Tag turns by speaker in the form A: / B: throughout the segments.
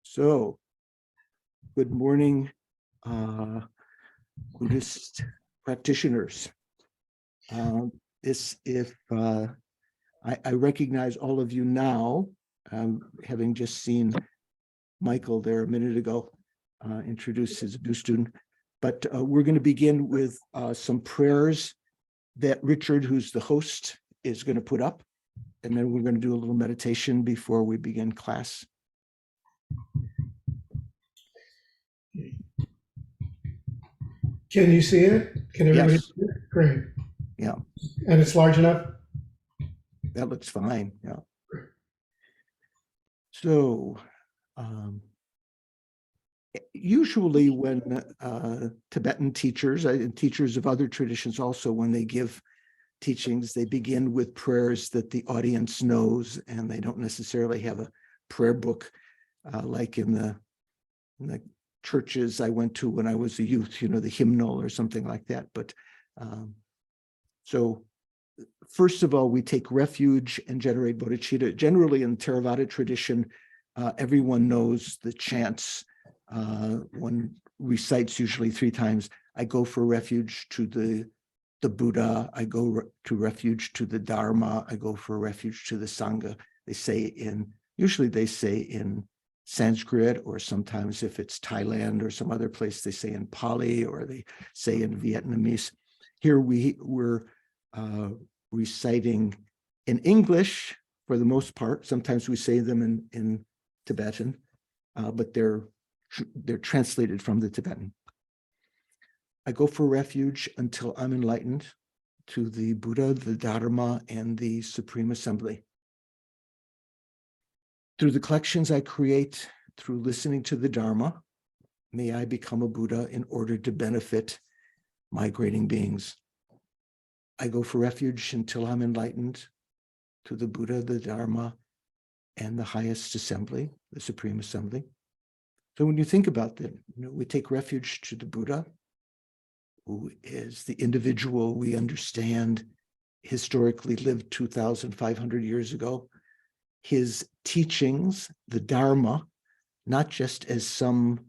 A: So, good morning, Buddhist practitioners. I recognize all of you now, having just seen Michael there a minute ago introduce his new student. But we're going to begin with some prayers that Richard, who's the host, is going to put up. And then we're going to do a little meditation before we begin class.
B: Can you see it? Can everybody see it? Great.
A: Yeah.
B: And it's large enough?
A: That looks fine. Yeah. So usually when Tibetan teachers and teachers of other traditions also, when they give teachings, they begin with prayers that the audience knows, and they don't necessarily have a prayer book like in the churches I went to when I was a youth, the hymnal or something like that. But so first of all, we take refuge and generate bodhicitta. Generally in Theravada tradition, everyone knows the chants. One recites usually 3 times. I go for refuge to the Buddha. I go to refuge to the Dharma. I go for refuge to the Sangha. Usually they say in Sanskrit, or sometimes if it's Thailand or some other place, they say in Pali, or they say in Vietnamese. Here we're reciting in English for the most part. Sometimes we say them in Tibetan, but they're translated from the Tibetan. I go for refuge until I'm enlightened to the Buddha, the Dharma, and the Supreme Assembly. Through the collections I create, through listening to the Dharma, may I become a Buddha in order to benefit migrating beings. I go for refuge until I'm enlightened to the Buddha, the Dharma, and the highest assembly, the Supreme Assembly. So when you think about that, we take refuge to the Buddha, who is the individual we understand historically lived 2,500 years ago. His teachings, the Dharma, not just as some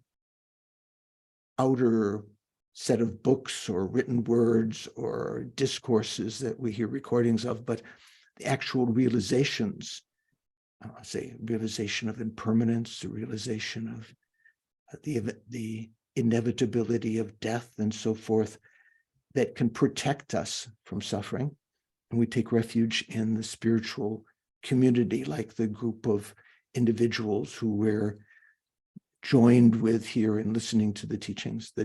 A: outer set of books or written words or discourses that we hear recordings of, but the actual realizations, realization of impermanence, the realization of the inevitability of death and so forth, that can protect us from suffering. And we take refuge in the spiritual community, like the group of individuals who we're joined with here in listening to the teachings, the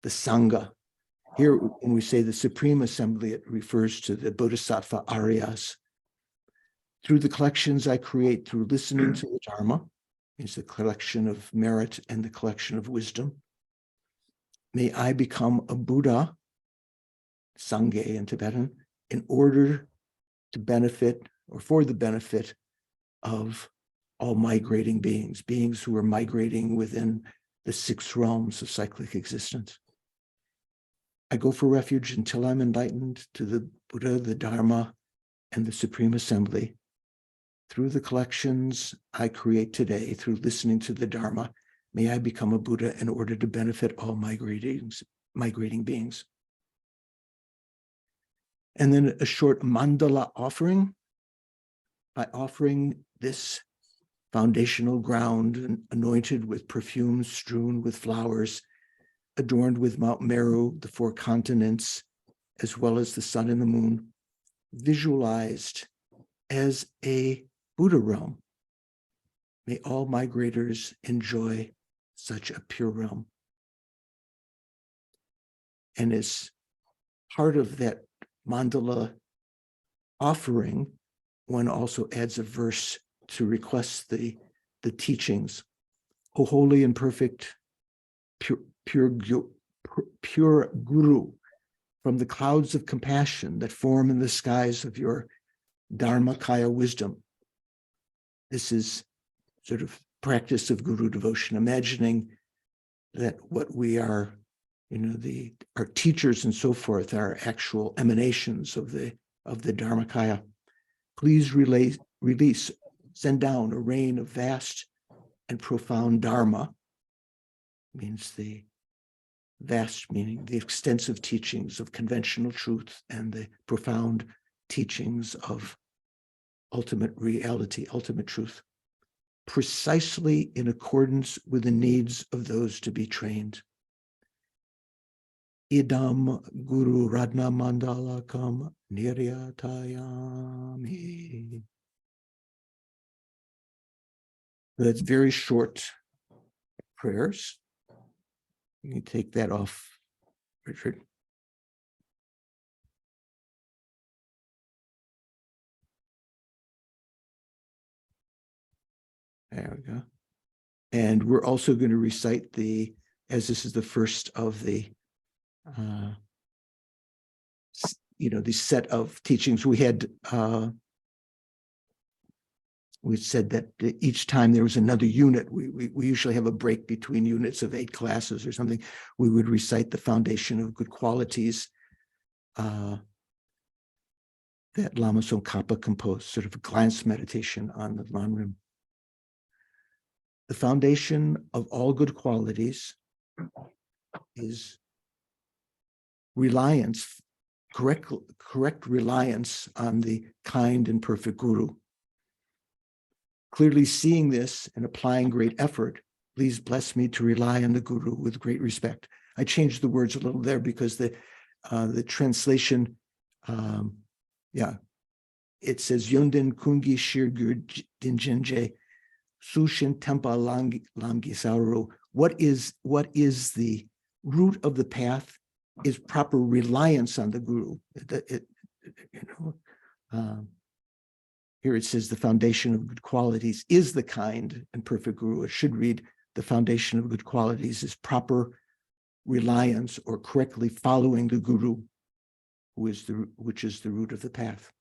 A: Sangha. Here, when we say the Supreme Assembly, it refers to the Bodhisattva Aryas. Through the collections I create through listening to the Dharma, is the collection of merit and the collection of wisdom. May I become a Buddha, Sangye in Tibetan, in order to benefit, or for the benefit of all migrating beings, beings who are migrating within the 6 realms of cyclic existence. I go for refuge until I'm enlightened to the Buddha, the Dharma, and the Supreme Assembly. Through the collections I create today, through listening to the Dharma, may I become a Buddha in order to benefit all migrating beings. And then a short mandala offering. By offering this foundational ground, anointed with perfumes, strewn with flowers, adorned with Mount Meru, the 4 continents, as well as the sun and the moon, visualized as a Buddha realm. May all migrators enjoy such a pure realm. And as part of that mandala offering, one also adds a verse to request the teachings. O holy and perfect, pure Guru, from the clouds of compassion that form in the skies of your Dharmakaya wisdom. This is sort of practice of Guru devotion, imagining that what we are, our teachers and so forth are actual emanations of the Dharmakaya. Please release, send down a rain of vast and profound Dharma, means the vast meaning, the extensive teachings of conventional truth and the profound teachings of ultimate reality, ultimate truth, precisely in accordance with the needs of those to be trained. Idam Guru Radna Mandalakam Niryatayami. That's very short prayers. You can take that off, Richard. There we go. And we're also going to recite the, as this is the first of the, the set of teachings we had. We said that each time there was another unit, we usually have a break between units of 8 classes or something. We would recite the foundation of good qualities that Lama Tsong Khapa composed, sort of a glance meditation on the Lanrim. The foundation of all good qualities is reliance, correct reliance on the kind and perfect Guru. Clearly seeing this and applying great effort, please bless me to rely on the Guru with great respect. I changed the words a little there because the translation, it says Yundin Kungi Shirgur Dinjenje Sushin Tempa Lamgi Sauru. What is the root of the path is proper reliance on the Guru. Here it says the foundation of good qualities is the kind and perfect Guru. It should read the foundation of good qualities is proper reliance or correctly following the Guru, which is the root of the path.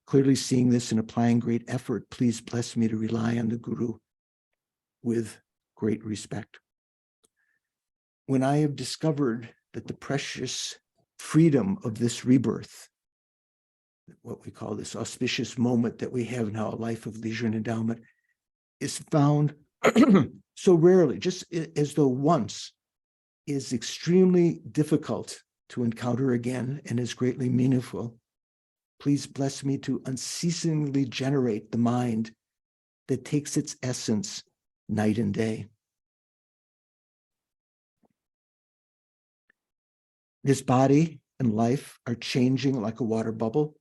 A: Clearly seeing this and applying great effort, please bless me to rely on the Guru with great respect. When I have discovered that the precious freedom of this rebirth, what we call this auspicious moment that we have now, a life of leisure and endowment, is found so rarely, just as though once, is extremely difficult to encounter again and is greatly meaningful. Please bless me to unceasingly generate the mind that takes its essence night and day. This body and life are changing like a water bubble,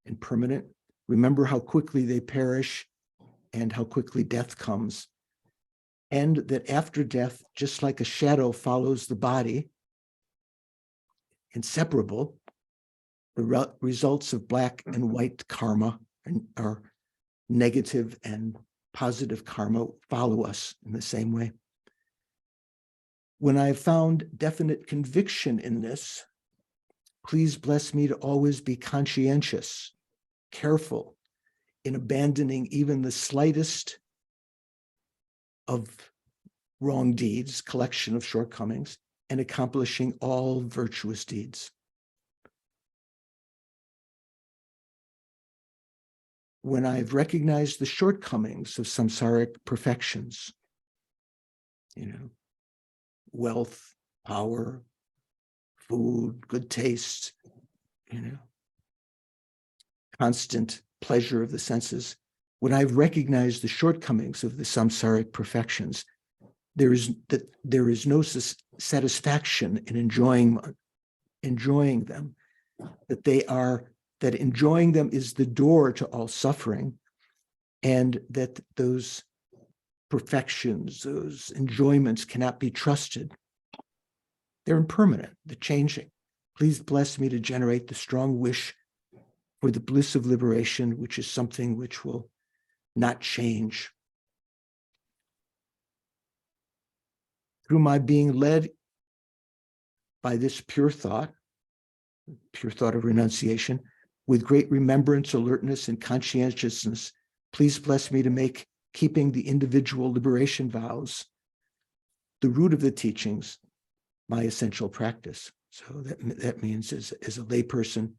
A: impermanent. Remember how quickly they perish and how quickly death comes. And that after death, just like a shadow follows the body, inseparable, the results of black and white karma are negative and positive karma follow us in the same way. When I have found definite conviction in this, please bless me to always be conscientious, careful in abandoning even the slightest of wrong deeds, collection of shortcomings, and accomplishing all virtuous deeds. When I've recognized the shortcomings of samsaric perfections, wealth, power, food, good taste, constant pleasure of the senses. When I've recognized the shortcomings of the samsaric perfections, there is no satisfaction in enjoying them, that enjoying them is the door to all suffering, and that those perfections, those enjoyments cannot be trusted. They're impermanent, they're changing. Please bless me to generate the strong wish for the bliss of liberation, which is something which will not change. Through my being led by this pure thought of renunciation, with great remembrance, alertness, and conscientiousness, please bless me to make keeping the individual liberation vows the root of the teachings my essential practice. So that means as a layperson,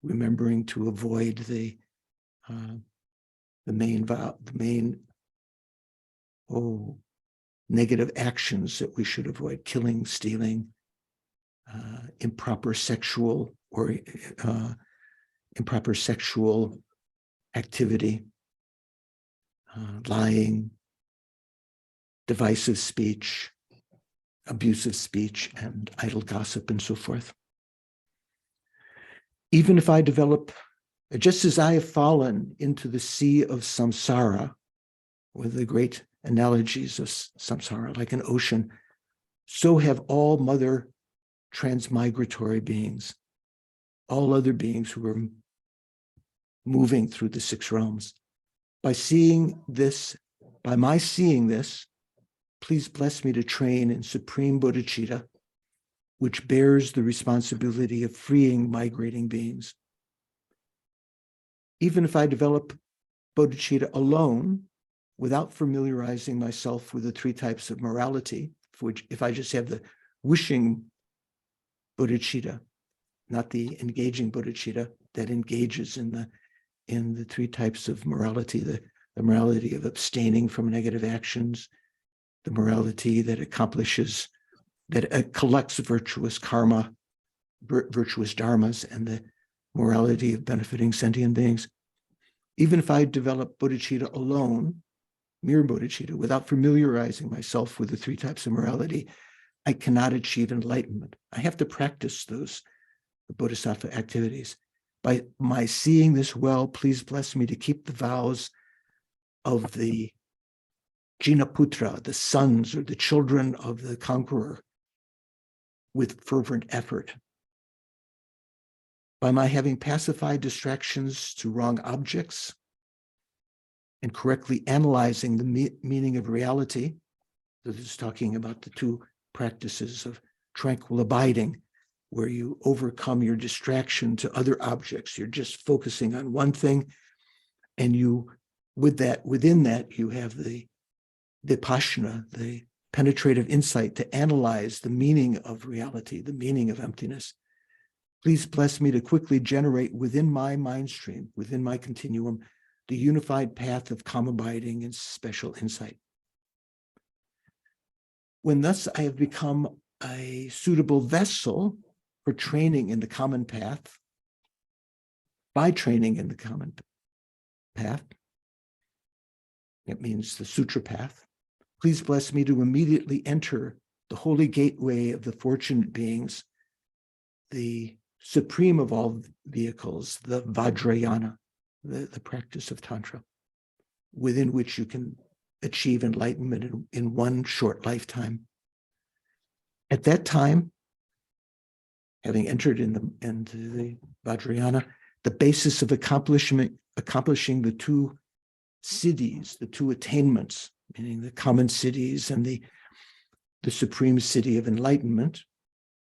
A: remembering to avoid the main negative actions that we should avoid: killing, stealing, improper sexual activity, lying, divisive speech, abusive speech, and idle gossip, and so forth. Even if I develop, just as I have fallen into the sea of samsara, with the great analogies of samsara, like an ocean, so have all mother transmigratory beings, all other beings who are moving through the six realms. By my seeing this, please bless me to train in supreme bodhicitta, which bears the responsibility of freeing migrating beings. Even if I develop bodhicitta alone, without familiarizing myself with the three types of morality, which if I just have the wishing bodhicitta, not the engaging bodhicitta that engages in the three types of morality, the morality of abstaining from negative actions, the morality that collects virtuous karma, virtuous dharmas, and the morality of benefiting sentient beings. Even if I develop bodhicitta alone, mere bodhicitta, without familiarizing myself with the three types of morality, I cannot achieve enlightenment. I have to practice the bodhisattva activities. By my seeing this well, please bless me to keep the vows of the Jinaputra, the sons or the children of the conqueror, with fervent effort. By my having pacified distractions to wrong objects and correctly analyzing the meaning of reality, this is talking about the two practices of tranquil abiding, where you overcome your distraction to other objects. You're just focusing on one thing, and within that, you have the vipassana, the penetrative insight to analyze the meaning of reality, the meaning of emptiness. Please bless me to quickly generate within my mind stream, within my continuum, the unified path of calm abiding and special insight. When thus I have become a suitable vessel for training in the common path, by training in the common path, it means the sutra path, please bless me to immediately enter the holy gateway of the fortunate beings, the supreme of all vehicles, the Vajrayana, the practice of Tantra, within which you can achieve enlightenment in one short lifetime. At that time, having entered into the Vajrayana, the basis of accomplishing the two siddhis, the two attainments, meaning the common siddhis and the supreme siddhi of enlightenment,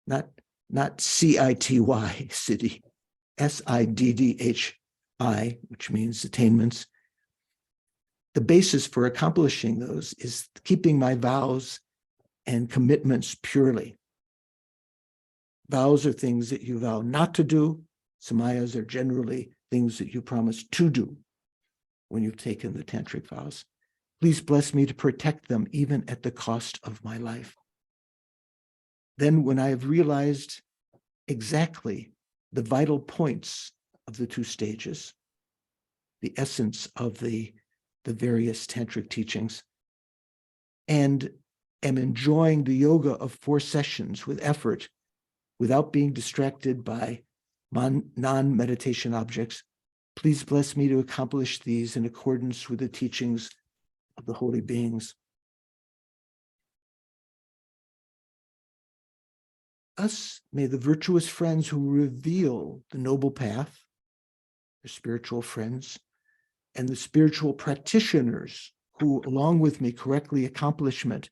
A: not C-I-T-Y, siddhi, S-I-D-D-H-I, which means attainments. The basis for accomplishing those is keeping my vows and commitments purely. Vows are things that you vow not to do. Samayas are generally things that you promise to do when you've taken the tantric vows. Please bless me to protect them even at the cost of my life. Then when I have realized exactly the vital points of the two stages, the essence of the various tantric teachings, and am enjoying the yoga of 4 sessions with effort, without being distracted by non-meditation objects, please bless me to accomplish these in accordance with the teachings of the holy beings. Thus, may the virtuous friends who reveal the noble path, the spiritual friends, and the spiritual practitioners who, along with me, correctly accomplish it,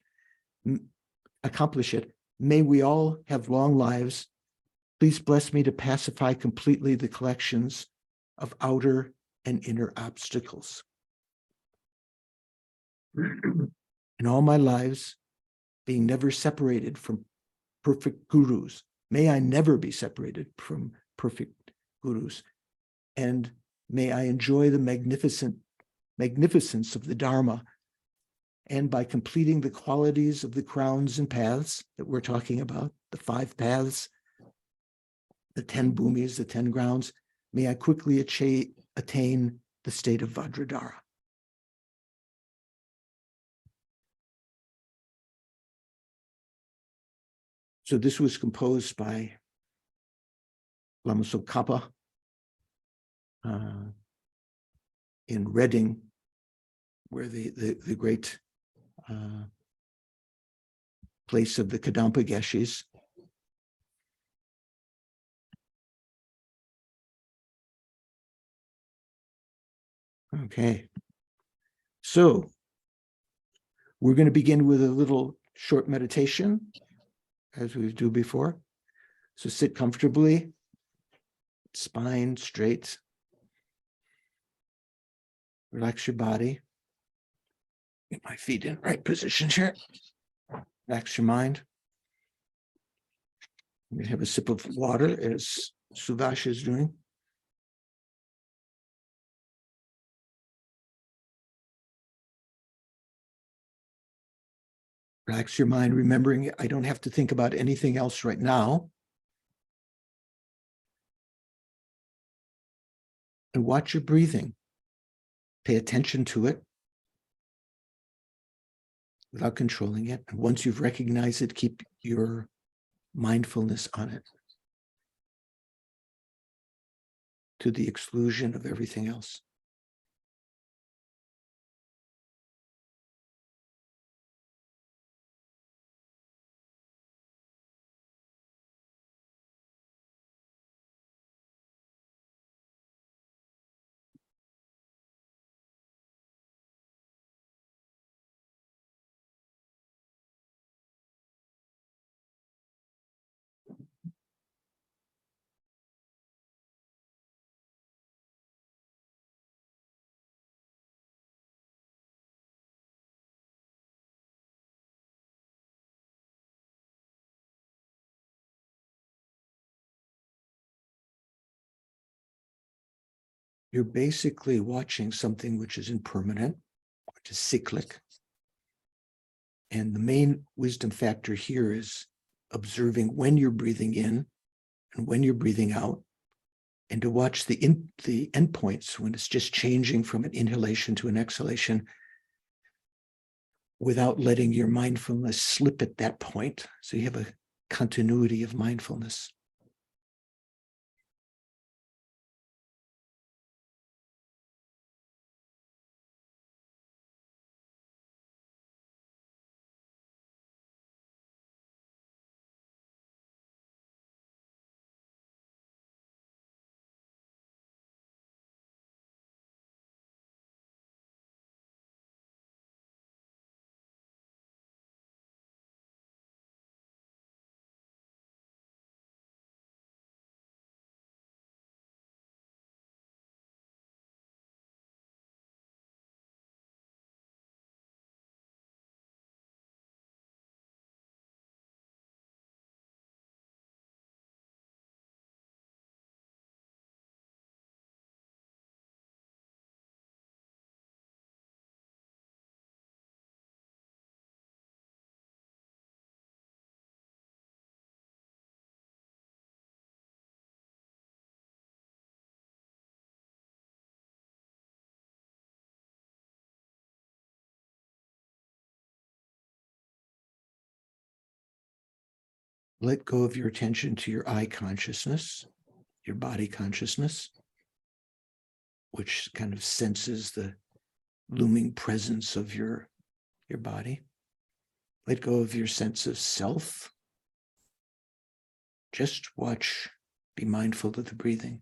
A: may we all have long lives. Please bless me to pacify completely the collections of outer and inner obstacles. In all my lives, being never separated from perfect gurus, may I never be separated from perfect gurus. and may I enjoy the magnificence of the Dharma. And by completing the qualities of the crowns and paths that we're talking about, the 5 paths, the 10 bhumis, the 10 grounds, may I quickly attain the state of Vajradhara. So this was composed by Lama Khapa in Reading, where the great place of the Kadampa Geshis. Okay, so we're going to begin with a little short meditation, as we do before. So sit comfortably, spine straight. Relax your body. Get my feet in the right position here. Relax your mind. I'm going to have a sip of water, as Suvash is doing. Relax your mind, remembering I don't have to think about anything else right now. And watch your breathing. Pay attention to it without controlling it. And once you've recognized it, keep your mindfulness on it to the exclusion of everything else. You're basically watching something which is impermanent, which is cyclic. And the main wisdom factor here is observing when you're breathing in and when you're breathing out, and to watch the endpoints when it's just changing from an inhalation to an exhalation without letting your mindfulness slip at that point. So you have a continuity of mindfulness. Let go of your attention to your eye consciousness, your body consciousness, which kind of senses the looming presence of your body. Let go of your sense of self. Just watch, be mindful of the breathing.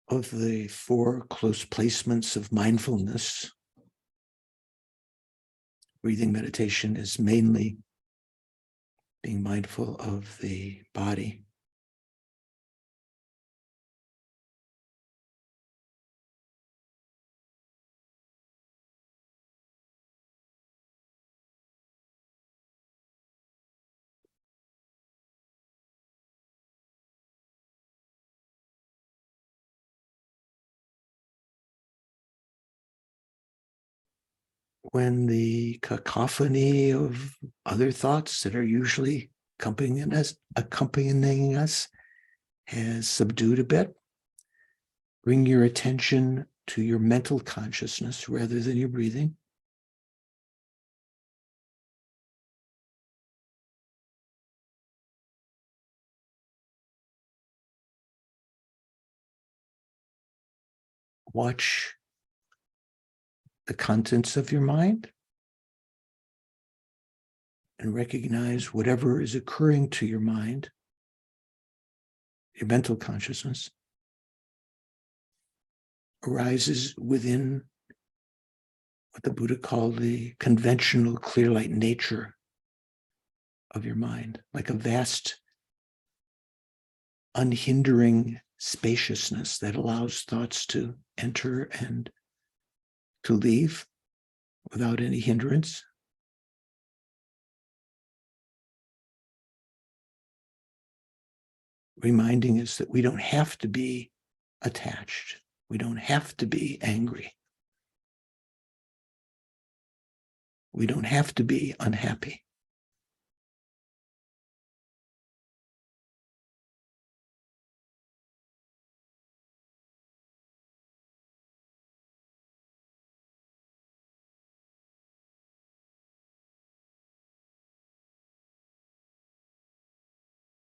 A: of the 4 close placements of mindfulness, breathing meditation is mainly being mindful of the body. When the cacophony of other thoughts that are usually accompanying us has subdued a bit, bring your attention to your mental consciousness rather than your breathing. Watch the contents of your mind and recognize whatever is occurring to your mind, your mental consciousness, arises within what the Buddha called the conventional clear light nature of your mind, like a vast, unhindering spaciousness that allows thoughts to enter and to leave without any hindrance. Reminding us that we don't have to be attached. We don't have to be angry. We don't have to be unhappy.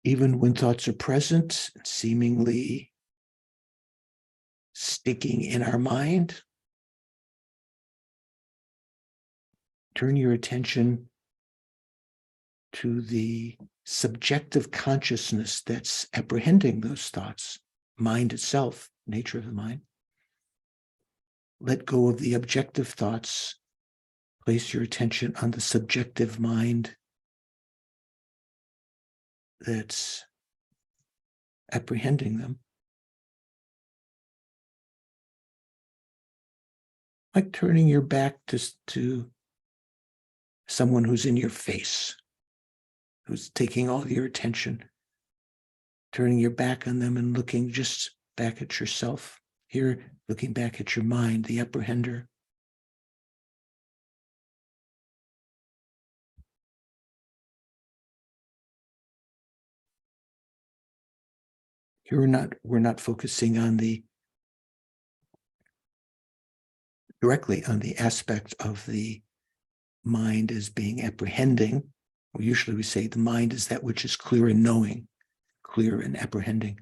A: Even when thoughts are present, seemingly sticking in our mind, turn your attention to the subjective consciousness that's apprehending those thoughts, mind itself, nature of the mind. Let go of the objective thoughts. Place your attention on the subjective mind that's apprehending them. Like turning your back to someone who's in your face, who's taking all your attention, turning your back on them and looking just back at yourself. Here, looking back at your mind, the apprehender. Here we're not focusing on directly on the aspect of the mind as being apprehending. Well, usually we say the mind is that which is clear in knowing, clear in apprehending.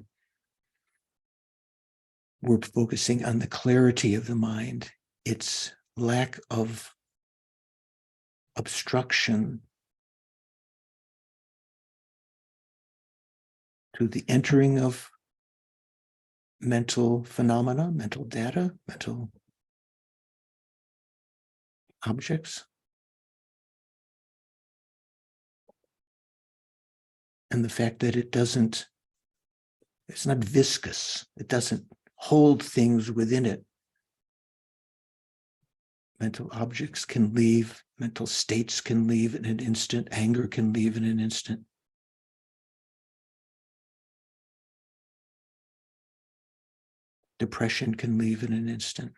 A: We're focusing on the clarity of the mind, its lack of obstruction to the entering of mental phenomena, mental data, mental objects. And the fact that it's not viscous. It doesn't hold things within it. Mental objects can leave, mental states can leave in an instant, anger can leave in an instant. Depression can leave in an instant.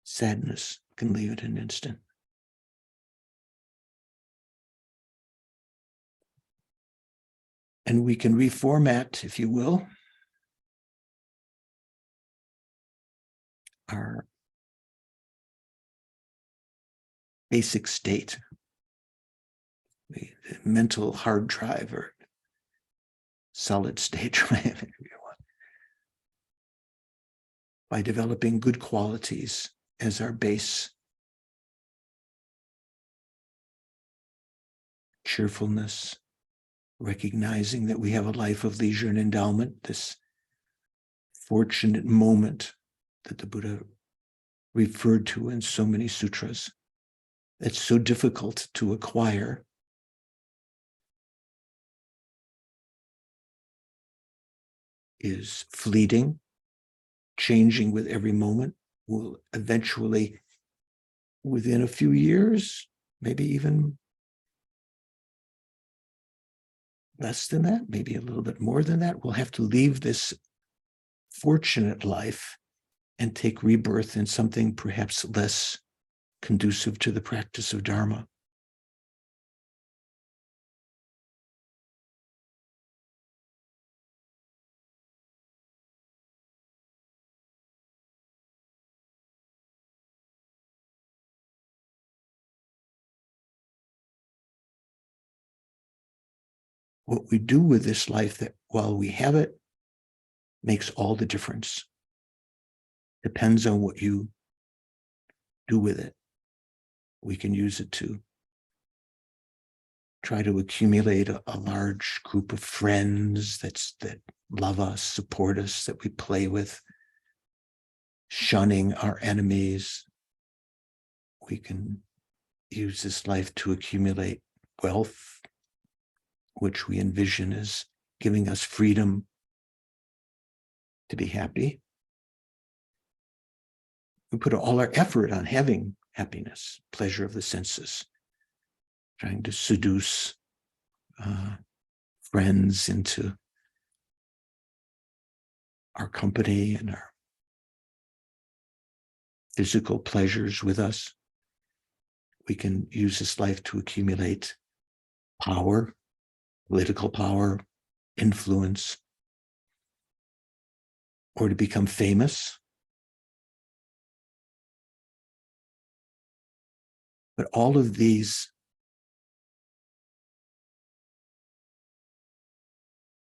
A: Sadness can leave in an instant. And we can reformat, if you will, our basic state, the mental hard drive or solid state drive, if you want, by developing good qualities as our base. Cheerfulness, recognizing that we have a life of leisure and endowment, this fortunate moment that the Buddha referred to in so many sutras, that's so difficult to acquire. Is fleeting, changing with every moment, will eventually, within a few years, maybe even less than that, maybe a little bit more than that, we'll have to leave this fortunate life and take rebirth in something perhaps less conducive to the practice of Dharma. What we do with this life, that while we have it, makes all the difference. Depends on what you do with it. We can use it to try to accumulate a large group of friends that love us, support us, that we play with, shunning our enemies. We can use this life to accumulate wealth, which we envision as giving us freedom to be happy. We put all our effort on having happiness, pleasure of the senses, trying to seduce friends into our company and our physical pleasures with us. We can use this life to accumulate power, political power, influence, or to become famous. But all of these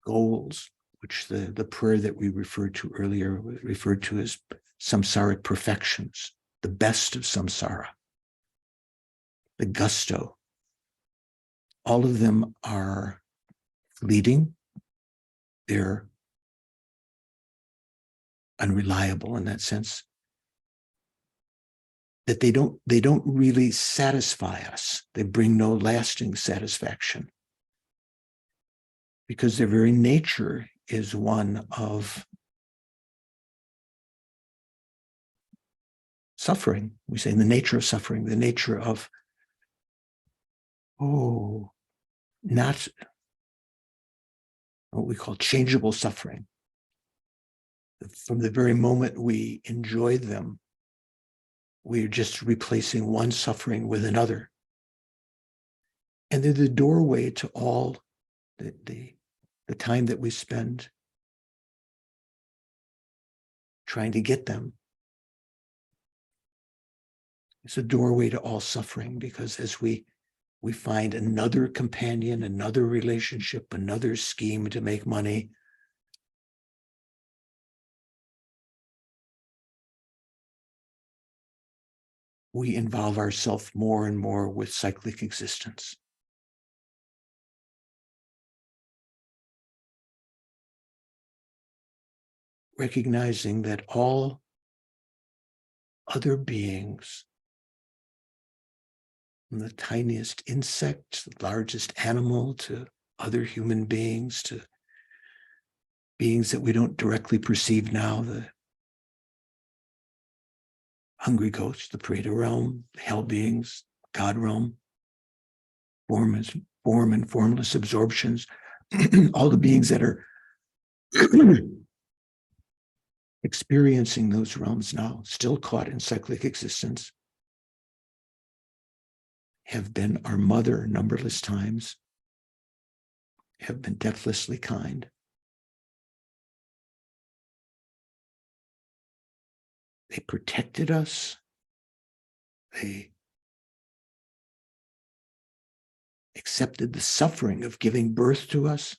A: goals, which the prayer that we referred to earlier referred to as samsaric perfections, the best of samsara, the gusto, all of them are fleeting. They're unreliable in that sense, that they don't really satisfy us. They bring no lasting satisfaction, because their very nature is one of suffering. We say the nature of suffering, the nature of, not what we call changeable suffering. From the very moment we enjoy them, we're just replacing one suffering with another. And they're the doorway to all the time that we spend trying to get them. It's a doorway to all suffering, because as we find another companion, another relationship, another scheme to make money, we involve ourselves more and more with cyclic existence. Recognizing that all other beings, from the tiniest insect, the largest animal, to other human beings, to beings that we don't directly perceive now, the hungry ghosts, the Pareda realm, the hell beings, God realm, form and formless absorptions, all the beings that are experiencing those realms now, still caught in cyclic existence, have been our mother numberless times, have been deathlessly kind. They protected us. They accepted the suffering of giving birth to us,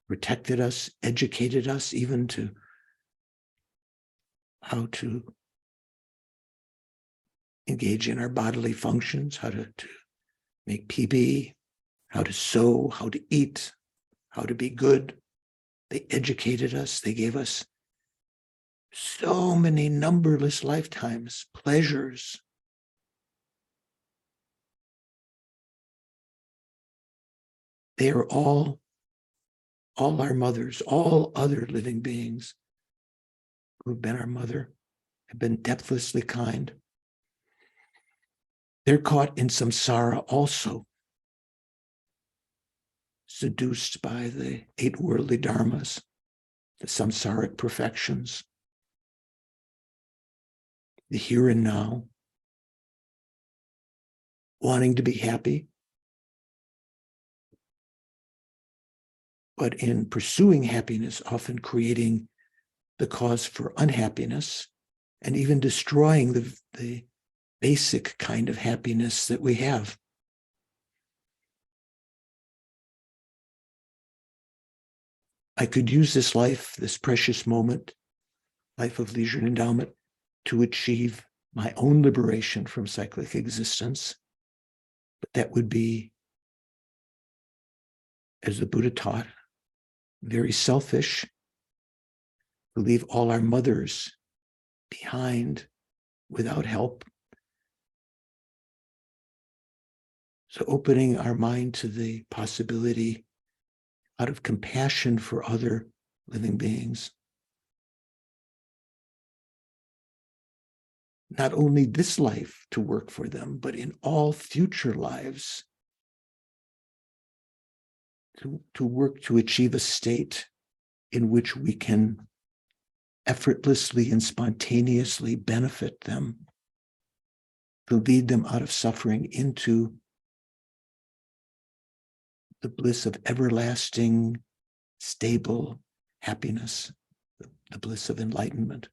A: protected us, educated us even to how to engage in our bodily functions, how to make PB, how to sew, how to eat, how to be good. They educated us. They gave us so many numberless lifetimes, pleasures. They are all our mothers, all other living beings who've been our mother, have been depthlessly kind. They're caught in samsara also, seduced by the 8 worldly dharmas, the samsaric perfections, the here and now, wanting to be happy. But in pursuing happiness, often creating the cause for unhappiness and even destroying the basic kind of happiness that we have. I could use this life, this precious moment, life of leisure and endowment, to achieve my own liberation from cyclic existence. But that would be, as the Buddha taught, very selfish, to leave all our mothers behind without help. So opening our mind to the possibility, out of compassion for other living beings, not only this life to work for them, but in all future lives, to work to achieve a state in which we can effortlessly and spontaneously benefit them, to lead them out of suffering into the bliss of everlasting, stable happiness, the bliss of enlightenment.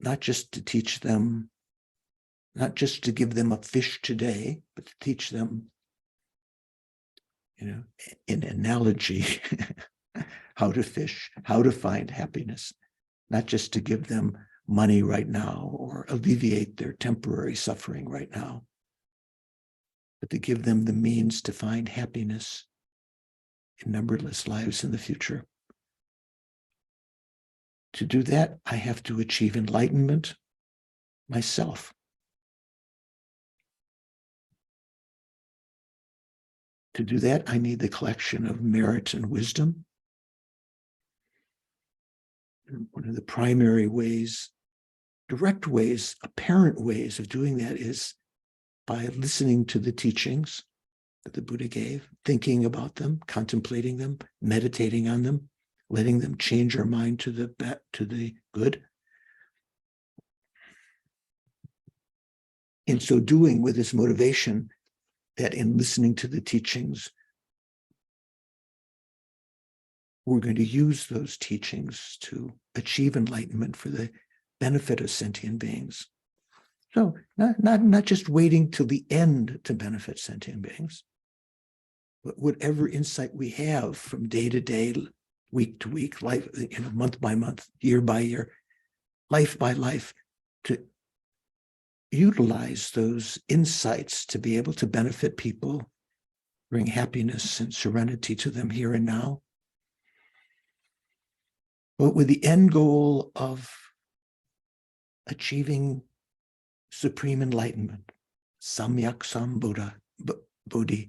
A: Not just to teach them, not just to give them a fish today, but to teach them, in analogy, how to fish, how to find happiness, not just to give them money right now or alleviate their temporary suffering right now, but to give them the means to find happiness in numberless lives in the future. To do that, I have to achieve enlightenment myself. To do that, I need the collection of merit and wisdom. And one of the primary ways, direct ways, apparent ways of doing that is by listening to the teachings that the Buddha gave, thinking about them, contemplating them, meditating on them, letting them change our mind to the good. In so doing, with this motivation that in listening to the teachings, we're going to use those teachings to achieve enlightenment for the benefit of sentient beings. So not just waiting till the end to benefit sentient beings, but whatever insight we have from day to day, week to week, life, month by month, year by year, life by life, to utilize those insights to be able to benefit people, bring happiness and serenity to them here and now, but with the end goal of achieving supreme enlightenment, samyak sambuddha, bodhi,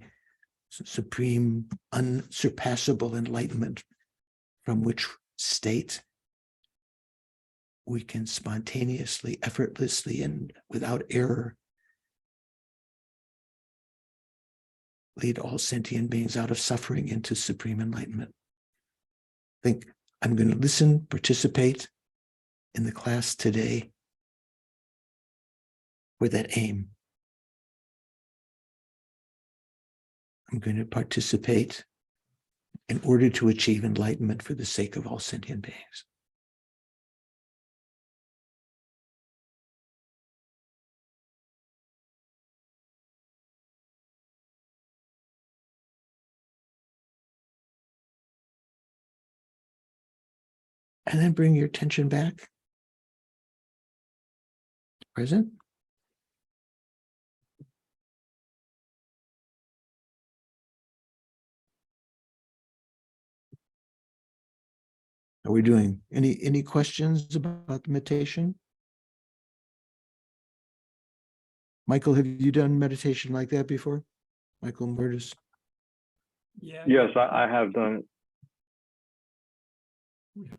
A: supreme, unsurpassable enlightenment, from which state we can spontaneously, effortlessly, and without error lead all sentient beings out of suffering into supreme enlightenment. I think I'm going to listen, participate in the class today with that aim. I'm going to participate in order to achieve enlightenment for the sake of all sentient beings. And then bring your attention back. Present. are we doing? Any questions about the meditation? Michael, have you done meditation like that before? Michael Murtis?
C: Yeah.
D: Yes, I have done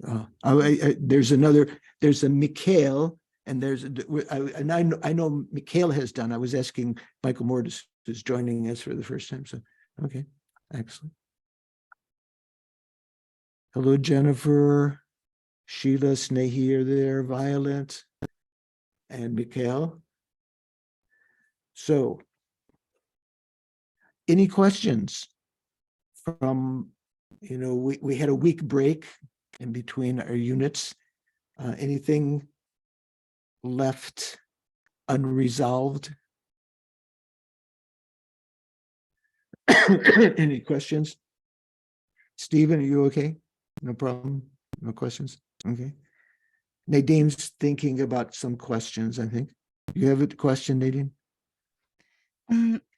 D: it.
A: There's a Mikhail, and I know Mikhail has done. I was asking Michael Mortis, who's joining us for the first time. So, okay, excellent. Hello, Jennifer, Sheila, Snehi are there, Violet, and Mikhail. So, any questions from, we had a week break in between our units. Anything left unresolved? Any questions? Stephen, are you okay? No problem. No questions. Okay. Nadine's thinking about some questions, I think. You have a question, Nadine?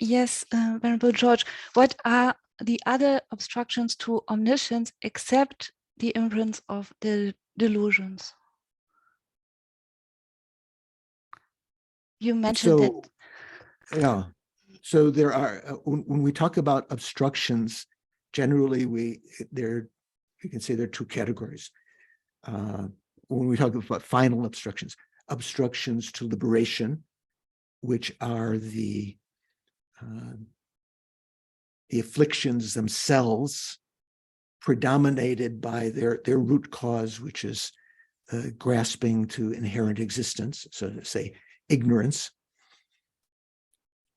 E: Yes, Venerable George, what are the other obstructions to omniscience except the imprints of the delusions? You mentioned that.
A: Yeah. So there are, when we talk about obstructions, generally you can say there are two categories. When we talk about final obstructions to liberation, which are the afflictions themselves predominated by their root cause, which is grasping to inherent existence, so to say, ignorance,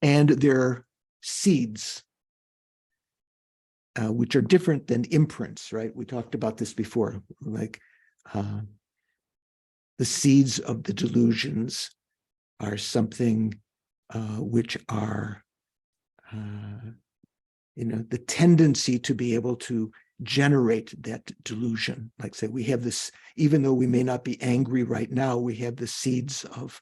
A: and their seeds, which are different than imprints, right? We talked about this before, like the seeds of the delusions are something which are, the tendency to be able to generate that delusion. Like say, we have this, even though we may not be angry right now, we have the seeds of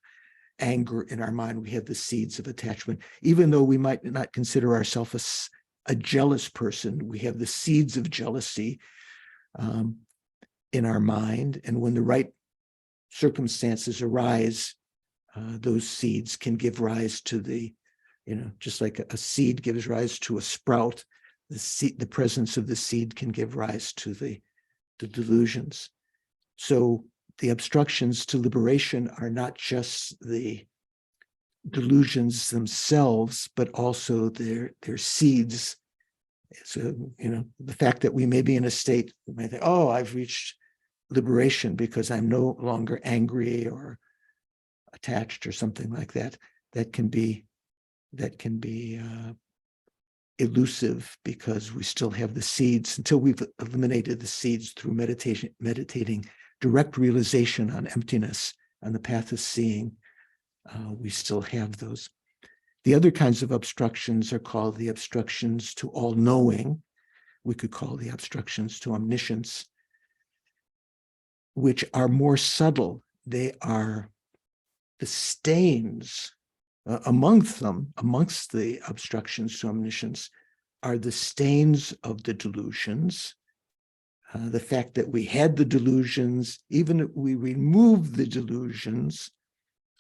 A: anger in our mind. We have the seeds of attachment. Even though we might not consider ourselves a jealous person, we have the seeds of jealousy in our mind. And when the right circumstances arise, those seeds can give rise to just like a seed gives rise to a sprout, the presence of the seed can give rise to the delusions. So the obstructions to liberation are not just the delusions themselves, but also their seeds. So, the fact that we may be in a state, we may think, oh, I've reached liberation because I'm no longer angry or attached or something like that. That can be elusive because we still have the seeds. Until we've eliminated the seeds through meditating direct realization on emptiness, on the path of seeing, we still have those. The other kinds of obstructions are called the obstructions to all-knowing. We could call the obstructions to omniscience, which are more subtle. They are the stains amongst the obstructions to omniscience are the stains of the delusions. The fact that we had the delusions, even if we remove the delusions,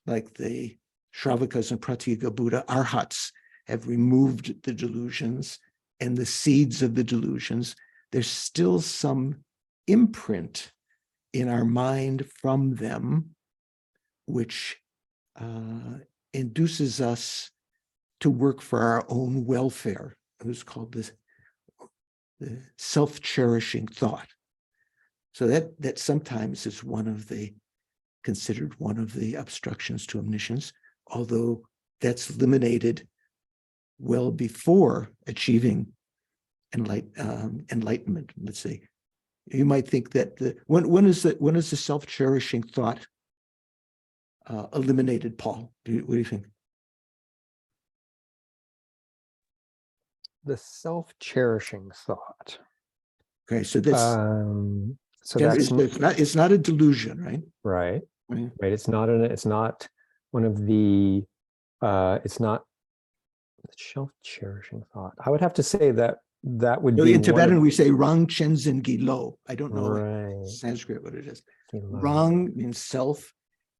A: like the Shravakas and Pratyeka Buddha, arhats have removed the delusions and the seeds of the delusions, there's still some imprint in our mind from them, which induces us to work for our own welfare. It was called the self-cherishing thought. So that sometimes is considered one of the obstructions to omniscience, although that's eliminated well before achieving enlightenment. Let's say, you might think that when is the self-cherishing thought eliminated, Paul? What do you think?
C: The self-cherishing thought.
A: Okay, so that's it's not a delusion, right?
C: Right.
A: Right.
C: Right. It's not one of the it's not the self-cherishing thought. I would have to say that that would
A: So
C: be
A: in
C: one
A: Tibetan,
C: of,
A: we say Rang Chenzen Gilo. I don't know in
C: right.
A: Sanskrit what it is.
C: Kilo.
A: Rang means self.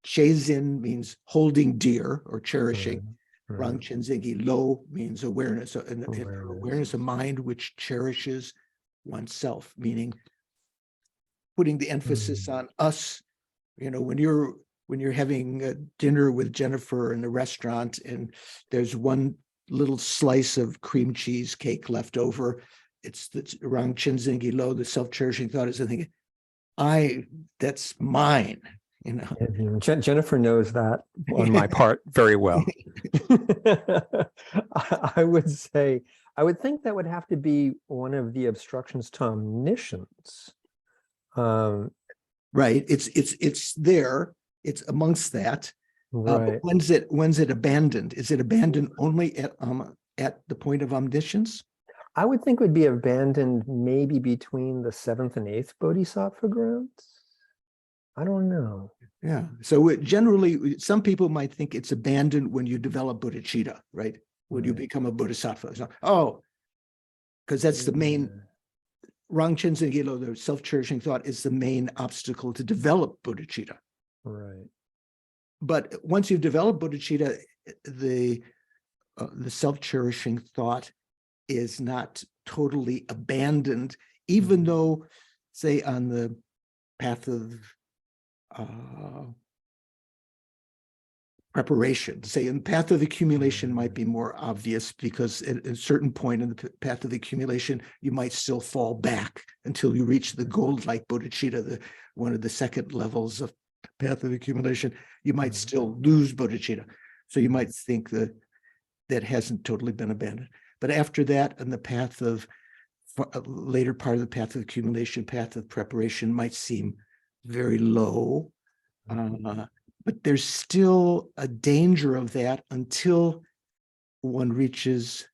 A: Chezin means holding dear or cherishing.
C: Right,
A: Rang
C: right.
A: Chenzen Gilo means awareness, an
C: Awareness.
A: awareness of mind which cherishes oneself, meaning putting the emphasis on us. You know, when you're having a dinner with Jennifer in a restaurant and there's one little slice of cream cheese cake left over, it's around Chinzingi low, the self-cherishing thought is thinking, that's mine, you know.
C: And Jennifer knows that on my part very well. I would say, I would think that would have to be one of the obstructions to omniscience.
A: Right. It's there. It's amongst that. But
C: Right.
A: when's it abandoned? Is it abandoned only at the point of omniscience?
C: I would think would be abandoned maybe between the 7th and 8th bodhisattva grounds. I don't know.
A: Yeah. So generally, some people might think it's abandoned when you develop bodhicitta, right? When you
C: Right.
A: become a bodhisattva. So, oh, because that's the main Rang Chenzen Gilo, the self-cherishing thought, is the main obstacle to develop bodhicitta.
C: Right.
A: But once you've developed bodhicitta, the self-cherishing thought is not totally abandoned, even though, say, on the path of preparation, say in path of accumulation might be more obvious because at a certain point in the path of accumulation, you might still fall back until you reach the gold-like bodhicitta, one of the second levels of path of accumulation. You might still lose bodhicitta. So you might think that hasn't totally been abandoned. But after that, in the path of later part of the path of accumulation, path of preparation might seem very low. But there's still a danger of that until one reaches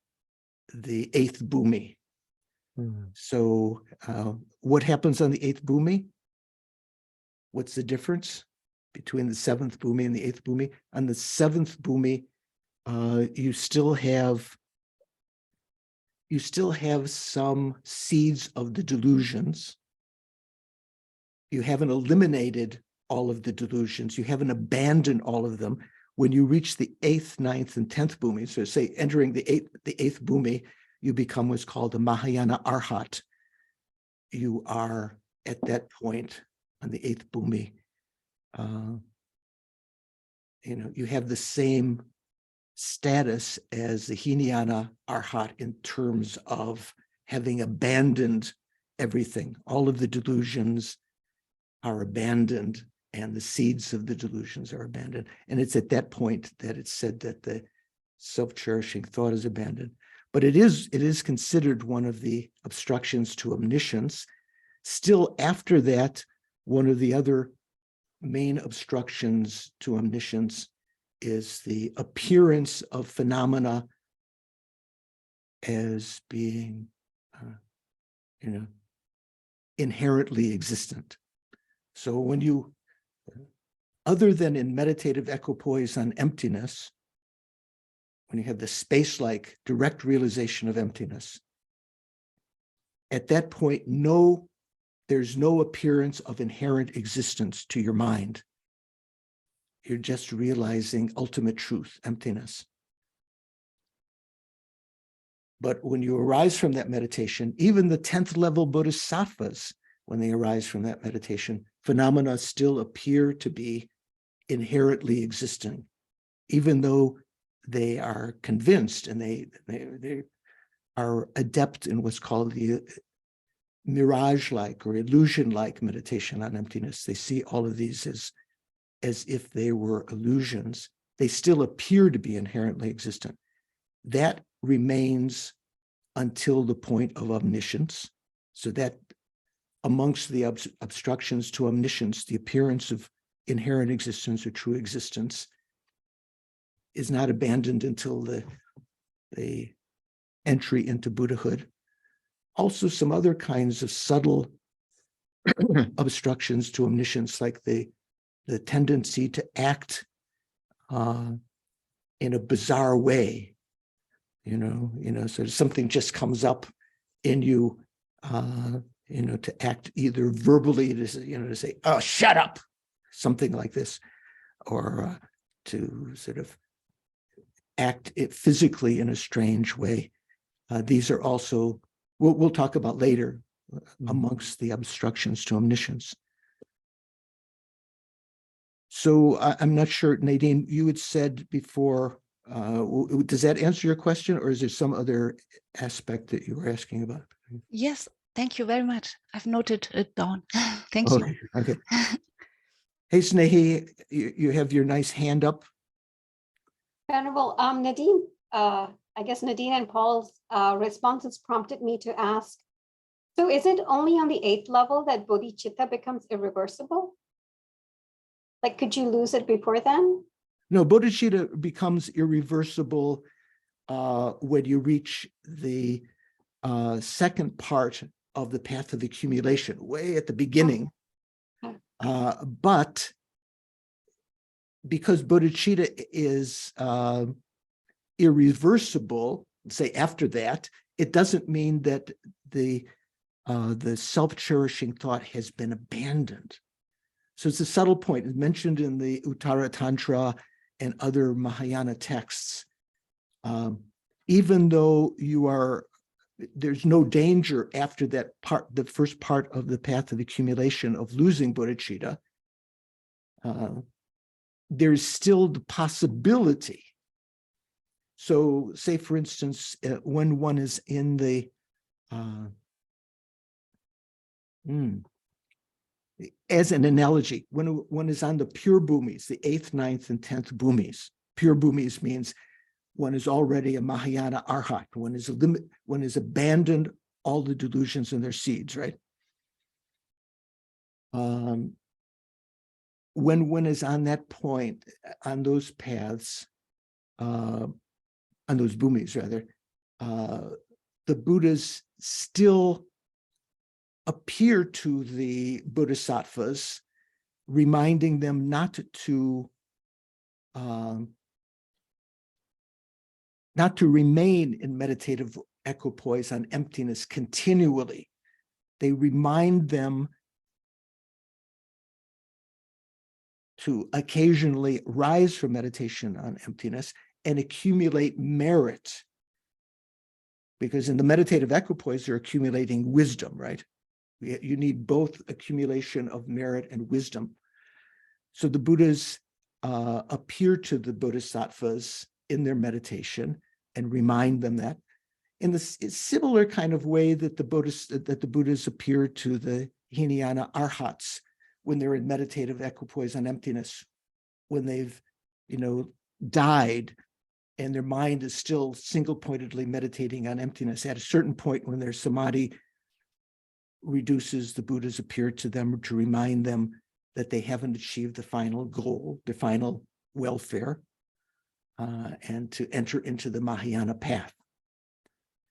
A: the 8th bhumi. So what happens on the 8th bhumi? What's the difference between the 7th bhumi and the 8th bhumi? On the 7th bhumi, you still have some seeds of the delusions. You haven't eliminated all of the delusions. You haven't abandoned all of them. When you reach the 8th, 9th, and 10th bhumi, so say entering the 8th bhumi, you become what's called a Mahayana Arhat. You are at that point on the 8th bhumi. You have the same status as the Hinayana Arhat in terms of having abandoned everything. All of the delusions are abandoned and the seeds of the delusions are abandoned. And it's at that point that it's said that the self-cherishing thought is abandoned. But it is considered one of the obstructions to omniscience. Still after that, one of the other main obstructions to omniscience is the appearance of phenomena as being, inherently existent. So when you, other than in meditative equipoise on emptiness, when you have the space-like direct realization of emptiness, at that point, there's no appearance of inherent existence to your mind. You're just realizing ultimate truth, emptiness. But when you arise from that meditation, even the 10th level bodhisattvas, when they arise from that meditation, phenomena still appear to be inherently existing, even though they are convinced and they are adept in what's called the mirage-like or illusion-like meditation on emptiness. They see all of these as if they were illusions. They still appear to be inherently existent. That remains until the point of omniscience. So that amongst the obstructions to omniscience, the appearance of inherent existence or true existence is not abandoned until the entry into Buddhahood. Also, some other kinds of subtle obstructions to omniscience, like the tendency to act in a bizarre way, so something just comes up in you, to act either verbally, to say, "Oh, shut up," something like this, or to sort of act it physically in a strange way. These are also, we'll talk about later, amongst the obstructions to omniscience. So I'm not sure, Nadine, you had said before, does that answer your question, or is there some other aspect that you were asking about?
E: Yes, thank you very much. I've noted it down. Thank you.
A: Okay. Hey, Snehi, you have your nice hand up.
F: Venerable, Nadine, I guess Nadine and Paul's responses prompted me to ask, so is it only on the 8th level that bodhicitta becomes irreversible? Like, could you lose it before then?
A: No, bodhicitta becomes irreversible when you reach the second part of the path of accumulation, way at the beginning. But because bodhicitta is irreversible, say after that, it doesn't mean that the self-cherishing thought has been abandoned. So it's a subtle point. It's mentioned in the Uttara Tantra and other Mahayana texts. Even though there's no danger after that part, the first part of the path of accumulation of losing bodhicitta, there's still the possibility. So say, for instance, when one is in the, as an analogy, when one is on the pure bhumis, the 8th, 9th, and 10th bhumis, pure bhumis means one is already a Mahayana arhat, one is abandoned all the delusions and their seeds, right? When one is on that point, on those paths, on those bhumis rather, the Buddhas still appear to the bodhisattvas, reminding them not to remain in meditative equipoise on emptiness continually. They remind them to occasionally rise from meditation on emptiness and accumulate merit. Because in the meditative equipoise, they're accumulating wisdom, right? You need both accumulation of merit and wisdom. So the Buddhas appear to the bodhisattvas in their meditation and remind them that in the similar kind of way that the Buddhas appear to the Hinayana arhats when they're in meditative equipoise on emptiness, when they've, died and their mind is still single-pointedly meditating on emptiness. At a certain point when their samadhi reduces, the Buddhas appear to them to remind them that they haven't achieved the final goal, the final welfare, and to enter into the Mahayana path.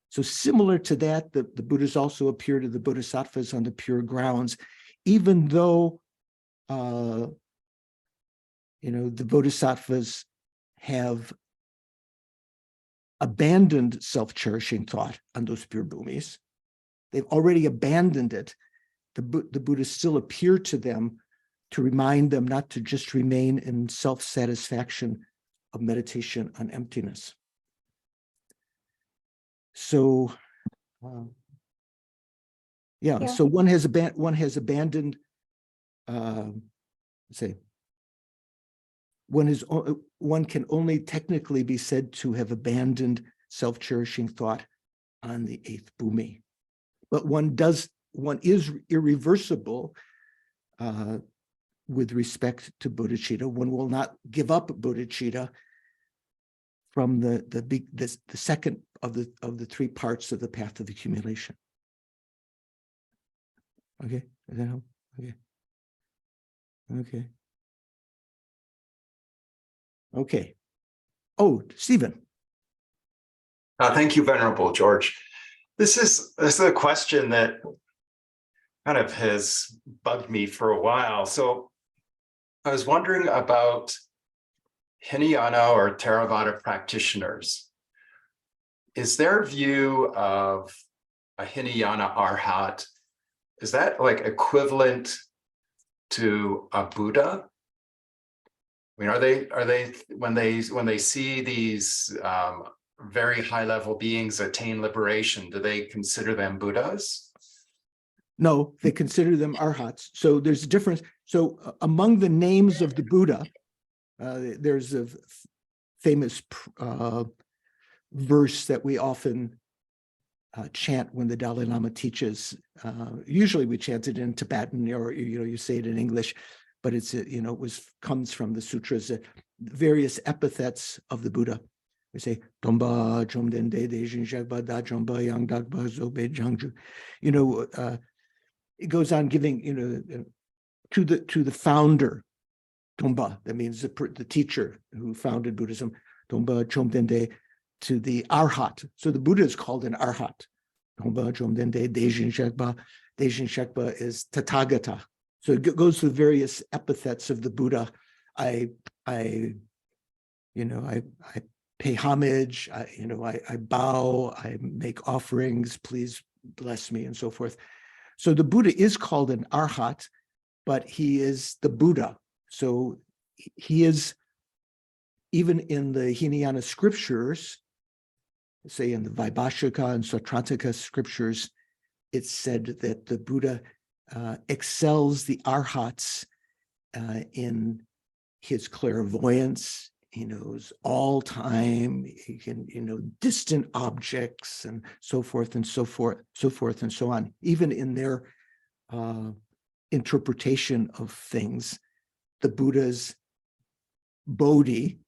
A: So similar to that, the Buddhas also appear to the bodhisattvas on the pure grounds, even though the bodhisattvas have abandoned self-cherishing thought on those pure bhumis. They've already abandoned it. The Buddhas still appear to them to remind them not to just remain in self-satisfaction of meditation on emptiness. So, so one has abandoned, one can only technically be said to have abandoned self-cherishing thought on the 8th bhumi. But one is irreversible with respect to bodhicitta. One will not give up bodhicitta from the second of the 3 parts of the path of accumulation. Okay, does that help? Okay. Oh, Stephen.
G: Thank you, Venerable George. This is a question that kind of has bugged me for a while. So I was wondering about Hinayana or Theravada practitioners. Is their view of a Hinayana Arhat, is that like equivalent to a Buddha? I mean, are they when they see these very high level beings attain liberation, do they consider them Buddhas?
A: No, they consider them arhats. So there's a difference. So among the names of the Buddha, there's a famous verse that we often chant when the Dalai Lama teaches. Usually we chant it in Tibetan, or you say it in English, but it's comes from the sutras. Various epithets of the Buddha. We say Tomba Chomdende Dejin Shakba Da Chomba Yang Dakba Zobe Jangju. It goes on giving to the founder, Tomba. That means the teacher who founded Buddhism. Tomba Chomdende, to the Arhat. So the Buddha is called an Arhat. Tomba Chomdende Dejin Shakba. Dejin Shakba is Tathagata. So it goes through various epithets of the Buddha. I pay homage. I bow. I make offerings. Please bless me, and so forth. So the Buddha is called an Arhat, but he is the Buddha. So he is, even in the Hinayana scriptures, say in the Vaibhashika and Sautrantika scriptures, it's said that the Buddha excels the Arhats in his clairvoyance. He knows all time. He can, distant objects and so forth and so forth and so on. Even in their interpretation of things, the Buddha's bodhi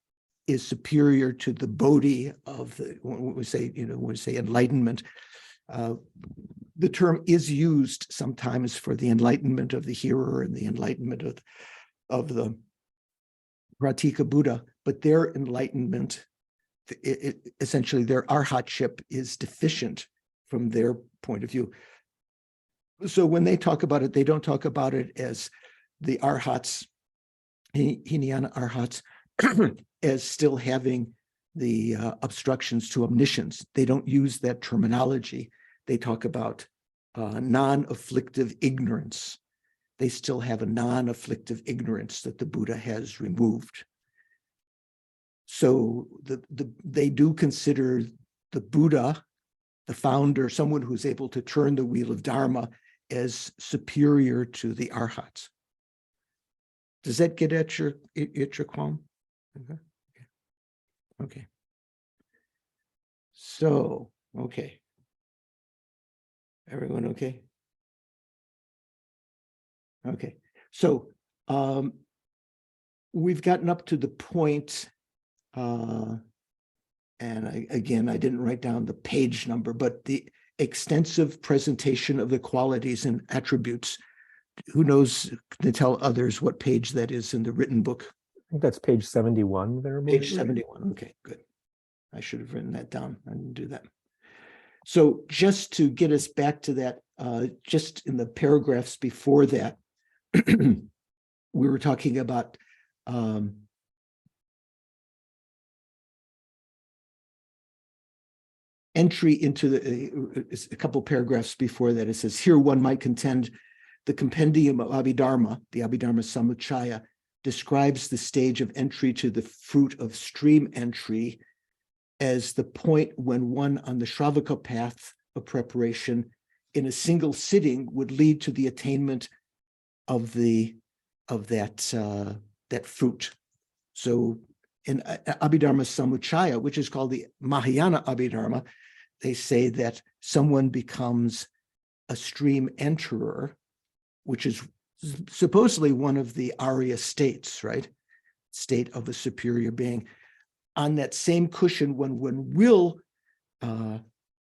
A: is superior to the bodhi of when we say enlightenment. The term is used sometimes for the enlightenment of the hearer and the enlightenment of the Pratika Buddha, but their enlightenment, essentially their arhatship, is deficient from their point of view. So when they talk about it, they don't talk about it as the arhats, Hinayana arhats, as still having the obstructions to omniscience. They don't use that terminology. They talk about non-afflictive ignorance. They still have a non-afflictive ignorance that the Buddha has removed. So they do consider the Buddha, the founder, someone who's able to turn the wheel of Dharma, as superior to the Arhats. Does that get at your qualm? Okay. So, okay. Everyone okay? Okay. So we've gotten up to the point, and again, I didn't write down the page number, but the extensive presentation of the qualities and attributes. Who knows to tell others what page that is in the written book?
C: I think that's page 71 there.
A: Page 71. Okay, good. I should have written that down. I didn't do that. So just to get us back to that, just in the paragraphs before that, we were talking about entry into a couple paragraphs before that. It says, here one might contend the compendium of Abhidharma, the Abhidharma Samuccaya, describes the stage of entry to the fruit of stream entry as the point when one on the Shravaka path of preparation in a single sitting would lead to the attainment of that fruit. So in Abhidharma Samuccaya, which is called the Mahayana Abhidharma, they say that someone becomes a stream enterer, which is supposedly one of the Arya states, right? State of a superior being. On that same cushion, when one will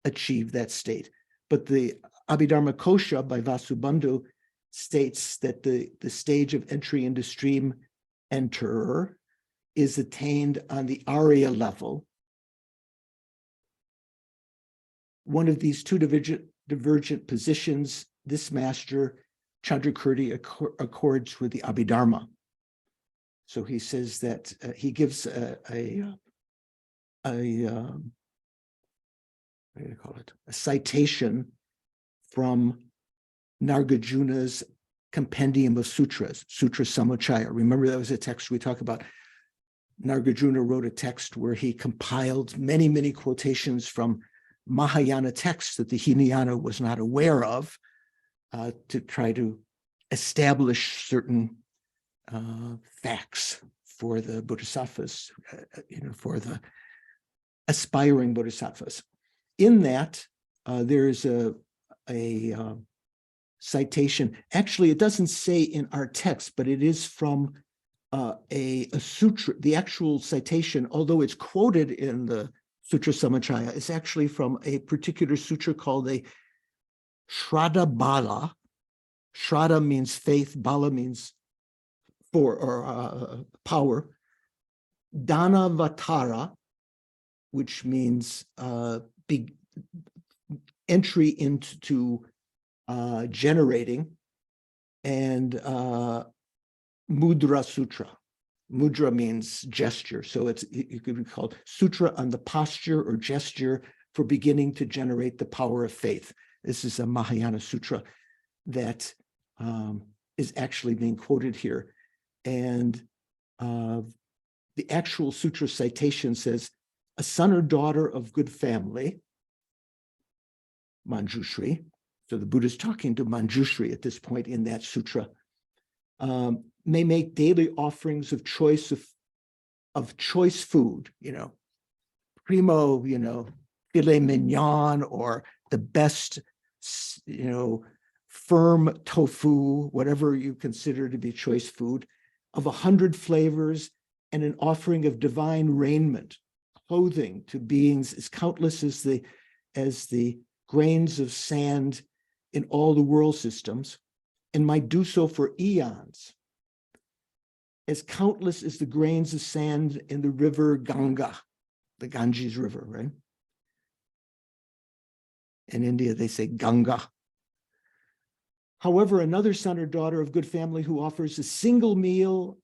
A: achieve that state. But the Abhidharma Kosha by Vasubandhu states that the stage of entry into stream enterer is attained on the Arya level. One of these two divergent positions, this master, Chandrakirti, accords with the Abhidharma. So he says that he gives a what do you call it? A citation from Nagarjuna's compendium of sutras, Sutra Samuchaya. Remember, that was a text we talk about. Nagarjuna wrote a text where he compiled many, many quotations from Mahayana texts that the Hinayana was not aware of, to try to establish certain facts for the bodhisattvas, for the aspiring bodhisattvas. In that, there is a citation. Actually, it doesn't say in our text, but it is from a sutra. The actual citation, although it's quoted in the Sutra Samuchaya, is actually from a particular sutra called a Shraddha Bala. Shraddha means faith, Bala means power. Dhanavatara, which means big entry into generating, and Mudra Sutra. Mudra means gesture, so it could be called Sutra on the posture or gesture for beginning to generate the power of faith. This is a Mahayana sutra that is actually being quoted here. And the actual sutra citation says, a son or daughter of good family, Manjushri. So the Buddha is talking to Manjushri at this point in that sutra. May make daily offerings of choice food, primo, filet mignon, or the best, firm tofu, whatever you consider to be choice food, of 100 flavors, and an offering of divine raiment, clothing to beings as countless as the grains of sand in all the world systems, and might do so for eons, as countless as the grains of sand in the river Ganga, the Ganges River, right? In India, they say Ganga. However, another son or daughter of good family who offers a single meal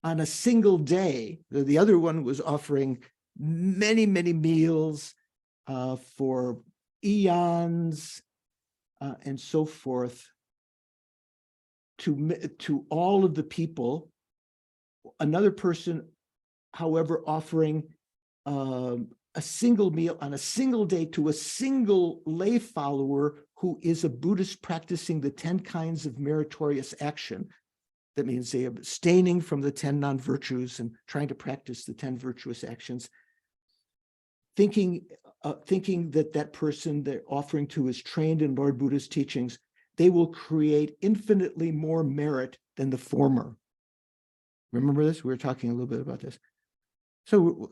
A: on a single day, the other one was offering many, many meals for eons and so forth to all of the people. Another person, however, offering a single meal on a single day to a single lay follower who is a Buddhist practicing the 10 kinds of meritorious action. That means they are abstaining from the 10 non-virtues and trying to practice the 10 virtuous actions, thinking that person they're offering to is trained in Lord Buddha's teachings, they will create infinitely more merit than the former. Remember this? We were talking a little bit about this. So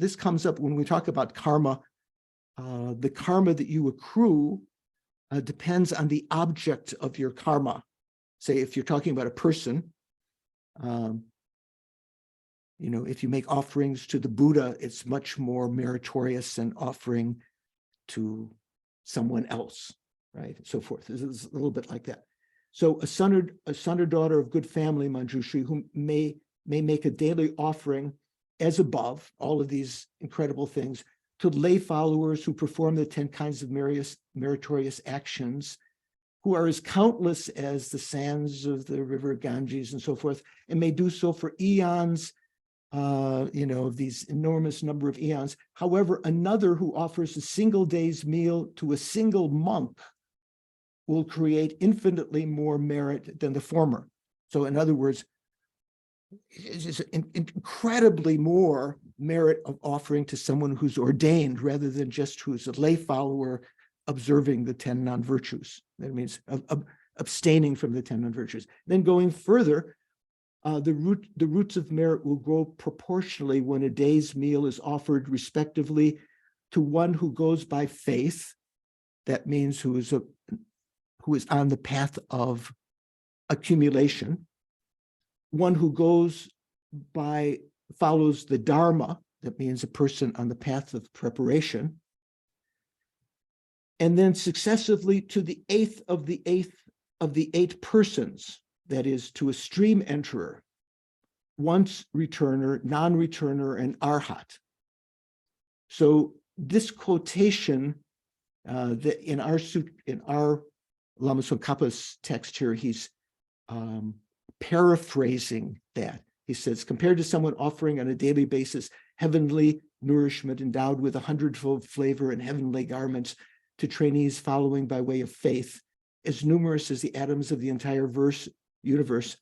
A: this comes up when we talk about karma. The karma that you accrue depends on the object of your karma. Say, if you're talking about a person, if you make offerings to the Buddha, it's much more meritorious than offering to someone else, right? And so forth. It's a little bit like that. So a son or daughter of good family, Manjushri, who may make a daily offering as above, all of these incredible things, to lay followers who perform the 10 kinds of meritorious actions, who are as countless as the sands of the river Ganges and so forth, and may do so for eons, these enormous number of eons. However, another who offers a single day's meal to a single monk will create infinitely more merit than the former. So in other words, it's just incredibly more merit of offering to someone who's ordained rather than just who's a lay follower observing the 10 non-virtues. That means abstaining from the 10 non-virtues. Then going further, the roots of merit will grow proportionally when a day's meal is offered respectively to one who goes by faith. That means who is on the path of accumulation. One who follows the Dharma, that means a person on the path of preparation, and then successively to the eighth of the eight persons, that is to a stream enterer, once returner, non-returner, and arhat. So this quotation That in our Lama Tsongkhapa's text here, he's paraphrasing that. He says, compared to someone offering on a daily basis heavenly nourishment endowed with 100-fold flavor and heavenly garments to trainees following by way of faith, as numerous as the atoms of the entire universe.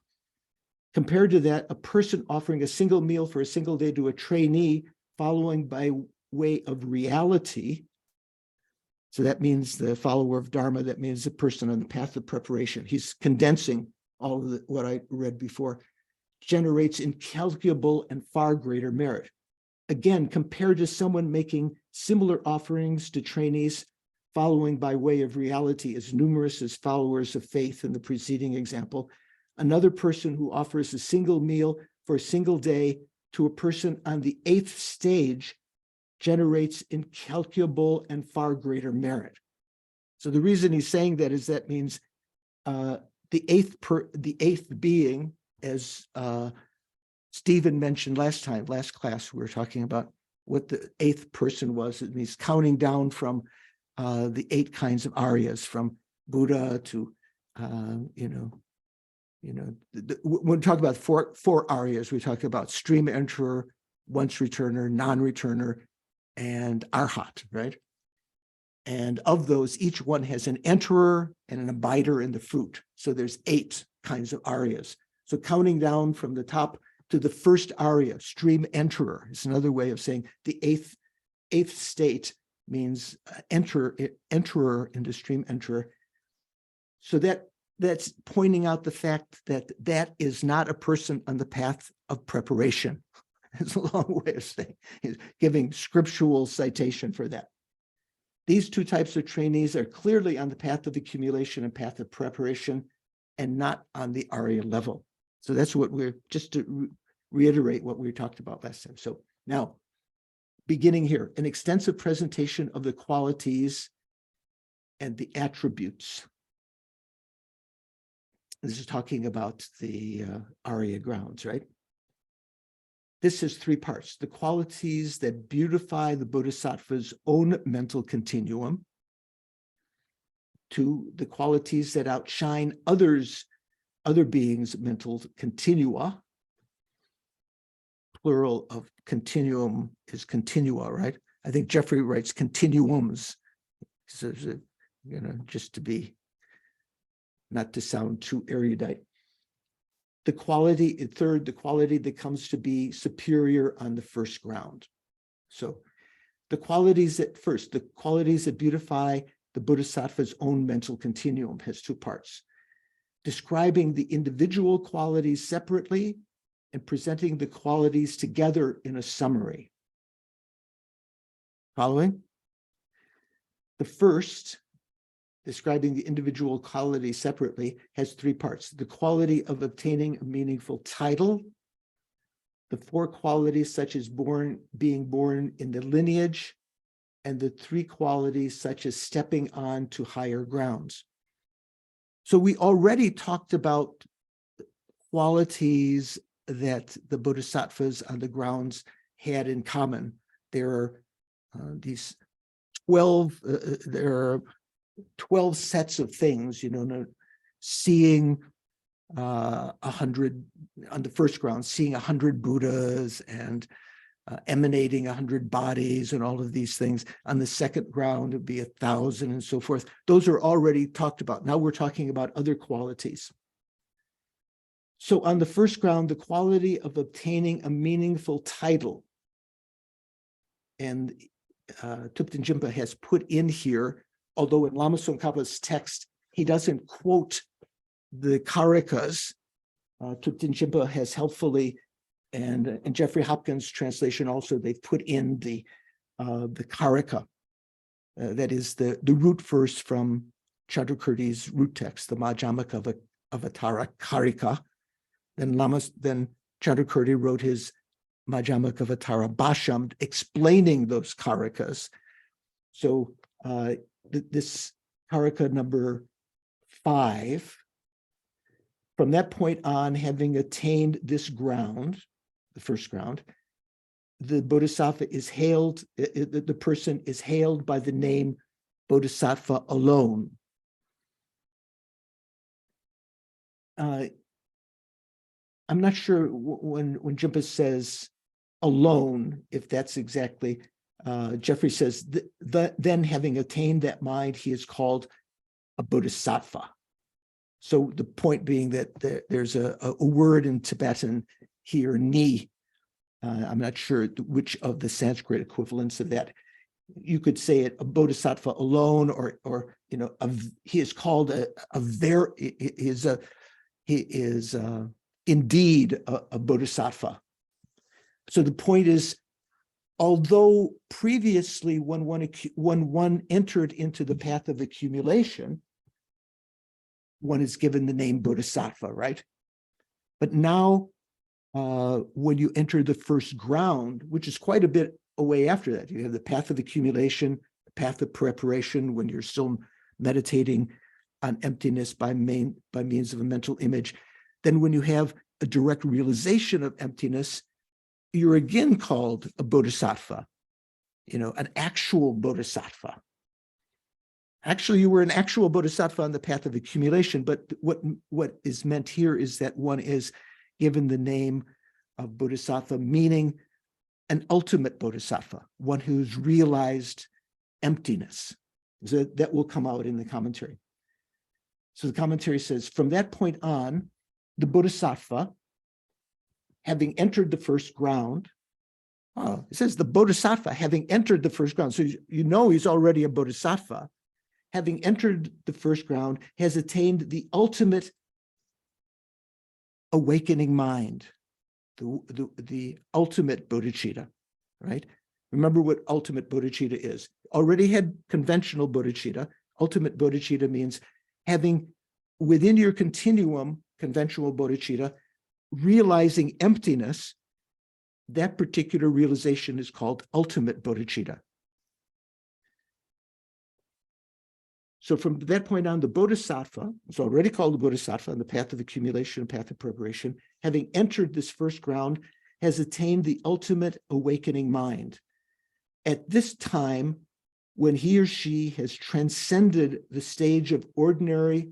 A: Compared to that, a person offering a single meal for a single day to a trainee following by way of reality. So that means the follower of Dharma, that means the person on the path of preparation. He's condensing all of what I read before, generates incalculable and far greater merit. Again, compared to someone making similar offerings to trainees following by way of reality, as numerous as followers of faith in the preceding example, another person who offers a single meal for a single day to a person on the 8th stage generates incalculable and far greater merit. So the reason he's saying that is that means the eighth being, as Stephen mentioned last class, we were talking about what the 8th person was. It means counting down from the 8 kinds of Aryas, from Buddha to, when we talk about four Aryas, we talk about stream enterer, once returner, non-returner, and Arhat, right? And of those, each one has an enterer and an abider in the fruit. So there's 8 kinds of Aryas. So counting down from the top to the first Arya, stream enterer, is another way of saying the eighth state means enterer into stream enterer. So that's pointing out the fact that that is not a person on the path of preparation. It's a long way of saying, he's giving scriptural citation for that. These 2 types of trainees are clearly on the path of accumulation and path of preparation and not on the Arya level. So that's what we're, just to reiterate what we talked about last time. So now, beginning here, an extensive presentation of the qualities and the attributes. This is talking about the Arya grounds, right? This has 3 parts: the qualities that beautify the Bodhisattva's own mental continuum, 2, the qualities that outshine other beings' mental continua. Plural of continuum is continua, right? I think Jeffrey writes continuums, so, just to be, not to sound too erudite. The quality, 3rd, the quality that comes to be superior on the first ground. So the qualities that beautify the Bodhisattva's own mental continuum has 2 parts: describing the individual qualities separately and presenting the qualities together in a summary. Following? The first, describing the individual quality separately, has 3 parts: the quality of obtaining a meaningful title, the 4 qualities such as being born in the lineage, and the 3 qualities such as stepping on to higher grounds. So we already talked about qualities that the Bodhisattvas on the grounds had in common. There are these 12, there are 12 sets of things, seeing 100 on the first ground, seeing 100 Buddhas and emanating 100 bodies and all of these things. On the second ground, it'd be 1,000 and so forth. Those are already talked about. Now we're talking about other qualities. So on the first ground, the quality of obtaining a meaningful title. And Thupten Jinpa has put in here, although in Lama Tsongkhapa's text, he doesn't quote the karikas. Thupten Jinpa has helpfully, and in Jeffrey Hopkins' translation also, they've put in the karika. That is the root verse from Chandrakirti's root text, the Madhyamaka Avatara Karika. Then Chandrakirti wrote his Madhyamaka Avatara Bhasham explaining those karikas. So this karika number 5, from that point on, having attained this ground, the first ground, the Bodhisattva is hailed, the person is hailed by the name bodhisattva alone. I'm not sure when Jimpa says alone, if that's exactly, Jeffrey says, then having attained that mind, he is called a bodhisattva. So the point being that there's a word in Tibetan here, ni. I'm not sure which of the Sanskrit equivalents of that. You could say it a bodhisattva alone, or he is called he is indeed a bodhisattva. So the point is, although previously when one entered into the path of accumulation, one is given the name bodhisattva, right? But now, when you enter the first ground, which is quite a bit away after that, you have the path of accumulation, the path of preparation, when you're still meditating on emptiness by means of a mental image. Then when you have a direct realization of emptiness, you're again called a bodhisattva, an actual bodhisattva. Actually, you were an actual bodhisattva on the path of accumulation, but what is meant here is that one is given the name of bodhisattva, meaning an ultimate bodhisattva, one who's realized emptiness. So that will come out in the commentary. So the commentary says, from that point on, the bodhisattva, having entered the first ground, it says the bodhisattva having entered the first ground. So he's already a bodhisattva. Having entered the first ground, has attained the ultimate awakening mind, the ultimate bodhicitta, right? Remember what ultimate bodhicitta is. Already had conventional bodhicitta. Ultimate bodhicitta means having within your continuum, conventional bodhicitta, realizing emptiness. That particular realization is called ultimate bodhicitta. So from that point on, the bodhisattva, it's already called the bodhisattva on the path of accumulation, path of preparation, having entered this first ground, has attained the ultimate awakening mind. At this time, when he or she has transcended the stage of ordinary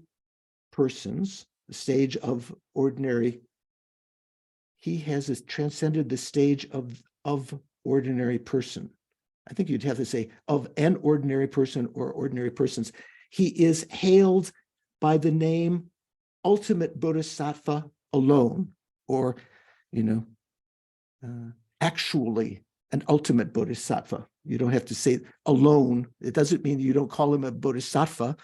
A: persons, the stage of ordinary, he has transcended the stage of ordinary person. I think you'd have to say of an ordinary person or ordinary persons. He is hailed by the name ultimate bodhisattva alone, or, actually an ultimate bodhisattva. You don't have to say alone. It doesn't mean you don't call him a bodhisattva.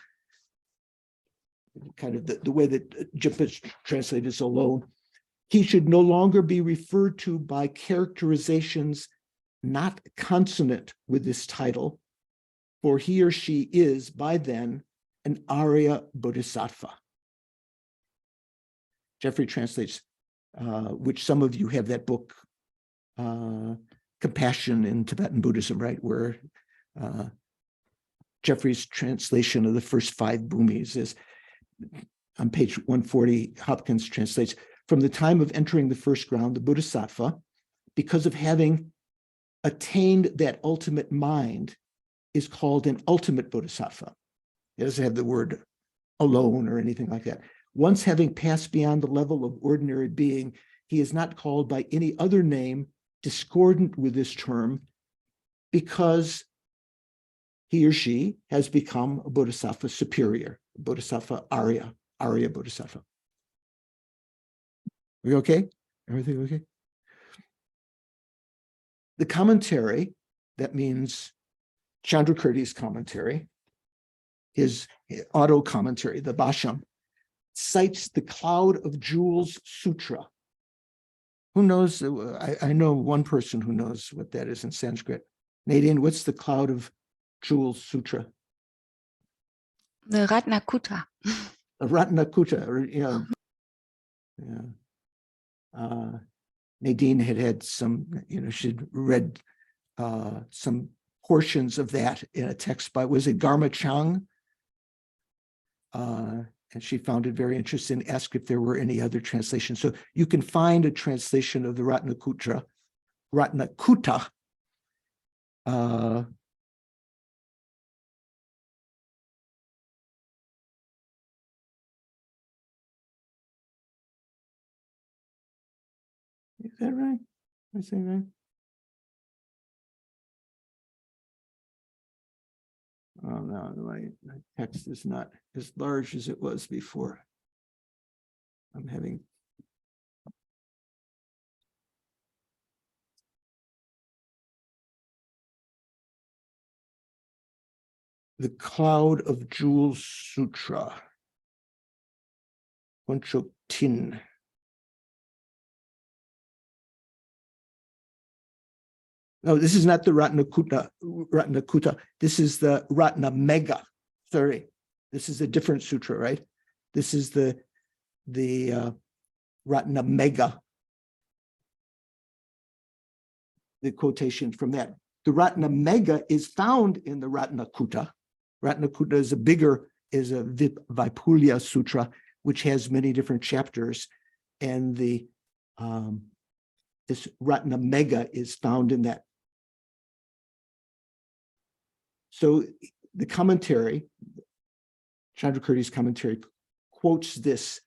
A: Kind of the way that Jimpa translated is alone. He should no longer be referred to by characterizations not consonant with this title, for he or she is by then an Arya Bodhisattva. Jeffrey translates, which some of you have that book, Compassion in Tibetan Buddhism, right? Where Jeffrey's translation of the first 5 bhumis is on page 140. Hopkins translates, from the time of entering the first ground, the Bodhisattva, because of having attained that ultimate mind, is called an ultimate bodhisattva. It doesn't have the word alone or anything like that. Once having passed beyond the level of ordinary being, he is not called by any other name discordant with this term, because he or she has become a bodhisattva superior, bodhisattva Arya Bodhisattva. Are we okay? Everything okay? The commentary, that means Chandrakirti's commentary, his auto commentary, the Bhashyam, cites the Cloud of Jewels Sutra. Who knows? I know one person who knows what that is in Sanskrit. Nadine, what's the Cloud of Jewels Sutra?
E: The Ratnakuta.
A: Ratnakuta, Nadine had some, she'd read some portions of that in a text by, was it Garma Chang? And she found it very interesting, asked if there were any other translations. So you can find a translation of the Ratnakuta, that right? Am I saying right? Oh no, my text is not as large as it was before. I'm having. The Cloud of Jewels Sutra. Tin. No, this is not the Ratnakuta. This is the Ratnamega. Sorry, this is a different sutra, right? This is the Ratnamega. The quotation from that. The Ratnamega is found in the Ratnakuta. Ratnakuta is a Vaipulya Sutra, which has many different chapters, and this Ratnamega is found in that. So the commentary, Chandrakirti's commentary, quotes this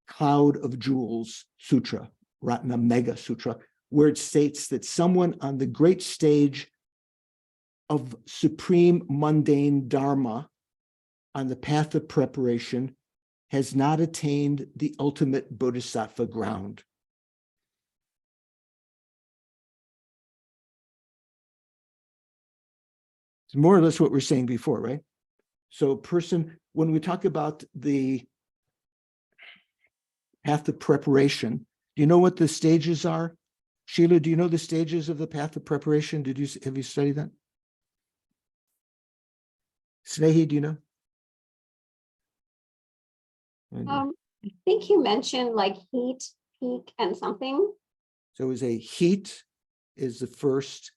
A: Cloud of Jewels Sutra, Ratnamega Sutra, where it states that someone on the great stage of supreme mundane dharma on the path of preparation has not attained the ultimate bodhisattva ground. It's more or less what we're saying before, right? So person, when we talk about the path of preparation, do you know what the stages are? Sheila, do you know the stages of the path of preparation? Have you studied that? Snehi, do you know?
F: I think you mentioned like heat, peak, and something.
A: So it was a heat is the first.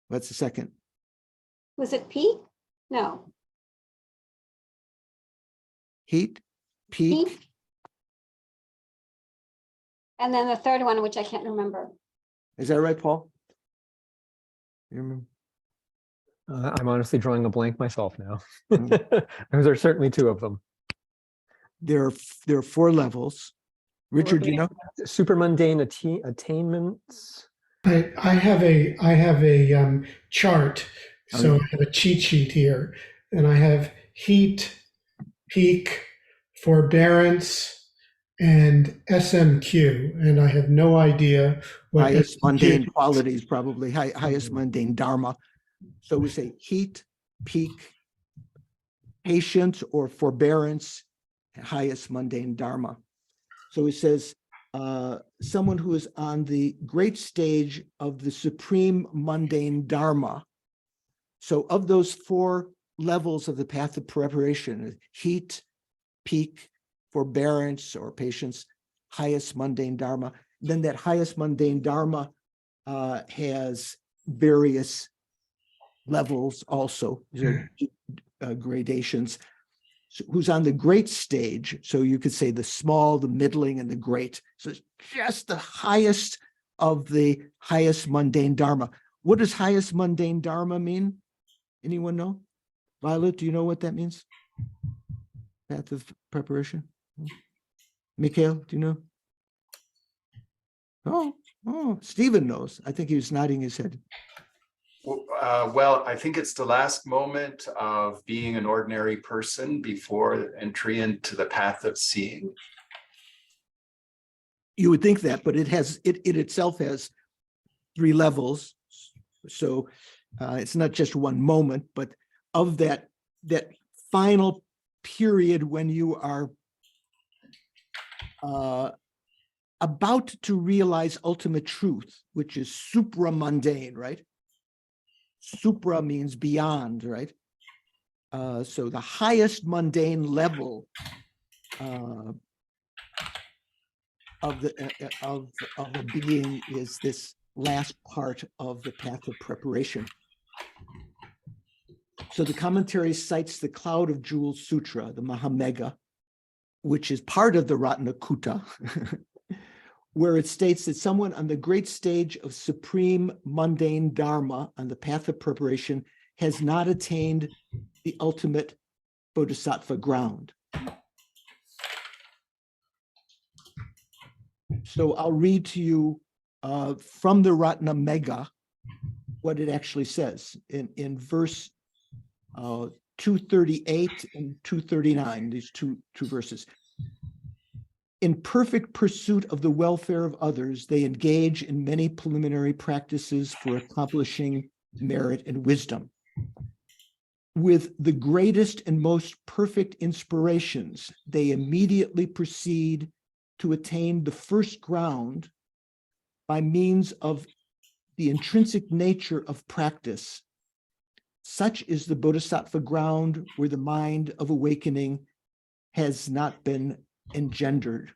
A: What's the second?
F: Was it peak? No.
A: Heat, peak.
F: Peak. And then the third one, which I can't remember.
A: Is that right, Paul? You remember?
C: I'm honestly drawing a blank myself now.
A: Mm.
C: There are certainly two of them.
A: There are 4 levels. Richard, do you know?
C: Super mundane attainments.
B: I have a chart.
A: Oh,
B: So
A: yeah.
B: I have a cheat sheet here, and I have heat, peak, forbearance, and SMQ, and I have no idea what
A: Highest
B: SMQ
A: mundane qualities, probably highest mundane dharma. So we say heat, peak, patience or forbearance, highest mundane dharma. So he says, someone who is on the great stage of the supreme mundane dharma. So of those 4 levels of the path of preparation, heat, peak, forbearance or patience, highest mundane dharma, then that highest mundane dharma has various levels also, gradations. So who's on the great stage, so you could say the small, the middling, and the great. So it's just the highest of the highest mundane dharma. What does highest mundane dharma mean? Anyone know? Violet, do you know what that means? Path of preparation? Mikhail, do you know? Oh, Stephen knows. I think he was nodding his head.
G: Well, I think it's the last moment of being an ordinary person before entry into the path of seeing.
A: You would think that, but it itself has 3 levels. So it's not just one moment, but of that final period when you are about to realize ultimate truth, which is supramundane, right? Supra means beyond, right? So the highest mundane level of the being is this last part of the path of preparation. So the commentary cites the Cloud of Jewels Sutra, the Madhyamaka, which is part of the Ratnakuta, where it states that someone on the great stage of supreme mundane dharma on the path of preparation has not attained the ultimate bodhisattva ground. So I'll read to you from the Madhyamaka what it actually says in verse 238 and 239, these two verses. In perfect pursuit of the welfare of others, they engage in many preliminary practices for accomplishing merit and wisdom. With the greatest and most perfect inspirations, they immediately proceed to attain the first ground by means of the intrinsic nature of practice. Such is the bodhisattva ground where the mind of awakening has not been engendered.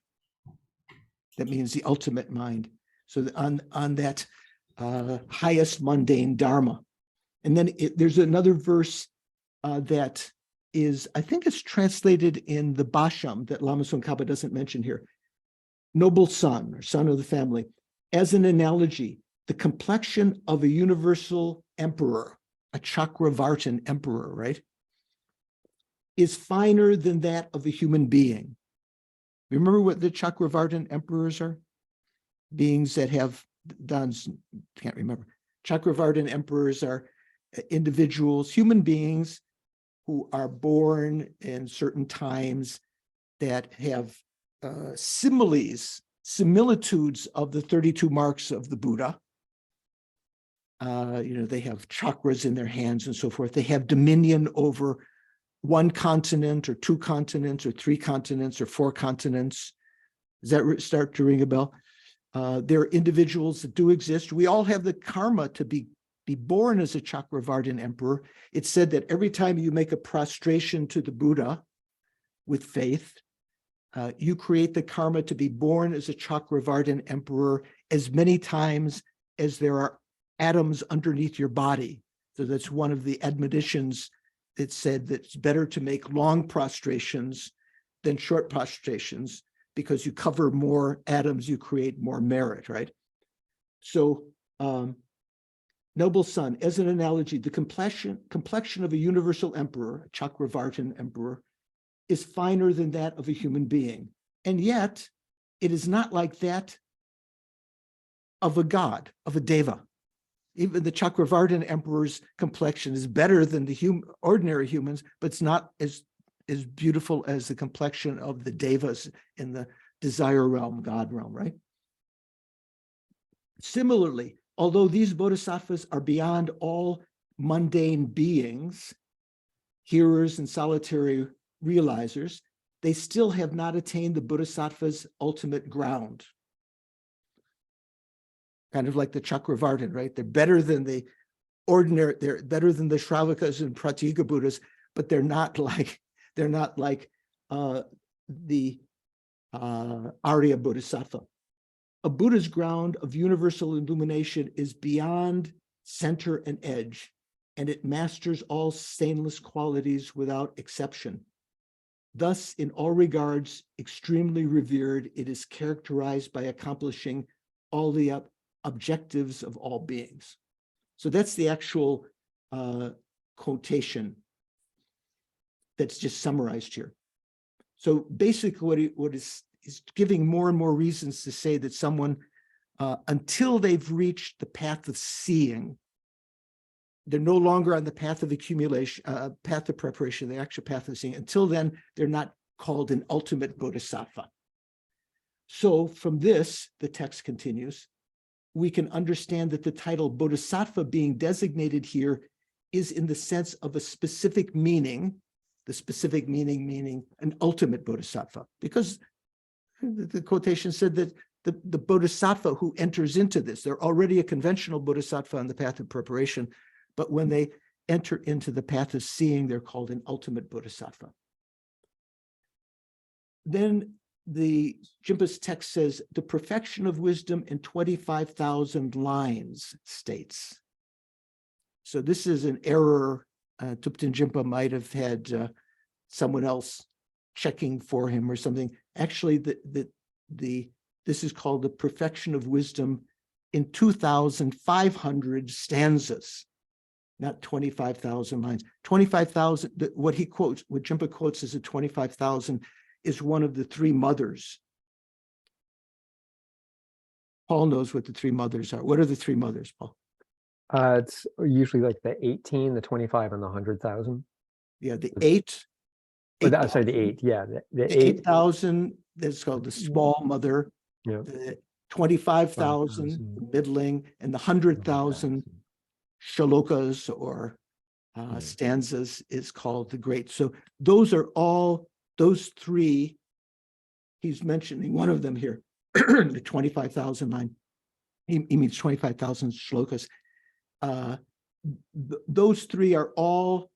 A: That means the ultimate mind. So on that highest mundane dharma. And then there's another verse that is, I think it's translated in the Basham that Lama Khapa doesn't mention here. Noble son, or son of the family. As an analogy, the complexion of a universal emperor, a Chakravartin emperor, right, is finer than that of a human being. Remember what the Chakravartin emperors are? Beings that have done, can't remember. Chakravartin emperors are individuals, human beings who are born in certain times that have similitudes of the 32 marks of the Buddha. They have chakras in their hands and so forth. They have dominion over one continent or two continents or three continents or four continents. Does that start to ring a bell? There are individuals that do exist. We all have the karma to be born as a Chakravartin emperor. It's said that every time you make a prostration to the Buddha with faith, you create the karma to be born as a Chakravartin emperor as many times as there are atoms underneath your body. So that's one of the admonitions that said that it's better to make long prostrations than short prostrations because you cover more atoms, you create more merit, right? So, noble son, as an analogy, the complexion of a universal emperor, a Chakravartin emperor, is finer than that of a human being. And yet, it is not like that of a god, of a deva. Even the Chakravartin emperor's complexion is better than the ordinary humans, but it's not as beautiful as the complexion of the devas in the desire realm, God realm, right? Similarly, although these bodhisattvas are beyond all mundane beings, hearers and solitary realizers, they still have not attained the bodhisattva's ultimate ground. Kind of like the Chakravartin, right? They're better than the ordinary, they're better than the Shravakas and Pratyeka Buddhas, but they're not like the Arya Bodhisattva. A Buddha's ground of universal illumination is beyond center and edge, and it masters all stainless qualities without exception. Thus, in all regards, extremely revered, it is characterized by accomplishing all the objectives of all beings. So that's the actual quotation that's just summarized here. So basically what is giving more and more reasons to say that someone, until they've reached the path of seeing, they're no longer on the path of accumulation, path of preparation, the actual path of seeing. Until then, they're not called an ultimate bodhisattva. So from this, the text continues, we can understand that the title bodhisattva being designated here is in the sense of a specific meaning, the specific meaning meaning an ultimate bodhisattva, because the quotation said that the bodhisattva who enters into this, they're already a conventional bodhisattva on the path of preparation, but when they enter into the path of seeing, they're called an ultimate bodhisattva. Then the Jimpa's text says, the perfection of wisdom in 25,000 lines states. So this is an error. Thupten Jimpa might have had someone else checking for him or something. Actually, this is called the perfection of wisdom in 2,500 stanzas, not 25,000 lines. 25,000, what Jimpa quotes as a 25,000 is one of the three mothers Paul knows what the three mothers are. What are the three mothers, Paul?
C: It's usually like the 18, the 25, and the 100,000.
A: Yeah, the eight.
C: Sorry, the 8. Yeah, the
A: The
C: 8.
A: 8,000, that's called the small mother.
C: Yeah.
A: The 25,000,
C: 5,000.
A: the middling, and the 100,000 shalokas or stanzas is called the great. So those are all, those three, he's mentioning one of them here, the 25,000 line. He means 25,000 shlokas. Those three are all,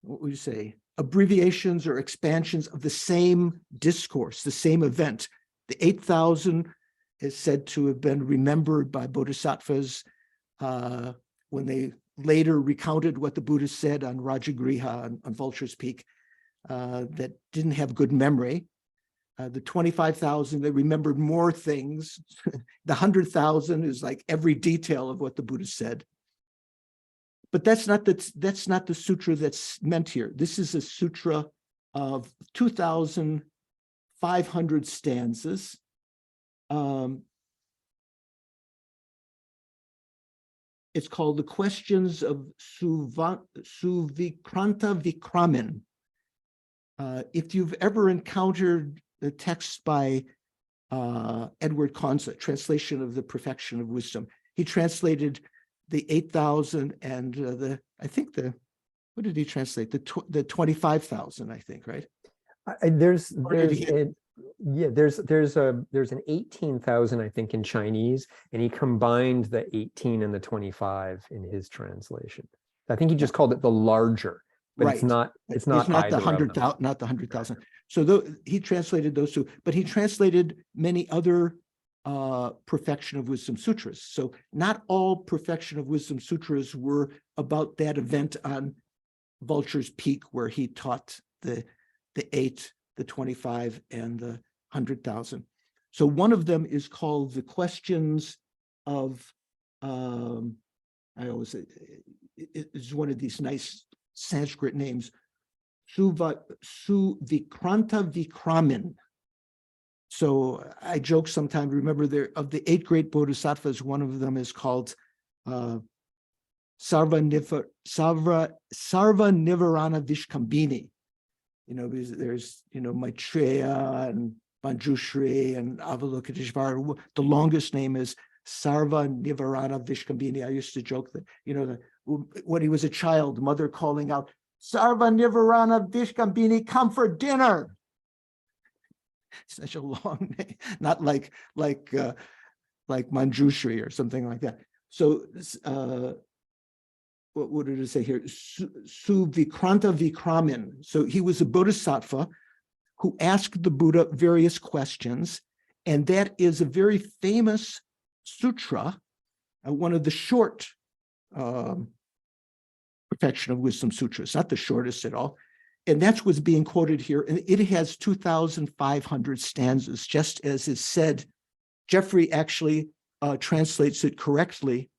A: what would you say, abbreviations or expansions of the same discourse, the same event. The 8,000 is said to have been remembered by bodhisattvas when they later recounted what the Buddha said on Rajagriha, on Vulture's Peak, that didn't have good memory. The 25,000, they remembered more things. The 100,000 is like every detail of what the Buddha said. But that's not the sutra that's meant here. This is a sutra of 2,500 stanzas. It's called the Questions of Suvikranta Vikramin. If you've ever encountered the text by Edward Conza, translation of the Perfection of Wisdom, he translated the 8,000 and what did he translate? The 25,000, I think, right?
C: There's an 18,000, I think, in Chinese, and he combined the 18 and the 25 in his translation. I think he just called it the larger, but
A: right.
C: It's not
A: the 100,000, not the 100,000. So he translated those two, but he translated many other Perfection of Wisdom sutras. So not all Perfection of Wisdom sutras were about that event on Vulture's Peak where he taught the 8, the 25, and the 100,000. So one of them is called the Questions of, I always say, it is one of these nice Sanskrit names, Suvikranta Vikramin. So I joke sometimes, remember there of the 8 great bodhisattvas, one of them is called Sarva Nivarana Vishkambini. There's Maitreya and Manjushri and Avalokiteshvara. The longest name is Sarva Nivarana Vishkambini. I used to joke that, when he was a child, mother calling out, Sarva Nivarana Vishkambini, come for dinner. Such a long name, not like Manjushri or something like that. So what did it say here? Suvikranta Vikramin. So he was a bodhisattva who asked the Buddha various questions, and that is a very famous sutra, one of the short Perfection of Wisdom sutras, not the shortest at all. And that's what's being quoted here. And it has 2,500 stanzas, just as is said. Jeffrey actually translates it correctly.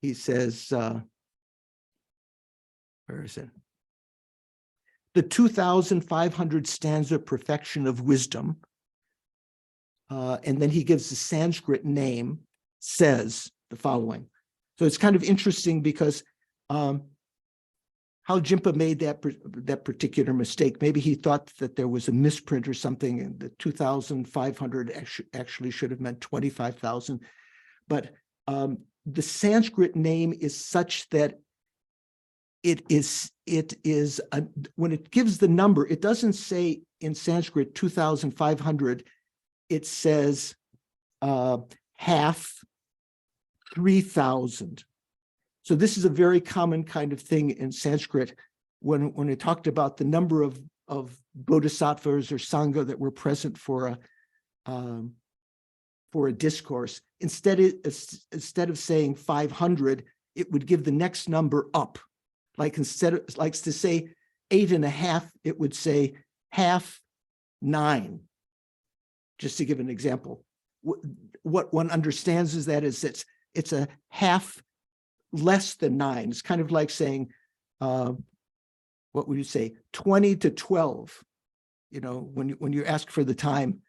A: He says, where is it? The 2,500 stanza Perfection of Wisdom, and then he gives the Sanskrit name, says the following. So it's kind of interesting because how Jimpa made that particular mistake. Maybe he thought that there was a misprint or something, and the 2,500 actually should have meant 25,000. But the Sanskrit name is such that it is when it gives the number, it doesn't say in Sanskrit 2,500. It says half 3,000. So this is a very common kind of thing in Sanskrit when it talked about the number of bodhisattvas or sangha that were present for a discourse. Instead of saying 500, it would give the next number up. Like to say 8.5, it would say half 9. Just to give an example, what one understands is that it's a half less than 9. It's kind of like saying, what would you say, 20 to 12. you know, when you ask for the time,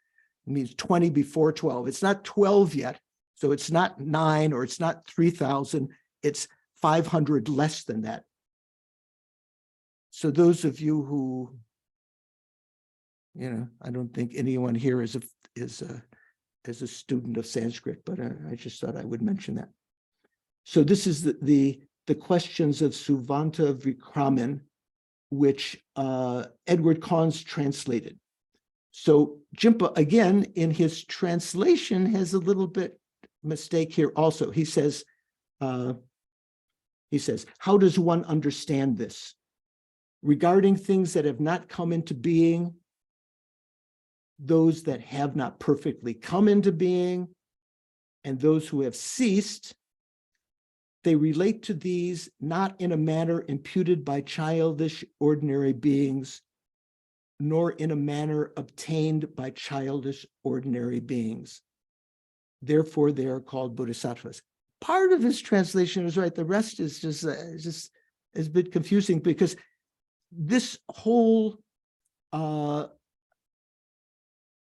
A: it means 20 before 12. It's not 12 yet. So it's not 9 or it's not 3,000. It's 500 less than that. So those of you who, you know, I don't think anyone here is a student of Sanskrit, but I just thought I would mention that. So this is the questions of Suvanta Vikraman, which Edward Cahn's translated. So Jimpa, again, in his translation, has a little bit mistake here also. He says, how does one understand this? Regarding things that have not come into being, those that have not perfectly come into being, and those who have ceased, they relate to these not in a manner imputed by childish ordinary beings, nor in a manner obtained by childish ordinary beings. Therefore, they are called bodhisattvas. Part of his translation is right. The rest is just a bit confusing, because this whole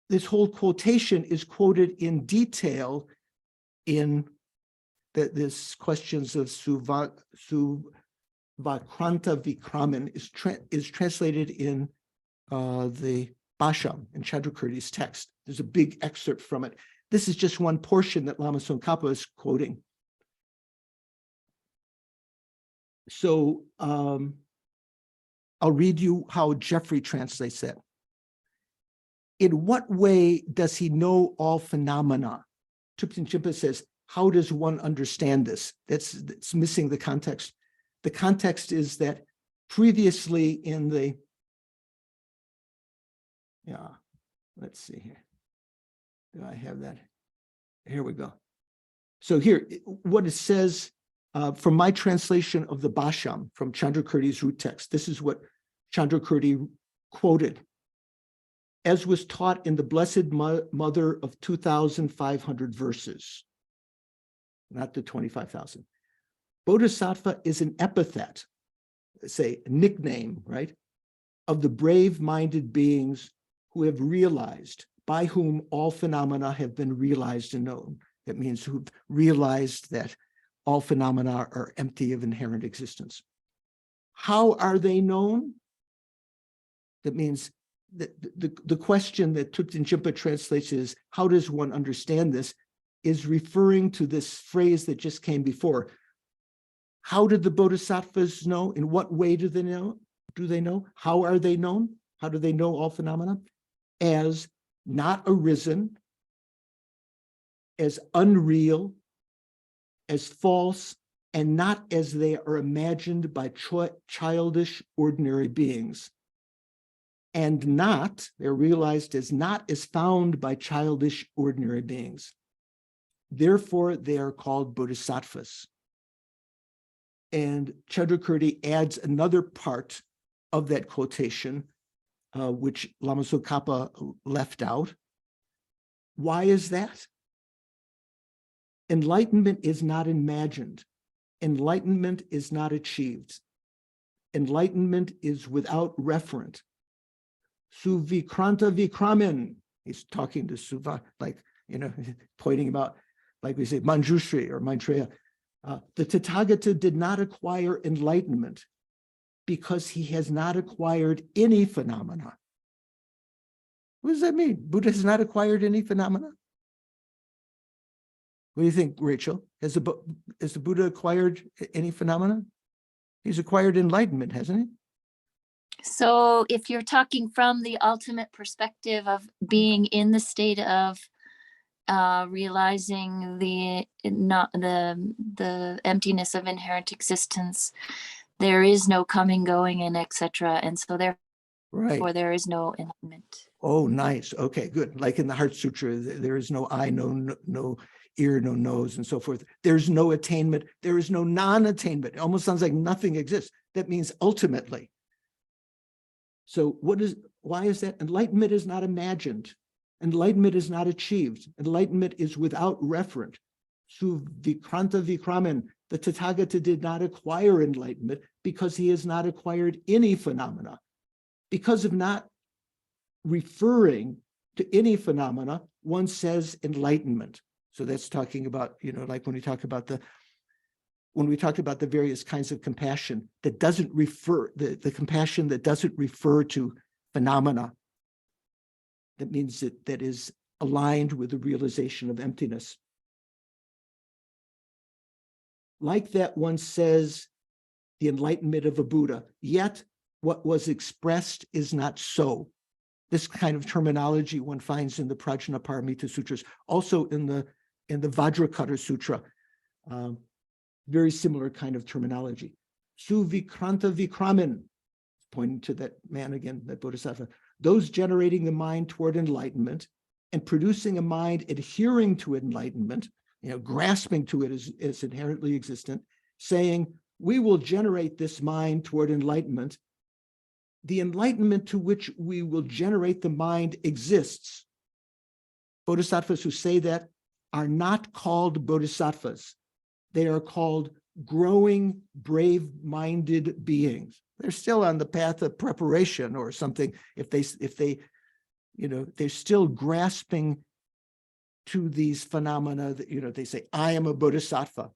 A: quotation is quoted in detail in this questions of Suvakranta Vikraman is translated in the Bhasham in Chandrakirti's text. There's a big excerpt from it. This is just one portion that Lama Tsongkhapa is quoting. So I'll read you how Jeffrey translates that. In what way does he know all phenomena? Thupten Jinpa says, how does one understand this? That's missing the context. The context is that previously in the, let's see here. Do I have that? Here we go. So here, what it says from my translation of the Bhasham from Chandrakirti's root text, this is what Chandrakirti quoted. As was taught in the Blessed Mother of 2,500 verses, not the 25,000. Bodhisattva is an epithet, say a nickname, right, of the brave-minded beings who have realized, by whom all phenomena have been realized and known. That means who've realized that all phenomena are empty of inherent existence. How are they known? That means that the question that Thupten Jinpa translates is, how does one understand this, is referring to this phrase that just came before. How did the bodhisattvas know? In what way do they know? How are they known? How do they know all phenomena? As not arisen, as unreal, as false, and not as they are imagined by childish ordinary beings. And not, they're realized as not as found by childish ordinary beings. Therefore, they are called bodhisattvas. And Chandrakirti adds another part of that quotation, which Lama Tsongkhapa left out. Why is that? Enlightenment is not imagined. Enlightenment is not achieved. Enlightenment is without referent. Suvikranta Vikraman. He's talking to Suva, like, pointing about, like we say, Manjushri or Maitreya. The Tathagata did not acquire enlightenment because he has not acquired any phenomena. What does that mean? Buddha has not acquired any phenomena? What do you think, Rachel? Has the Buddha acquired any phenomena? He's acquired enlightenment, hasn't he?
H: So if you're talking from the ultimate perspective of being in the state of realizing the emptiness of inherent existence, there is no coming, going, and etc. And so therefore there is no enlightenment.
A: Oh, nice. Okay, good. Like in the Heart Sutra, there is no eye, no ear, no nose, and so forth. There's no attainment. There is no non-attainment. It almost sounds like nothing exists. That means ultimately. So why is that? Enlightenment is not imagined. Enlightenment is not achieved. Enlightenment is without referent. Suvikranta Vikraman, the Tathagata did not acquire enlightenment because he has not acquired any phenomena. Because of not referring to any phenomena, one says enlightenment. So that's talking about, like when we talk about when we talked about the various kinds of compassion that doesn't refer, the compassion that doesn't refer to phenomena, that means that is aligned with the realization of emptiness. Like that, one says the enlightenment of a Buddha, yet what was expressed is not so. This kind of terminology one finds in the Prajnaparamita Sutras, also in the Vajrakutta Sutra. Very similar kind of terminology. Suvikranta Vikramin, pointing to that man again, that bodhisattva, those generating the mind toward enlightenment and producing a mind adhering to enlightenment, grasping to it as inherently existent, saying, we will generate this mind toward enlightenment. The enlightenment to which we will generate the mind exists. Bodhisattvas who say that are not called bodhisattvas. They are called growing, brave-minded beings. They're still on the path of preparation or something. If they, they're still grasping to these phenomena that, they say, I am a bodhisattva.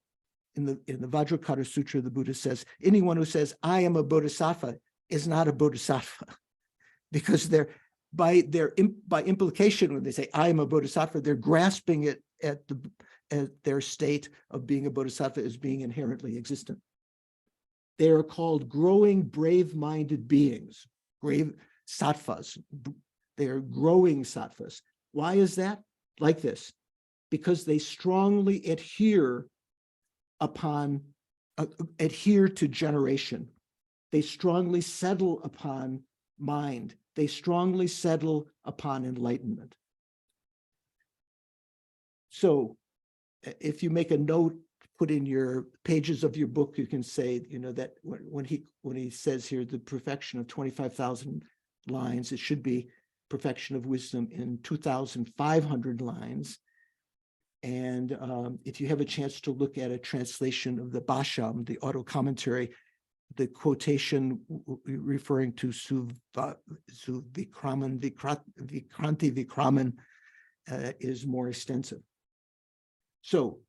A: In the Vajrakutta Sutra, the Buddha says, anyone who says, I am a bodhisattva is not a bodhisattva, because they're, by implication, when they say, I am a bodhisattva, they're grasping it at their state of being a bodhisattva as being inherently existent. They are called growing, brave-minded beings, brave sattvas. They are growing sattvas. Why is that? Like this, because they strongly adhere to generation. They strongly settle upon mind. They strongly settle upon enlightenment. So if you make a note, put in your pages of your book, you can say, that when he says here, the perfection of 25,000 lines, it should be perfection of wisdom in 2,500 lines. And if you have a chance to look at a translation of the Bhasham, the auto commentary, the quotation referring to Vikraman, Vikranti Vikraman is more extensive. So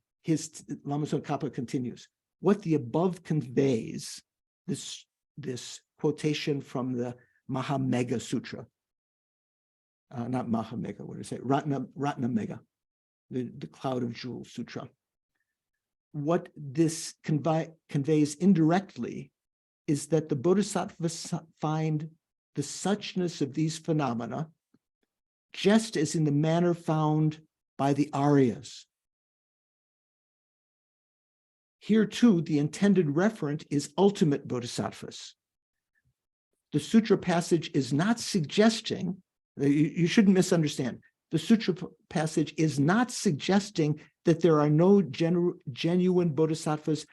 A: Lama Tsongkhapa continues, what the above conveys, this quotation from the Madhyamaka Sutra, not Madhyamaka, what did I say? Ratnamega, the Cloud of Jewels Sutra. What this conveys indirectly is that the bodhisattvas find the suchness of these phenomena just as in the manner found by the Aryas. Here too, the intended referent is ultimate bodhisattvas. The sutra passage is not suggesting, you shouldn't misunderstand, the sutra passage is not suggesting that there are no genuine bodhisattvas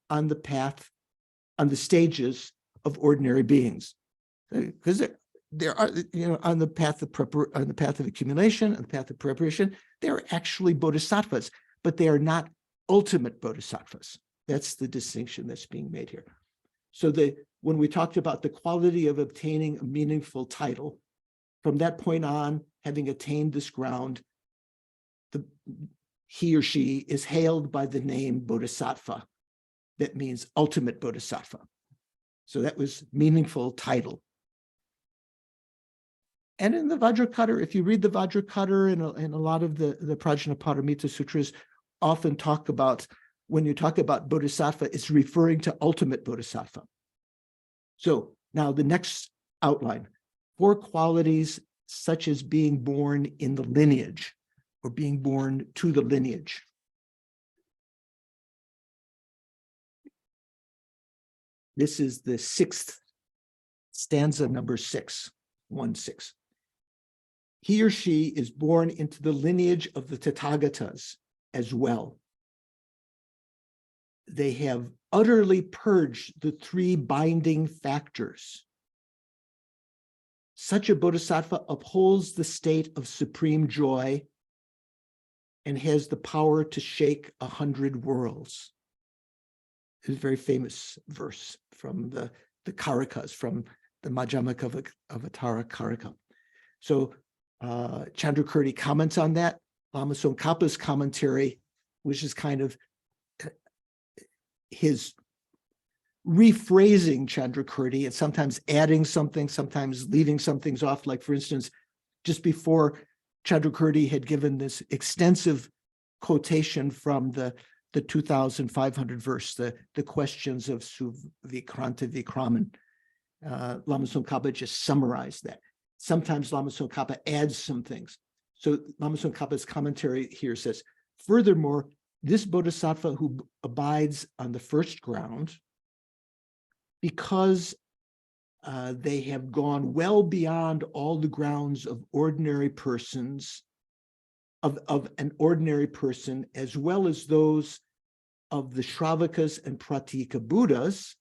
A: on the path, on the stages of ordinary beings. Because there are, on the path of accumulation, on the path of preparation, there are actually bodhisattvas, but they are not ultimate bodhisattvas. That's the distinction that's being made here. So when we talked about the quality of obtaining a meaningful title, from that point on, having attained this ground, he or she is hailed by the name bodhisattva. That means ultimate bodhisattva. So that was meaningful title. And in the Vajrakutta, if you read the Vajrakutta and a lot of the Prajnaparamita Sutras often talk about, when you talk about bodhisattva, it's referring to ultimate bodhisattva. So now the next outline, 4 qualities such as being born in the lineage or being born to the lineage. This is the 6th stanza, number 6, 1-6. He or she is born into the lineage of the Tathagatas as well. They have utterly purged the 3 binding factors. Such a bodhisattva upholds the state of supreme joy and has the power to shake 100 worlds. It's a very famous verse from the Karikas, from the Madhyamaka Avatara Karika. So Chandrakirti comments on that. Lama Tsongkhapa's commentary, which is kind of his rephrasing Chandrakirti and sometimes adding something, sometimes leaving some things off. Like, for instance, just before Chandrakirti had given this extensive quotation from the 2,500 verse, the questions of Suvikranta Vikraman. Lama Tsongkhapa just summarized that. Sometimes Lama Tsongkhapa adds some things. So Lama Tsongkhapa's commentary here says, furthermore, this bodhisattva who abides on the first ground, because they have gone well beyond all the grounds of ordinary persons, of an ordinary person, as well as those of the Shravakas and Pratika Buddhas,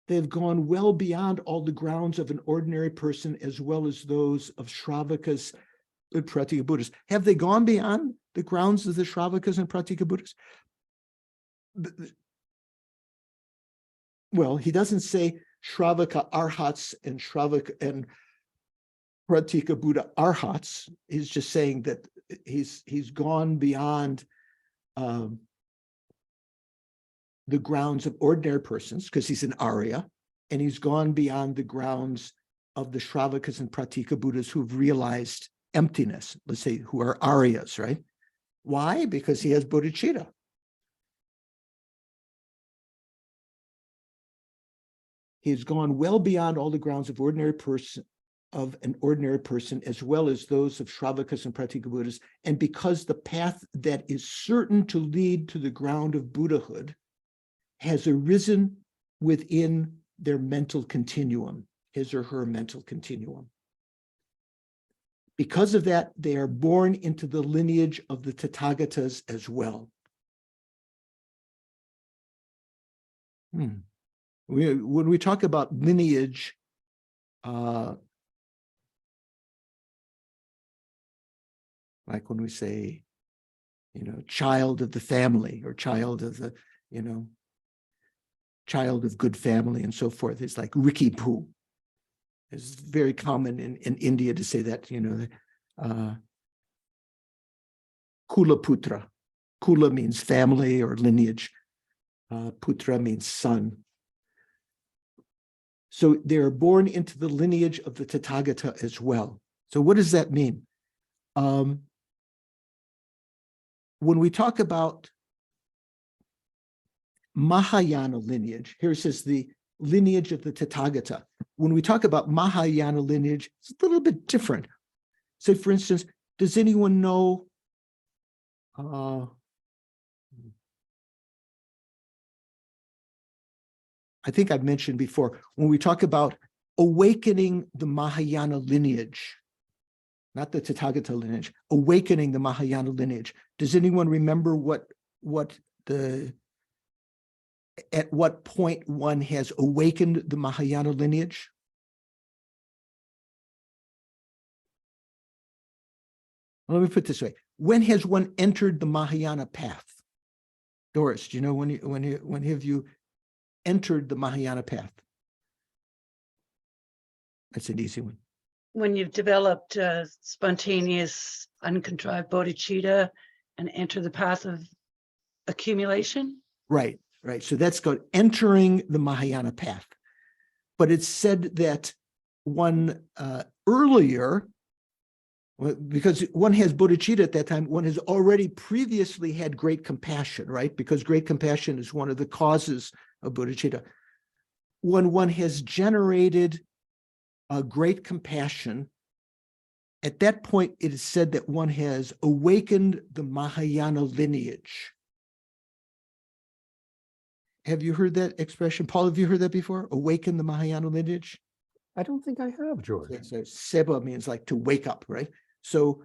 A: they've gone well beyond all the grounds of an ordinary person, as well as those of Shravakas and Pratika Buddhas. Have they gone beyond the grounds of the Shravakas and Pratika Buddhas? Well, he doesn't say Shravaka Arhats and Shravaka and Pratika Buddha Arhats. He's just saying that he's gone beyond the grounds of ordinary persons, because he's an Arya, and he's gone beyond the grounds of the Shravakas and Pratika Buddhas who've realized emptiness, let's say, who are Aryas, right? Why? Because he has bodhicitta. He's gone well beyond all the grounds of an ordinary person, as well as those of Shravakas and Pratika Buddhas. And because the path that is certain to lead to the ground of Buddhahood has arisen within their mental continuum, his or her mental continuum. Because of that, they are born into the lineage of the Tathagatas as well. When we talk about lineage, like when we say, child of the family, or child of the, child of good family, and so forth, it's like Riki Poo. It's very common in India to say that, Kula Putra. Kula means family or lineage. Putra means son. So they're born into the lineage of the Tathagata as well. So what does that mean? When we talk about Mahayana lineage, here it says the lineage of the Tathagata. When we talk about Mahayana lineage, it's a little bit different. Say, for instance, does anyone know I think I've mentioned before, when we talk about awakening the Mahayana lineage, not the Tathagata lineage, awakening the Mahayana lineage. Does anyone remember at what point one has awakened the Mahayana lineage? Let me put it this way. When has one entered the Mahayana path? Doris, do you know when have you entered the Mahayana path? That's an easy one.
I: When you've developed spontaneous, uncontrived bodhicitta and enter the path of accumulation? Right.
A: So that's called entering the Mahayana path. But it's said that one earlier, because one has bodhicitta at that time, one has already previously had great compassion, right? Because great compassion is one of the causes of bodhicitta. When one has generated a great compassion, at that point, it is said that one has awakened the Mahayana lineage. Have you heard that expression? Paul, have you heard that before? Awaken the Mahayana lineage?
C: I don't think I have, George.
A: So seba means like to wake up, right? So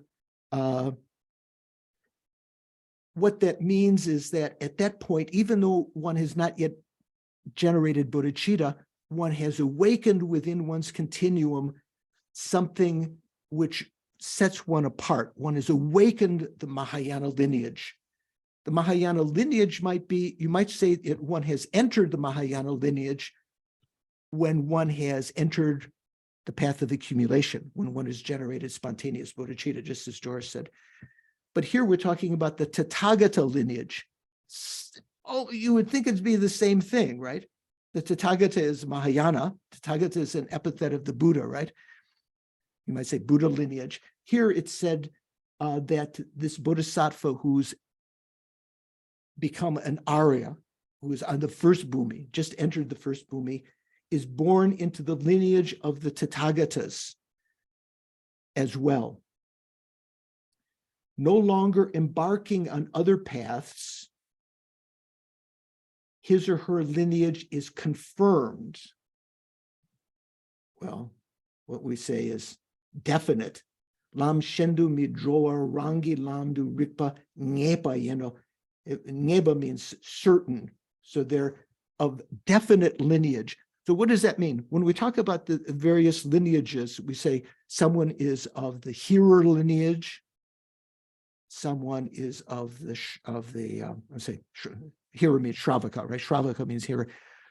A: what that means is that at that point, even though one has not yet generated bodhicitta, one has awakened within one's continuum something which sets one apart. One has awakened the Mahayana lineage. The Mahayana lineage might be, you might say that one has entered the Mahayana lineage when one has entered the path of accumulation, when one has generated spontaneous bodhicitta, just as Doris said. But here we're talking about the Tathagata lineage. Oh, you would think it'd be the same thing, right? The Tathagata is Mahayana. Tathagata is an epithet of the Buddha, right? You might say Buddha lineage. Here it said that this bodhisattva who's become an Arya, who is on the first bhumi, just entered the first bhumi, is born into the lineage of the Tathagatas as well. No longer embarking on other paths, his or her lineage is confirmed. Well, what we say is definite. Lam shendu midroa rangi lamdu rikpa ngepa, ngepa means certain. So they're of definite lineage. So what does that mean? When we talk about the various lineages, we say someone is of the hearer lineage, someone is of the hearer means Shravaka, right? Shravaka means hearer.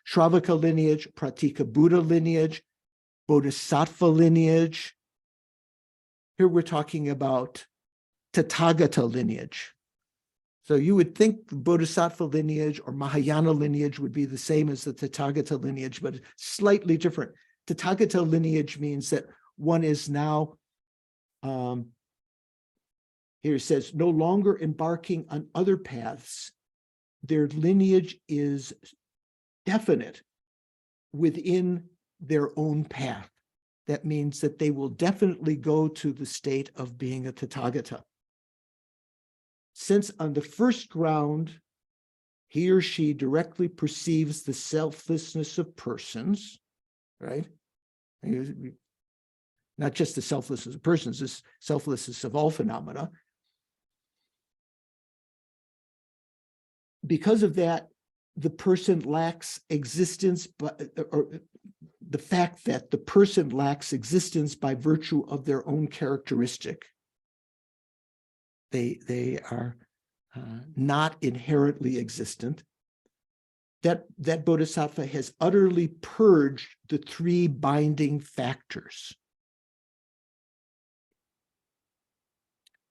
A: Shravaka lineage, Pratika Buddha lineage, Bodhisattva lineage. Here we're talking about Tathagata lineage. So you would think the Bodhisattva lineage or Mahayana lineage would be the same as the Tathagata lineage, but slightly different. Tathagata lineage means that one is now, here it says, no longer embarking on other paths. Their lineage is definite within their own path. That means that they will definitely go to the state of being a Tathagata. Since on the first ground, he or she directly perceives the selflessness of persons, right? Not just the selflessness of persons, this selflessness of all phenomena. Because of that, the person lacks existence, or the fact that the person lacks existence by virtue of their own characteristic. They are not inherently existent. That bodhisattva has utterly purged the three binding factors.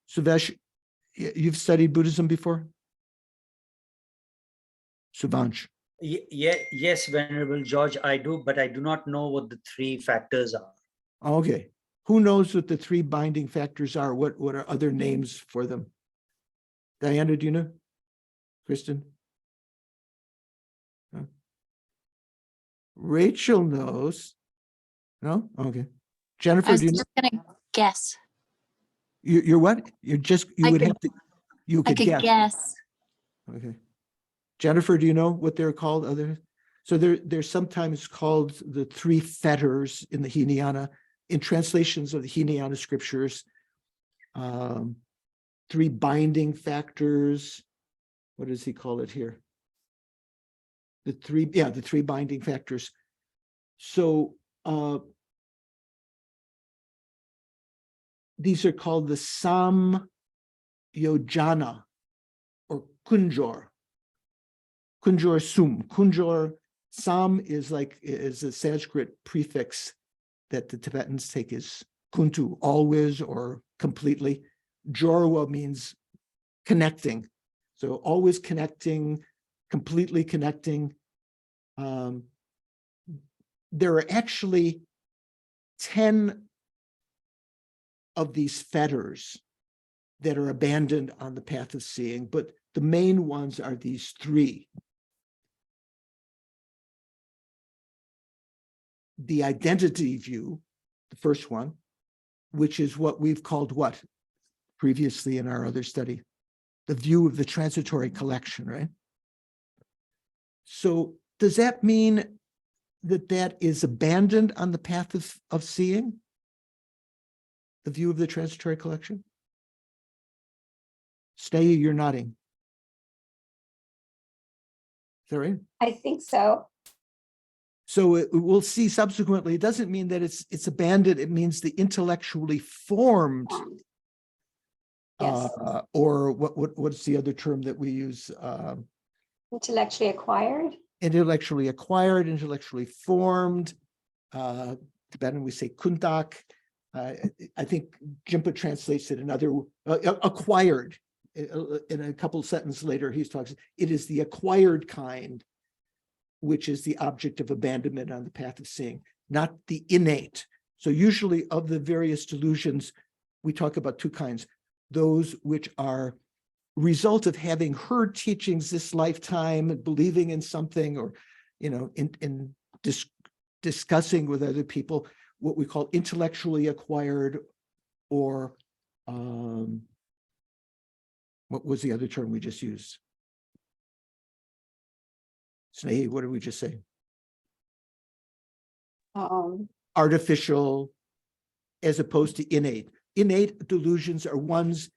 A: Suvesh, you've studied Buddhism before? Suvansh.
J: Yes, Venerable George, I do, but I do not know what the three factors are.
A: Okay. Who knows what the three binding factors are? What are other names for them? Diana, do you know? Kristen? Huh? Rachel knows. No? Okay. Jennifer,
H: I was
A: do you know?
H: just gonna guess.
A: You're what? You would have to, you
H: I
A: could
H: could guess.
A: Okay. Jennifer, do you know what they're called? So they're sometimes called the three fetters in the Hinayana, in translations of the Hinayana scriptures. Three binding factors. What does he call it here? The three binding factors. So these are called the Sam Yojana or Kunjor. Kunjor Sum. Kunjor Sam is a Sanskrit prefix that the Tibetans take as kuntu, always or completely. Jorwa means connecting. So always connecting, completely connecting. There are actually 10 of these fetters that are abandoned on the path of seeing, but the main ones are these three. The identity view, the first one, which is what we've called what previously in our other study, the view of the transitory collection, right? So does that mean that is abandoned on the path of seeing? The view of the transitory collection? Stay, you're nodding. Is that right?
F: I think so.
A: So we'll see subsequently, it doesn't mean that it's abandoned, it means the intellectually formed,
F: Yes.
A: or what's the other term that we use?
F: Intellectually acquired.
A: intellectually acquired, intellectually formed. Tibetan we say kundak. I think Jimpa translates it another acquired. In a couple sentences later, he talks. It is the acquired kind, which is the object of abandonment on the path of seeing, not the innate. So usually, of the various delusions, we talk about two kinds: those which are result of having heard teachings this lifetime and believing in something, or in discussing with other people, what we call intellectually acquired, or what was the other term we just used? Snehi, what did we just say? Artificial, as opposed to innate. Innate delusions are ones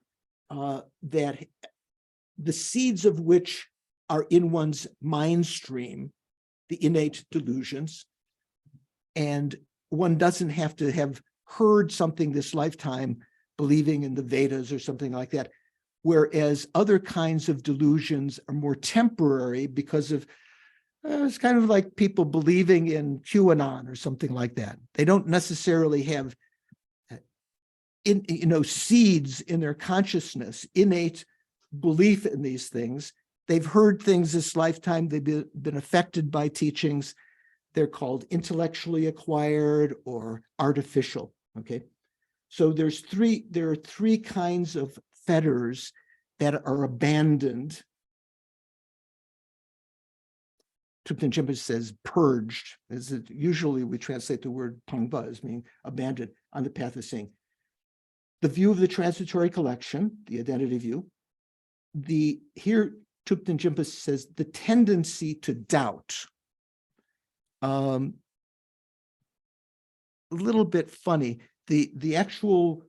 A: that the seeds of which are in one's mind stream, the innate delusions, and one doesn't have to have heard something this lifetime, believing in the Vedas or something like that, whereas other kinds of delusions are more temporary because of it's kind of like people believing in QAnon or something like that. They don't necessarily have seeds in their consciousness, innate belief in these things. They've heard things this lifetime. They've been affected by teachings. They're called intellectually acquired or artificial. Okay, so there are three kinds of fetters that are abandoned. Thupten Jinpa says purged. Usually we translate the word pangba as meaning abandoned on the path of seeing. The view of the transitory collection, the identity view. Here Thupten Jinpa says the tendency to doubt. A little bit funny. The actual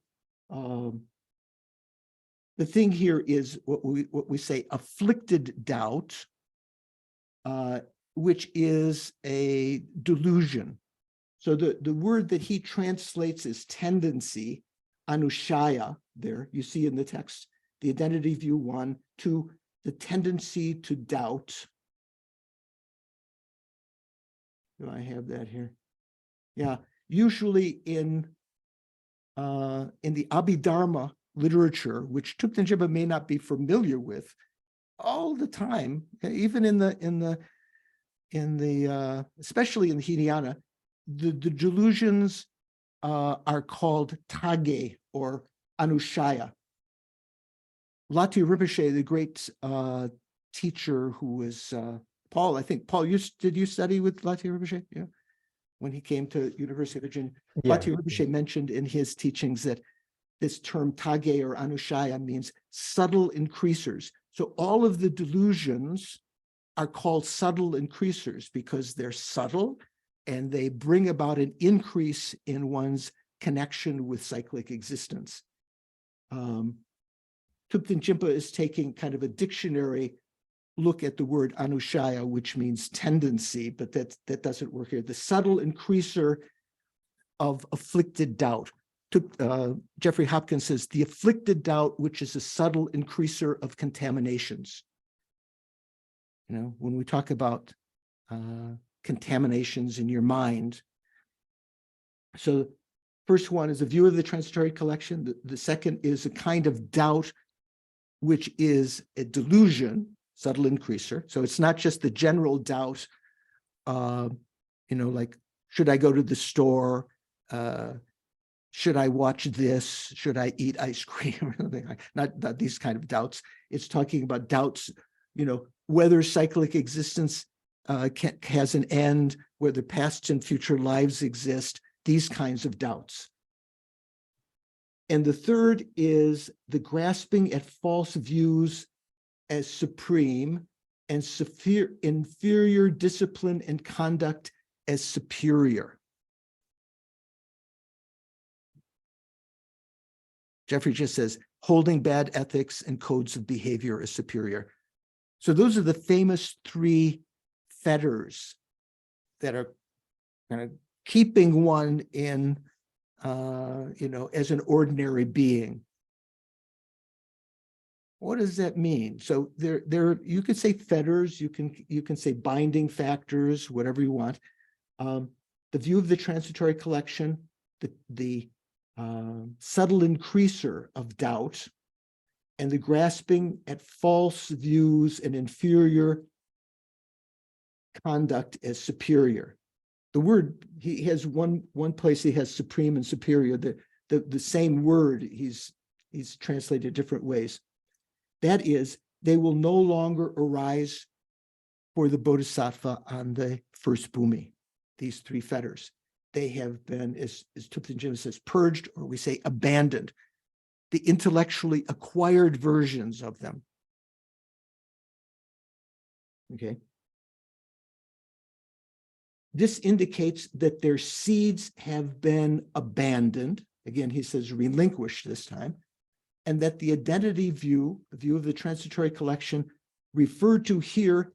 A: the thing here is what we say afflicted doubt, which is a delusion. So the word that he translates as tendency, anushaya, there you see in the text, the identity view 1, 2, the tendency to doubt. Do I have that here? Yeah, usually in the Abhidharma literature, which Thupten Jinpa may not be familiar with all the time, even in the especially in the Hinayana, the delusions are called tage or anushaya. Lati Rinpoche, the great teacher who was Paul, I think, Paul, did you study with Lati Rinpoche? Yeah, when he came to University of Virginia.
C: Yeah.
A: Lati Rinpoche mentioned in his teachings that this term tage or anushaya means subtle increasers. So all of the delusions are called subtle increasers because they're subtle and they bring about an increase in one's connection with cyclic existence. Thupten Jinpa is taking kind of a dictionary look at the word anushaya, which means tendency, but that doesn't work here. The subtle increaser of afflicted doubt. Jeffrey Hopkins says, the afflicted doubt, which is a subtle increaser of contaminations. When we talk about contaminations in your mind. So first one is a view of the transitory collection. The second is a kind of doubt, which is a delusion, subtle increaser. So it's not just the general doubt, like, should I go to the store? Should I watch this? Should I eat ice cream? Or something like not these kind of doubts. It's talking about doubts, whether cyclic existence has an end, whether past and future lives exist, these kinds of doubts. And the third is the grasping at false views as supreme and inferior discipline and conduct as superior. Jeffrey just says, holding bad ethics and codes of behavior as superior. So those are the famous three fetters that are kind of keeping one in, as an ordinary being. What does that mean? So you could say fetters, you can say binding factors, whatever you want. The view of the transitory collection, the subtle increaser of doubt, and the grasping at false views and inferior conduct as superior. The word, he has one place he has supreme and superior. The same word he's translated different ways. That is, they will no longer arise for the bodhisattva on the first bhumi. These three fetters, they have been, as Thupten Jinpa says, purged, or we say abandoned. The intellectually acquired versions of them. Okay. This indicates that their seeds have been abandoned. Again, he says relinquished this time, and that the identity view, the view of the transitory collection referred to here,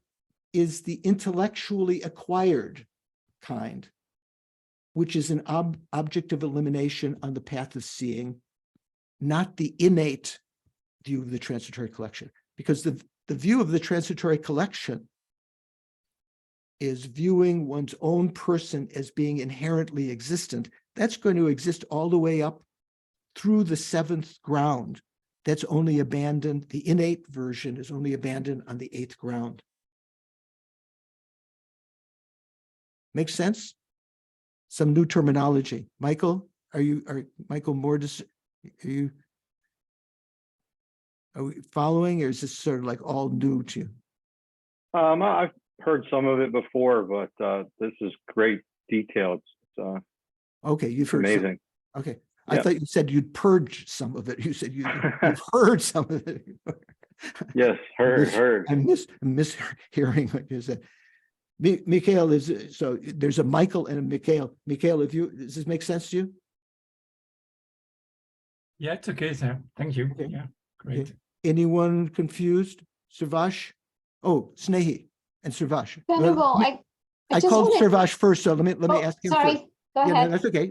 A: is the intellectually acquired kind, which is an object of elimination on the path of seeing, not the innate view of the transitory collection. Because the view of the transitory collection is viewing one's own person as being inherently existent. That's going to exist all the way up through the seventh ground. That's only abandoned, the innate version is only abandoned on the eighth ground. Make sense? Some new terminology. Michael, are Michael Mortis, are we following, or is this sort of like all new to you?
D: I've heard some of it before, but this is great detail. It's
A: okay, you've heard
D: amazing.
A: Some. Okay, I thought you said you'd purge some of it. You said you've heard some of it.
D: Yes, heard.
A: I mishearing what you said. Mikhail is, so there's a Michael and a Mikhail. Mikhail, does this make sense to you?
K: Yeah, it's okay, sir. Thank you.
A: Okay.
K: Yeah, great.
A: Okay. Anyone confused? Sarvash? Oh, Snehi and Sarvash.
F: Venerable,
A: I called Sarvash first, so let me ask him
F: sorry,
A: first.
F: go ahead.
A: No, that's okay.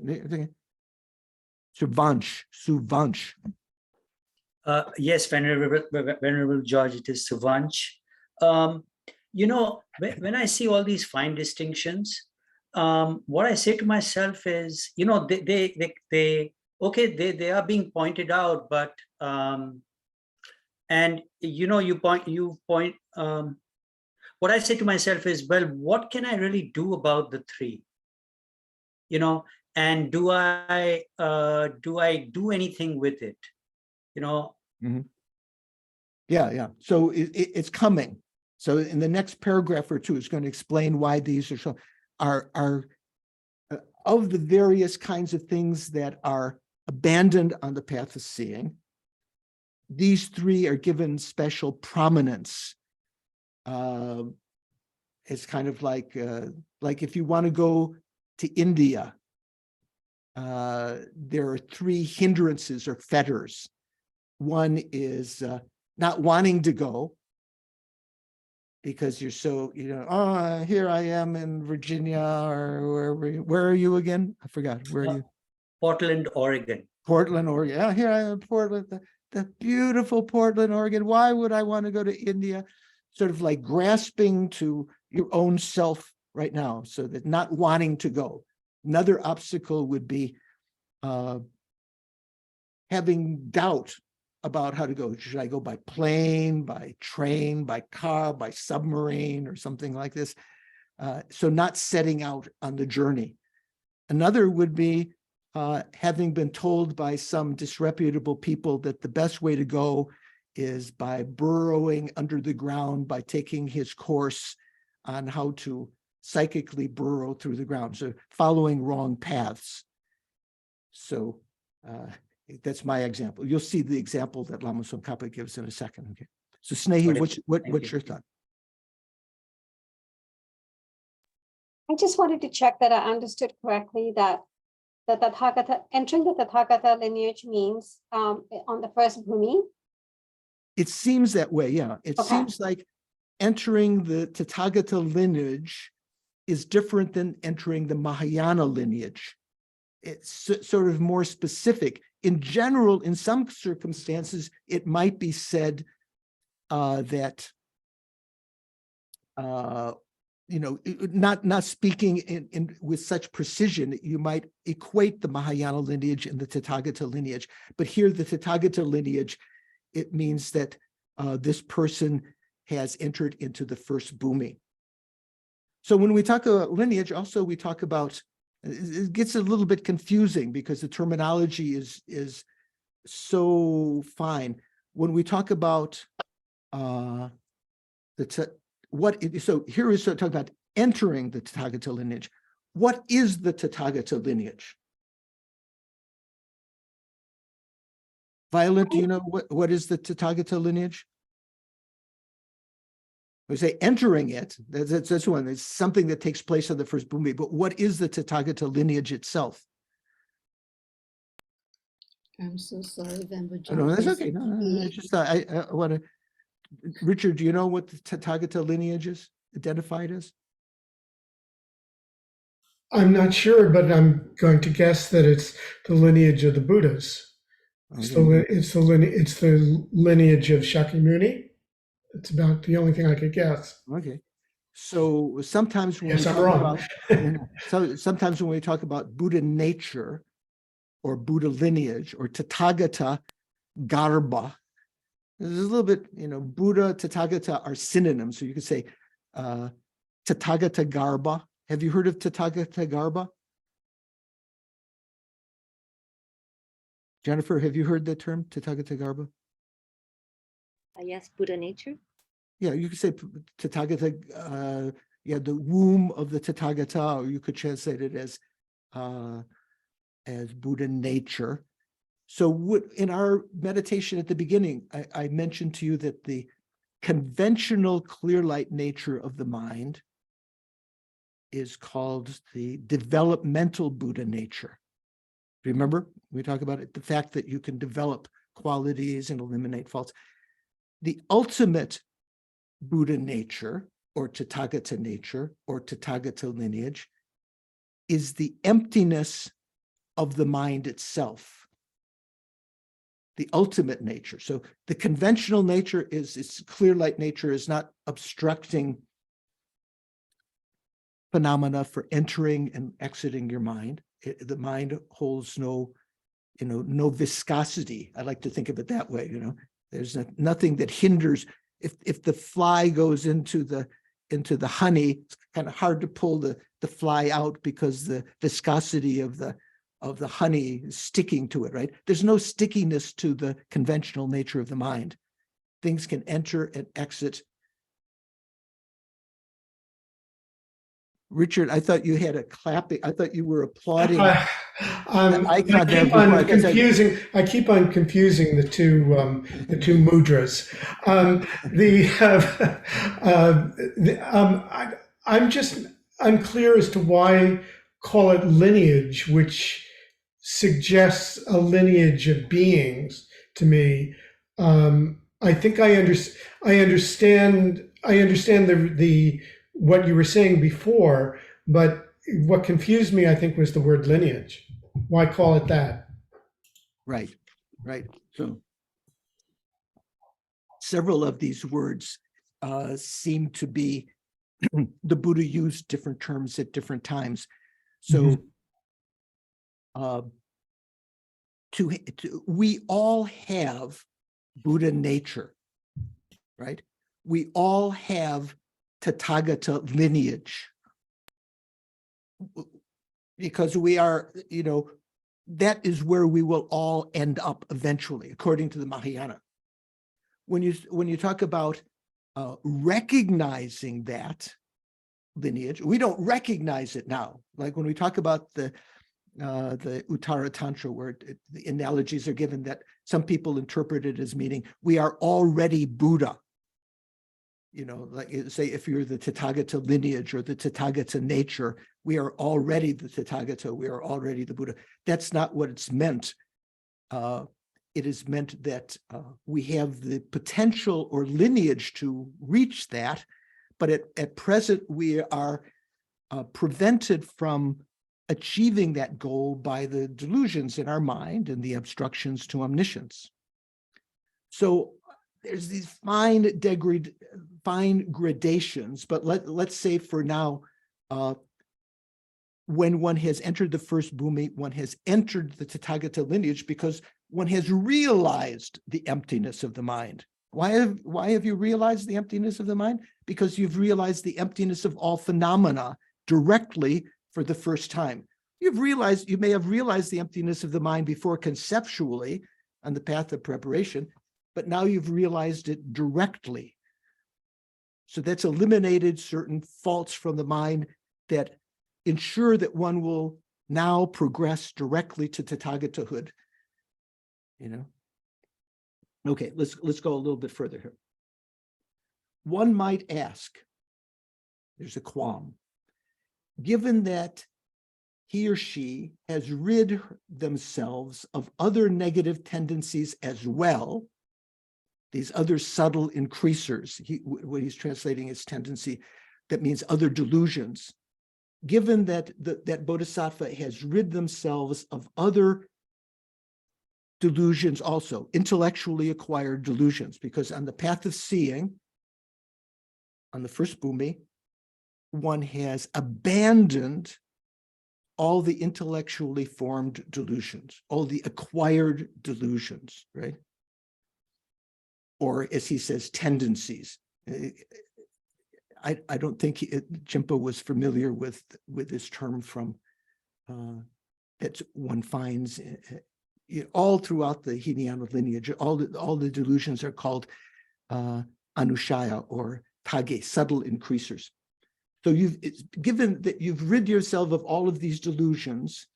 A: Suvansh.
J: Yes, Venerable George, it is Suvansh. When I see all these fine distinctions, what I say to myself is, they are being pointed out, but what I say to myself is, well, what can I really do about the three? And do I do anything with it?
A: Mm-hmm. Yeah. So it's coming. So in the next paragraph or two, it's going to explain why these are of the various kinds of things that are abandoned on the path of seeing. These three are given special prominence. It's kind of like if you want to go to India, there are three hindrances or fetters. One is not wanting to go because you're so, here I am in Virginia, or where are you again? I forgot. Where are you?
J: Portland, Oregon.
A: Portland, Oregon. Yeah, here I am in Portland, the beautiful Portland, Oregon. Why would I want to go to India? Sort of like grasping to your own self right now, so that not wanting to go. Another obstacle would be having doubt about how to go. Should I go by plane, by train, by car, by submarine, or something like this? So not setting out on the journey. Another would be having been told by some disreputable people that the best way to go is by burrowing under the ground, by taking his course on how to psychically burrow through the ground, so following wrong paths. So that's my example. You'll see the example that Lama Tsongkhapa gives in a second. Okay. So Snehi, what's your thought?
F: I just wanted to check that I understood correctly that the Tathagata, entering the Tathagata lineage means on the first bhumi.
A: It seems that way, yeah. It seems like entering the Tathagata lineage is different than entering the Mahayana lineage. It's sort of more specific. In general, in some circumstances, it might be said that not speaking in with such precision, you might equate the Mahayana lineage and the Tathagata lineage. But here, the Tathagata lineage, it means that this person has entered into the first bhumi. So when we talk about lineage, also we talk about, it gets a little bit confusing because the terminology is so fine. When we talk about so here is talking about entering the Tathagata lineage. What is the Tathagata lineage? Violet, do you know what is the Tathagata lineage? We say entering it, that's one. It's something that takes place on the first bhumi. But what is the Tathagata lineage itself?
L: I'm so sorry, Vemba.
A: No, that's okay. No, I just I want to. Richard, do you know what the Tathagata lineage is identified as?
B: I'm not sure, but I'm going to guess that it's the lineage of the Buddhas. It's the lineage of Shakyamuni. It's about the only thing I could guess.
A: Okay. So sometimes when we talk about, so sometimes when we talk about Buddha nature or Buddha lineage or Tathagata Garba, there's a little bit, Buddha, Tathagata are synonyms. So you could say Tathagata Garba. Have you heard of Tathagata Garba? Jennifer, have you heard the term Tathagata Garba?
L: Yes, Buddha nature.
A: Yeah, you could say Tathagata, the womb of the Tathagata, or you could translate it as Buddha nature. So in our meditation at the beginning, I mentioned to you that the conventional clear light nature of the mind is called the developmental Buddha nature. Remember, we talk about it, the fact that you can develop qualities and eliminate faults. The ultimate Buddha nature, or Tathagata nature, or Tathagata lineage, is the emptiness of the mind itself. The ultimate nature. So the conventional nature is, its clear light nature is not obstructing phenomena for entering and exiting your mind. The mind holds no viscosity. I like to think of it that way. There's nothing that hinders. If the fly goes into the honey, it's kind of hard to pull the fly out because the viscosity of the honey is sticking to it, right? There's no stickiness to the conventional nature of the mind. Things can enter and exit. Richard, I thought you had a clapping. I thought you were applauding.
B: I keep on confusing the two mudras. I'm just unclear as to why call it lineage, which suggests a lineage of beings to me. I think I understand the what you were saying before, but what confused me, I think, was the word lineage. Why call it that?
A: Right. So several of these words seem to be the Buddha used different terms at different times. So we all have Buddha nature, right? We all have Tathagata lineage, because we are, that is where we will all end up eventually, according to the Mahayana. When you talk about recognizing that lineage, we don't recognize it now. Like when we talk about the Uttara Tantra, where the analogies are given that some people interpret it as meaning we are already Buddha. Like say, if you're the Tathagata lineage or the Tathagata nature, we are already the Tathagata, we are already the Buddha. That's not what it's meant. It is meant that we have the potential or lineage to reach that, but at present we are prevented from achieving that goal by the delusions in our mind and the obstructions to omniscience. So there's these fine gradations, but let's say for now, when one has entered the first bhumi, one has entered the Tathagata lineage because one has realized the emptiness of the mind. Why have you realized the emptiness of the mind? Because you've realized the emptiness of all phenomena directly for the first time. You may have realized the emptiness of the mind before conceptually on the path of preparation, but now you've realized it directly. So that's eliminated certain faults from the mind that ensure that one will now progress directly to Tathagatahood. Okay, let's go a little bit further here. One might ask, there's a qualm, given that he or she has rid themselves of other negative tendencies as well, these other subtle increasers, what he's translating as tendency, that means other delusions. Given that that bodhisattva has rid themselves of other delusions also, intellectually acquired delusions, because on the path of seeing, on the first bhumi, one has abandoned all the intellectually formed delusions, all the acquired delusions, right? Or as he says, tendencies. I don't think Jimpa was familiar with this term from that one finds all throughout the Hinayana lineage. All the delusions are called anushaya or tage, subtle increasers. So given that you've rid yourself of all of these delusions,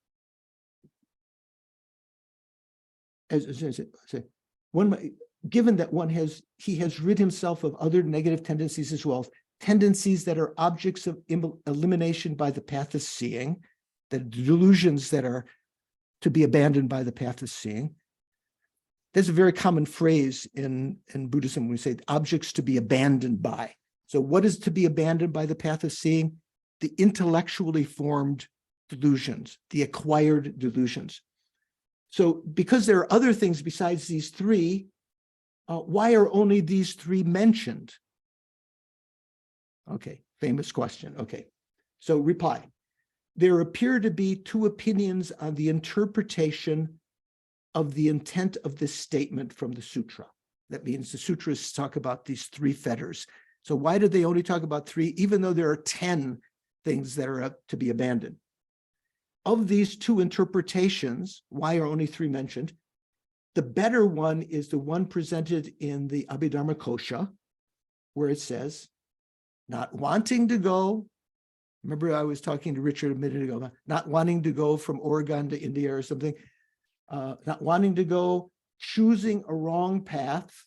A: given that he has rid himself of other negative tendencies as well, tendencies that are objects of elimination by the path of seeing, the delusions that are to be abandoned by the path of seeing. There's a very common phrase in Buddhism when we say objects to be abandoned by. So what is to be abandoned by the path of seeing? The intellectually formed delusions, the acquired delusions. So because there are other things besides these three, why are only these three mentioned? Okay, famous question. Okay, so reply. There appear to be two opinions on the interpretation of the intent of this statement from the sutra. That means the sutras talk about these three fetters. So why did they only talk about three, even though there are 10 things that are to be abandoned? Of these two interpretations, why are only three mentioned? The better one is the one presented in the Abhidharma Kosha, where it says, not wanting to go. Remember, I was talking to Richard a minute ago about not wanting to go from Oregon to India or something, not wanting to go, choosing a wrong path,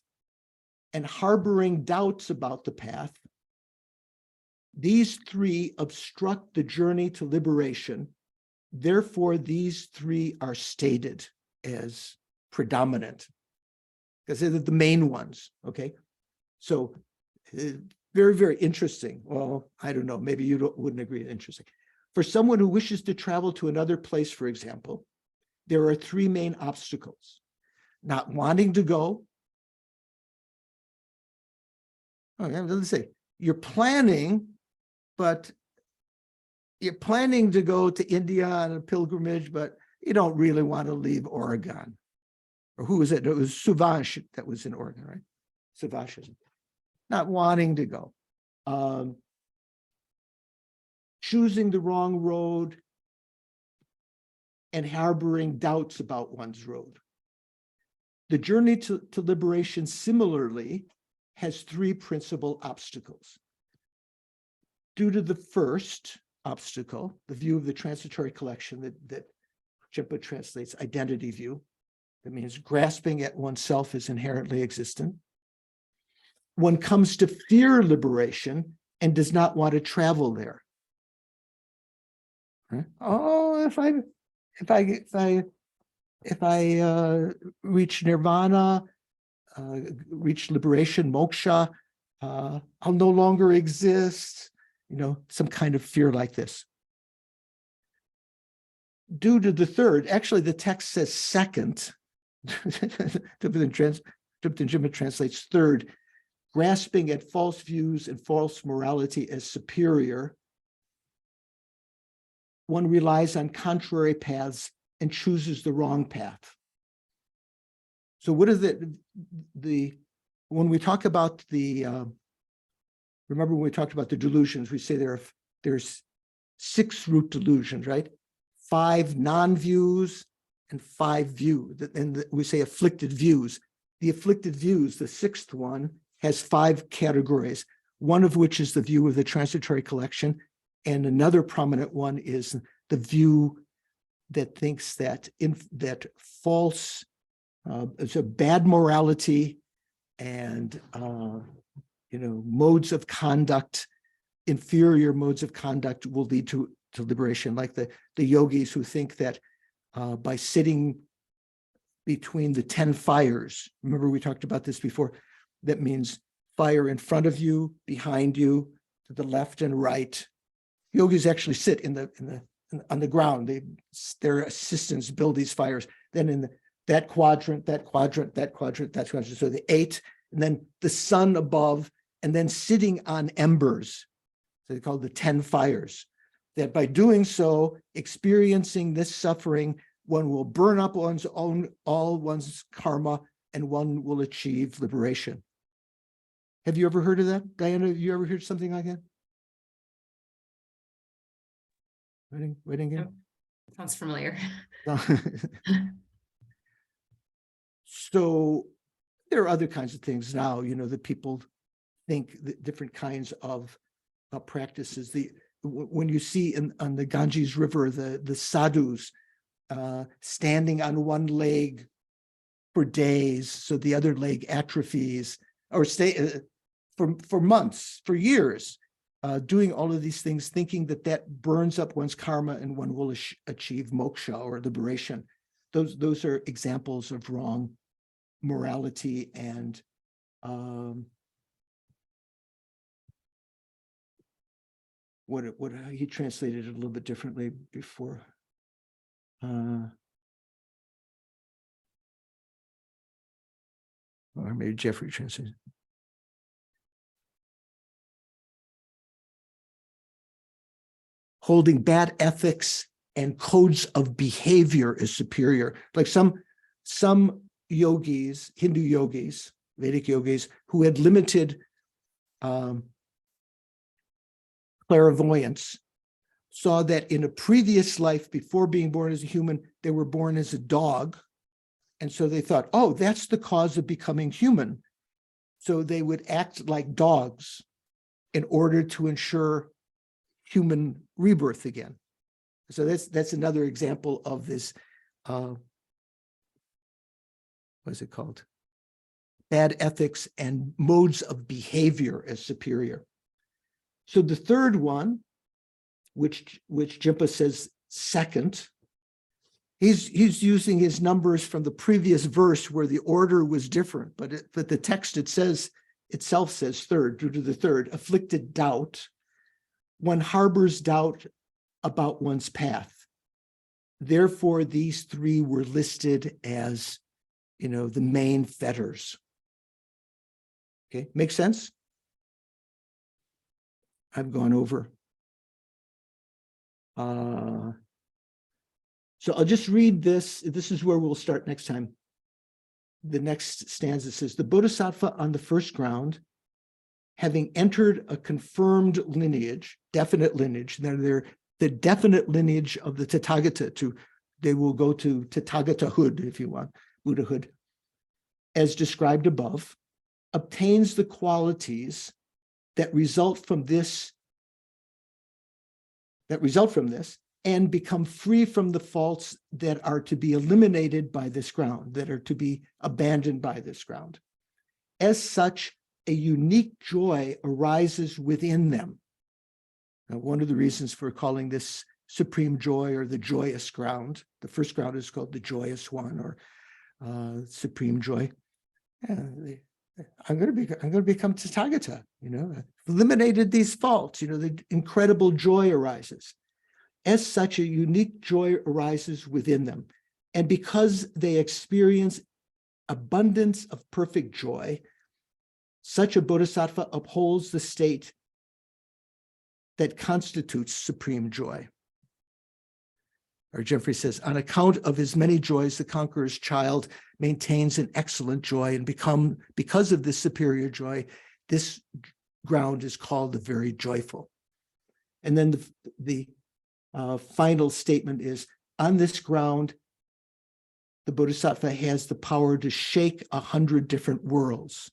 A: and harboring doubts about the path. These three obstruct the journey to liberation. Therefore, these three are stated as predominant because they're the main ones, okay? So very, very interesting. Well, I don't know, maybe you wouldn't agree, interesting. For someone who wishes to travel to another place, for example, there are three main obstacles. Not wanting to go. Okay, let's say you're planning, but you're planning to go to India on a pilgrimage, but you don't really want to leave Oregon. Or who was it? It was Suvash that was in Oregon, right? Suvash is not wanting to go. Choosing the wrong road and harboring doubts about one's road. The journey to liberation similarly has three principal obstacles. Due to the first obstacle, the view of the transitory collection that Jimpa translates identity view, that means grasping at oneself as inherently existent. One comes to fear liberation and does not want to travel there. Right? Oh, if I reach nirvana, reach liberation, moksha, I'll no longer exist, some kind of fear like this. Due to the third, actually the text says second, to Jimpa translates third, grasping at false views and false morality as superior. One relies on contrary paths and chooses the wrong path. So what is when we talk about remember when we talked about the delusions, we say there's 6 root delusions, right? 5 non-views and 5 views. And we say afflicted views. The afflicted views, the 6th one, has 5 categories, one of which is the view of the transitory collection, and another prominent one is the view that thinks that false, it's a bad morality and modes of conduct, inferior modes of conduct will lead to liberation, like the yogis who think that by sitting between the 10 fires, remember we talked about this before, that means fire in front of you, behind you, to the left and right. Yogis actually sit on the ground. Their assistants build these fires. Then in that quadrant, that quadrant, that quadrant, that quadrant. So the 8, and then the sun above, and then sitting on embers. So they call it the 10 fires. That by doing so, experiencing this suffering, one will burn up all one's karma, and one will achieve liberation. Have you ever heard of that? Diana, have you ever heard something like that? Waiting again?
M: Sounds familiar.
A: So there are other kinds of things now, that people think that different kinds of practices. When you see on the Ganges River, the sadhus standing on one leg for days, so the other leg atrophies, or stay for months, for years, doing all of these things, thinking that burns up one's karma and one will achieve moksha or liberation. Those are examples of wrong morality and what he translated it a little bit differently before. Or maybe Jeffrey translated. Holding bad ethics and codes of behavior is superior. Like some yogis, Hindu yogis, Vedic yogis, who had limited clairvoyance, saw that in a previous life, before being born as a human, they were born as a dog. And so they thought, oh, that's the cause of becoming human. So they would act like dogs in order to ensure human rebirth again. So that's another example of this, what is it called? Bad ethics and modes of behavior as superior. So the third one, which Jimpa says second, he's using his numbers from the previous verse where the order was different, but the text itself says third, due to the third, afflicted doubt. One harbors doubt about one's path. Therefore, these 3 were listed as, the main fetters. Okay, makes sense? I've gone over. So I'll just read this. This is where we'll start next time. The next stanza says, the bodhisattva on the first ground, having entered a confirmed lineage, definite lineage, they're the definite lineage of the Tathagata, they will go to Tathagatahood, if you want, Buddhahood, as described above, obtains the qualities that result from this, and become free from the faults that are to be eliminated by this ground, that are to be abandoned by this ground. As such, a unique joy arises within them. Now, one of the reasons for calling this supreme joy or the joyous ground, the first ground is called the joyous one or supreme joy. I'm going to become Tathagata. Eliminated these faults. The incredible joy arises. As such, a unique joy arises within them, and because they experience abundance of perfect joy. Such a bodhisattva upholds the state that constitutes supreme joy. Or Jeffrey says, on account of his many joys, the conqueror's child maintains an excellent joy, and because of this superior joy, this ground is called the very joyful. And then the final statement is, on this ground, the bodhisattva has the power to shake 100 different worlds,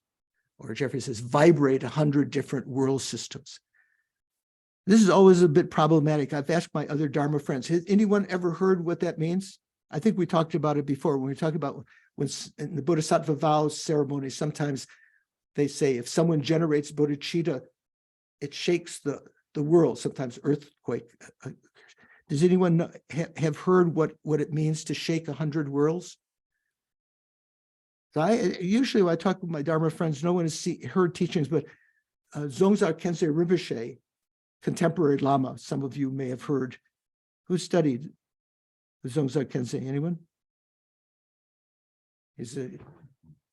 A: or Jeffrey says, vibrate 100 different world systems. This is always a bit problematic. I've asked my other Dharma friends, has anyone ever heard what that means? I think we talked about it before when we talk about when in the Bodhisattva vows ceremony, sometimes they say if someone generates bodhicitta, it shakes the world, sometimes earthquake. Does anyone have heard what it means to shake 100 worlds? So usually when I talk with my Dharma friends, no one has heard teachings, but Dzongzar Khyentse Rinpoche, contemporary Lama, some of you may have heard. Who studied the Dzongzar Khyentse? Anyone? He's a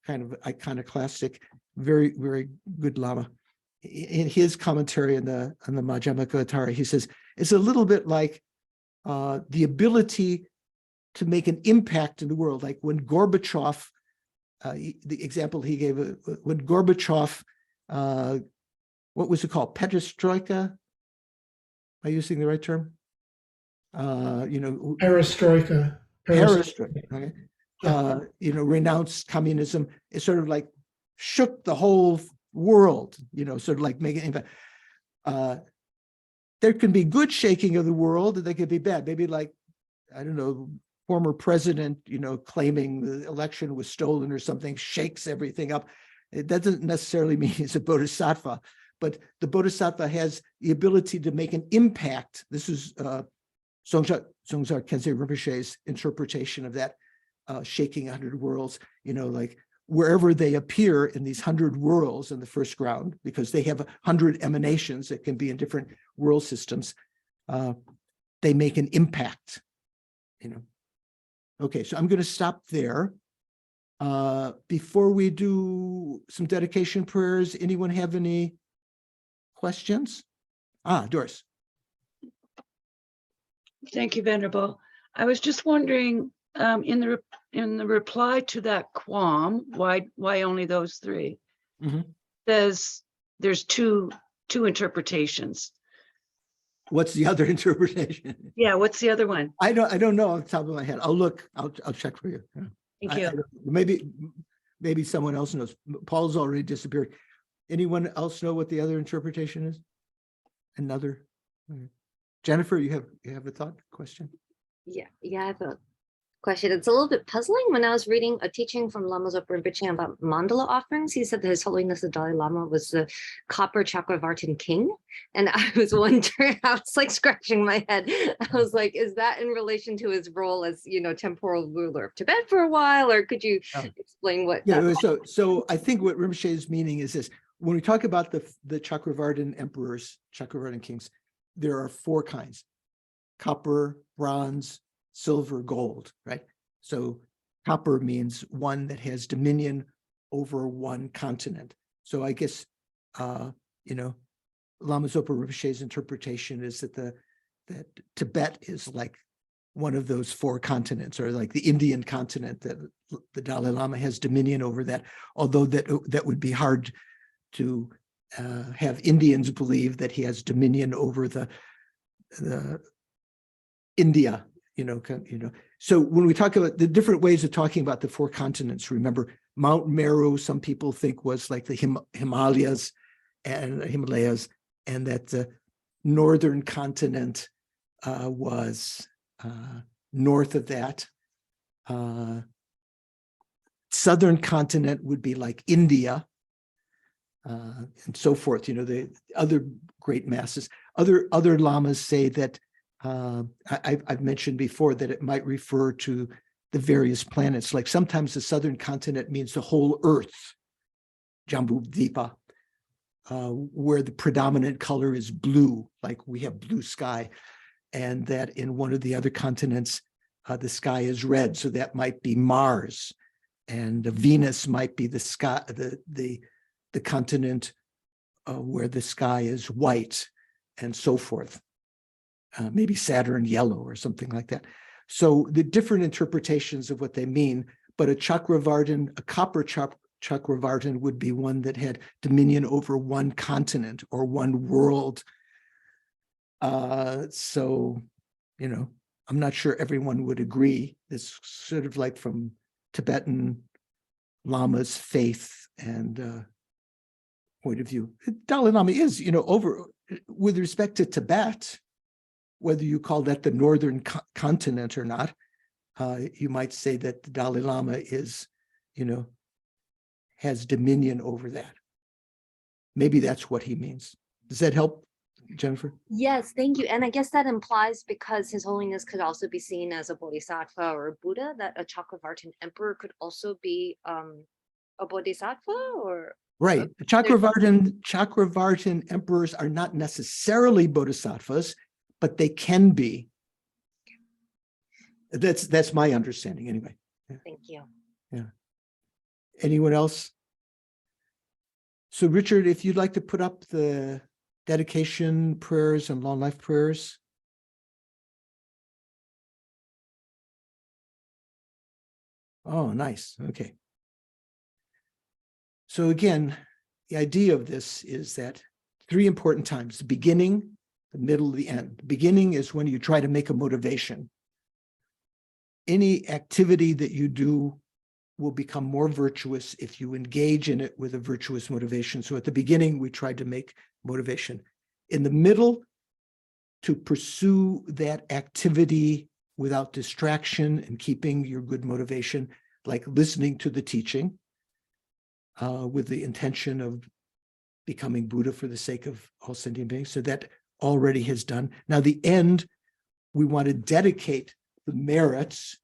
A: kind of iconoclastic, very, very good Lama. In his commentary on the Madhyamaka, he says, it's a little bit like the ability to make an impact in the world. Like when Gorbachev, the example he gave, when Gorbachev, what was it called? Perestroika? Am I using the right term?
B: Perestroika.
A: Perestroika. Okay. Renounced communism. It sort of like shook the whole world, sort of like making impact. There can be good shaking of the world, and there could be bad. Maybe like, I don't know, former president, claiming the election was stolen or something, shakes everything up. That doesn't necessarily mean he's a bodhisattva, but the bodhisattva has the ability to make an impact. This is Dzongzar Khyentse Rinpoche's interpretation of that, shaking 100 worlds, like wherever they appear in these 100 worlds in the first ground, because they have 100 emanations that can be in different world systems, they make an impact, Okay, so I'm going to stop there. Before we do some dedication prayers, anyone have any questions? Doris.
I: Thank you, Venerable. I was just wondering, in the reply to that qualm, why only those three?
A: Mm-hmm.
I: There's two interpretations.
A: What's the other interpretation?
I: Yeah, what's the other one?
A: I don't know off the top of my head. I'll look. I'll check for you.
I: Thank you.
A: Maybe someone else knows. Paul's already disappeared. Anyone else know what the other interpretation is? Another. Jennifer, you have a thought, question?
L: Yeah, I have a question. It's a little bit puzzling. When I was reading a teaching from Lama Zopa Rinpoche about mandala offerings, he said that His Holiness the Dalai Lama was the copper Chakravartin king. And I was wondering, I was like scratching my head. I was like, is that in relation to his role as, temporal ruler of Tibet for a while? Or could you explain what?
A: Yeah, so I think what Rinpoche's meaning is this. When we talk about the Chakravartin emperors, Chakravartin kings, there are 4 kinds: copper, bronze, silver, gold, right? So copper means one that has dominion over one continent. So I guess, Lama Zopa Rinpoche's interpretation is that Tibet is like one of those 4 continents, or like the Indian continent, that the Dalai Lama has dominion over that, although that would be hard to have Indians believe that he has dominion over the India, So when we talk about the different ways of talking about the 4 continents, remember Mount Meru, some people think was like the Himalayas, and that the northern continent was north of that. Southern continent would be like India, and so forth. The other great masses. Other lamas say that I've mentioned before that it might refer to the various planets. Like sometimes the southern continent means the whole Earth, Jambudvipa, where the predominant color is blue, like we have blue sky, and that in one of the other continents the sky is red, so that might be Mars. and Venus might be the sky, the continent where the sky is white, and so forth. Maybe Saturn yellow or something like that. So the different interpretations of what they mean, but a Chakravartin, a copper Chakravartin would be one that had dominion over one continent or one world. So, you know, I'm not sure everyone would agree. It's sort of like from Tibetan Lama's faith and point of view. Dalai Lama is, you know, over with respect to Tibet, whether you call that the northern continent or not, you might say that the Dalai Lama is, you know, has dominion over that. Maybe that's what he means. Does that help, Jennifer?
L: Yes, thank you. And I guess that implies, because His Holiness could also be seen as a bodhisattva or a Buddha, that a Chakravartin emperor could also be a bodhisattva, or?
A: Right. Chakravartin emperors are not necessarily bodhisattvas, but they can be. That's my understanding anyway. Yeah.
L: Thank you.
A: Yeah. Anyone else? So Richard, if you'd like to put up the dedication prayers and long life prayers. Oh, nice. Okay. So again, the idea of this is that 3 important times: the beginning, the middle, the end. The beginning is when you try to make a motivation. Any activity that you do will become more virtuous if you engage in it with a virtuous motivation. So at the beginning, we tried to make motivation. In the middle, to pursue that activity without distraction and keeping your good motivation, like listening to the teaching with the intention of becoming Buddha for the sake of all sentient beings. So that already has done. Now the end, we want to dedicate the merits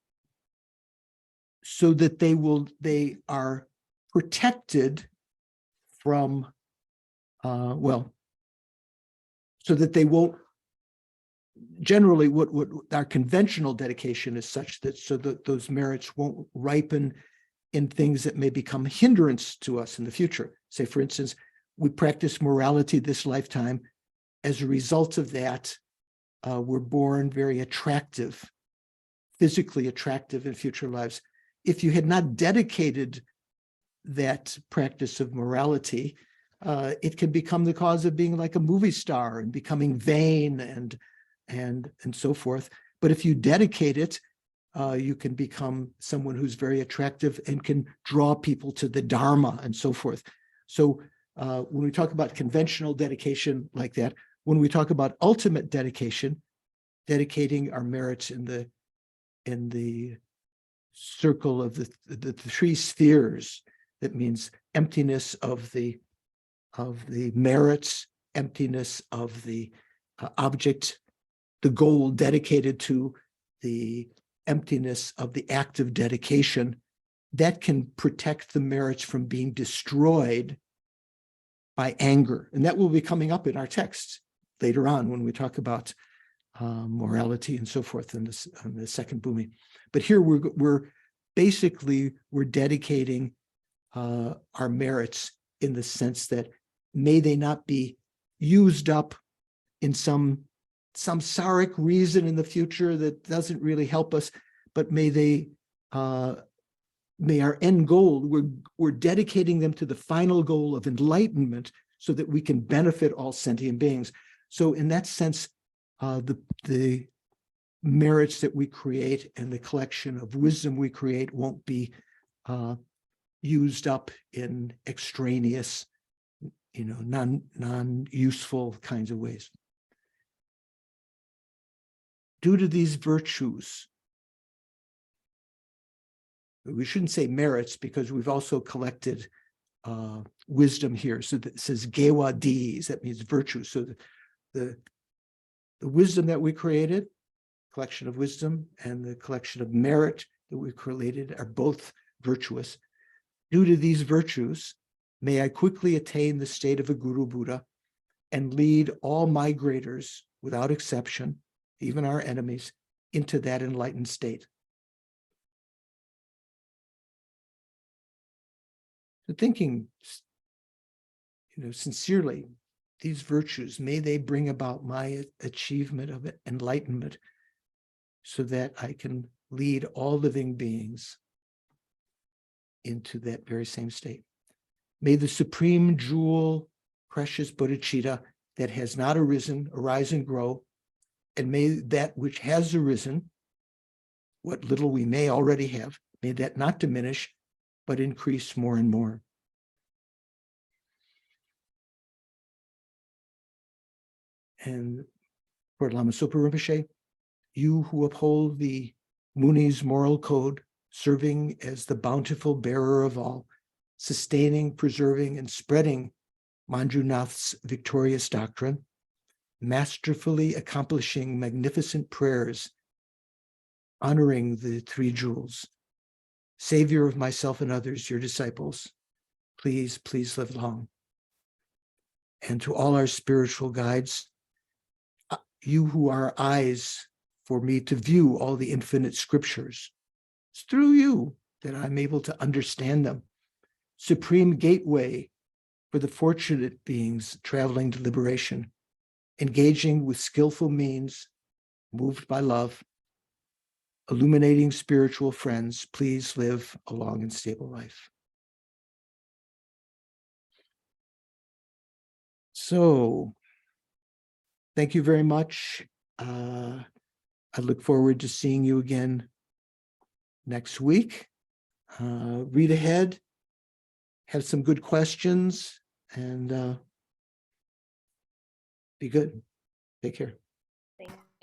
A: so that they are protected from, so that they won't, generally what our conventional dedication is such that so that those merits won't ripen in things that may become a hindrance to us in the future. Say, for instance, we practice morality this lifetime. As a result of that, we're born very attractive, physically attractive in future lives. If you had not dedicated that practice of morality, it can become the cause of being like a movie star and becoming vain and so forth. But if you dedicate it, you can become someone who's very attractive and can draw people to the Dharma and so forth. So when we talk about conventional dedication like that, when we talk about ultimate dedication, dedicating our merits in the circle of the 3 spheres, that means emptiness of the merits, emptiness of the object, the goal dedicated to the emptiness of the act of dedication, that can protect the merits from being destroyed by anger. And that will be coming up in our texts later on when we talk about morality and so forth in the second Bhumi. But here we're dedicating our merits in the sense that may they not be used up in some samsaric reason in the future that doesn't really help us, but may our end goal, we're dedicating them to the final goal of enlightenment so that we can benefit all sentient beings. So in that sense, the merits that we create and the collection of wisdom we create won't be used up in extraneous, non-useful kinds of ways. Due to these virtues, we shouldn't say merits because we've also collected wisdom here. So that it says gewa dis, that means virtue. So the wisdom that we created, collection of wisdom, and the collection of merit that we created are both virtuous. Due to these virtues, may I quickly attain the state of a Guru Buddha and lead all migrators without exception, even our enemies, into that enlightened state. So thinking, sincerely, these virtues, may they bring about my achievement of enlightenment so that I can lead all living beings into that very same state. May the supreme jewel, precious bodhicitta that has not arisen, arise and grow, and may that which has arisen, what little we may already have, may that not diminish, but increase more and more. And for Lama Zopa Rinpoche, you who uphold the Muni's moral code, serving as the bountiful bearer of all, sustaining, preserving, and spreading Manjunath's victorious doctrine, masterfully accomplishing magnificent prayers, honoring the three jewels, Savior of myself and others, your disciples, please, please live long. And to all our spiritual guides, you who are eyes for me to view all the infinite scriptures, it's through you that I'm able to understand them. Supreme gateway for the fortunate beings traveling to liberation, engaging with skillful means, moved by love, illuminating spiritual friends, please live a long and stable life. So, thank you very much. I look forward to seeing you again next week. Read ahead, have some good questions, and be good. Take care.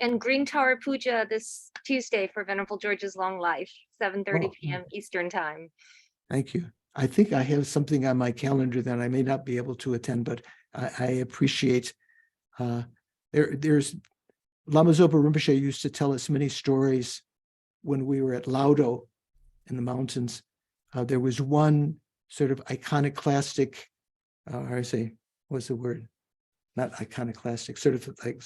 L: And Green Tower Puja this Tuesday for Venerable George's long life, 7:30
A: Oh,
L: p.m. Eastern time.
A: Thank you. I think I have something on my calendar that I may not be able to attend, but I appreciate. There's Lama Zopa Rinpoche used to tell us many stories when we were at Laudo in the mountains. There was one sort of iconoclastic, how I say, what's the word? Not iconoclastic, sort of like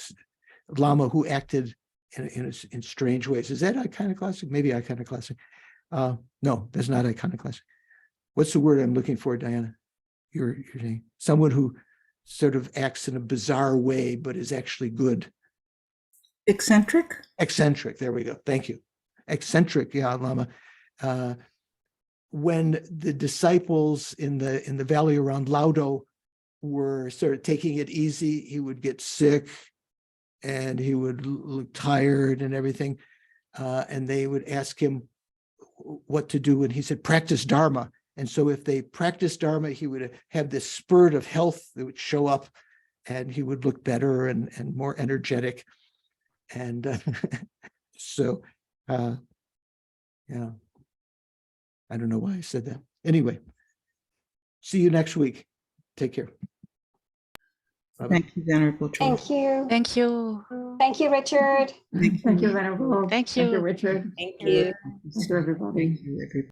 A: Lama who acted in strange ways. Is that iconoclastic? Maybe iconoclastic. No, that's not iconoclastic. What's the word I'm looking for, Diana? You're saying someone who sort of acts in a bizarre way, but is actually good.
M: Eccentric?
A: Eccentric. There we go. Thank you. Eccentric. Yeah, Lama. When the disciples in the valley around Laudo were sort of taking it easy, he would get sick and he would look tired and everything. And they would ask him what to do. And he said, practice Dharma. And so if they practiced Dharma, he would have this spurt of health that would show up and he would look better and more energetic. And so, yeah, I don't know why I said that. Anyway, see you next week. Take care. Bye-bye.
M: Thank you, Venerable George.
F: Thank you.
E: Thank you.
F: Thank you, Richard.
M: Thank you, Venerable.
E: Thank you.
K: Richard.
L: Thank you.
K: Thank you, everybody.
M: Thank you, everybody.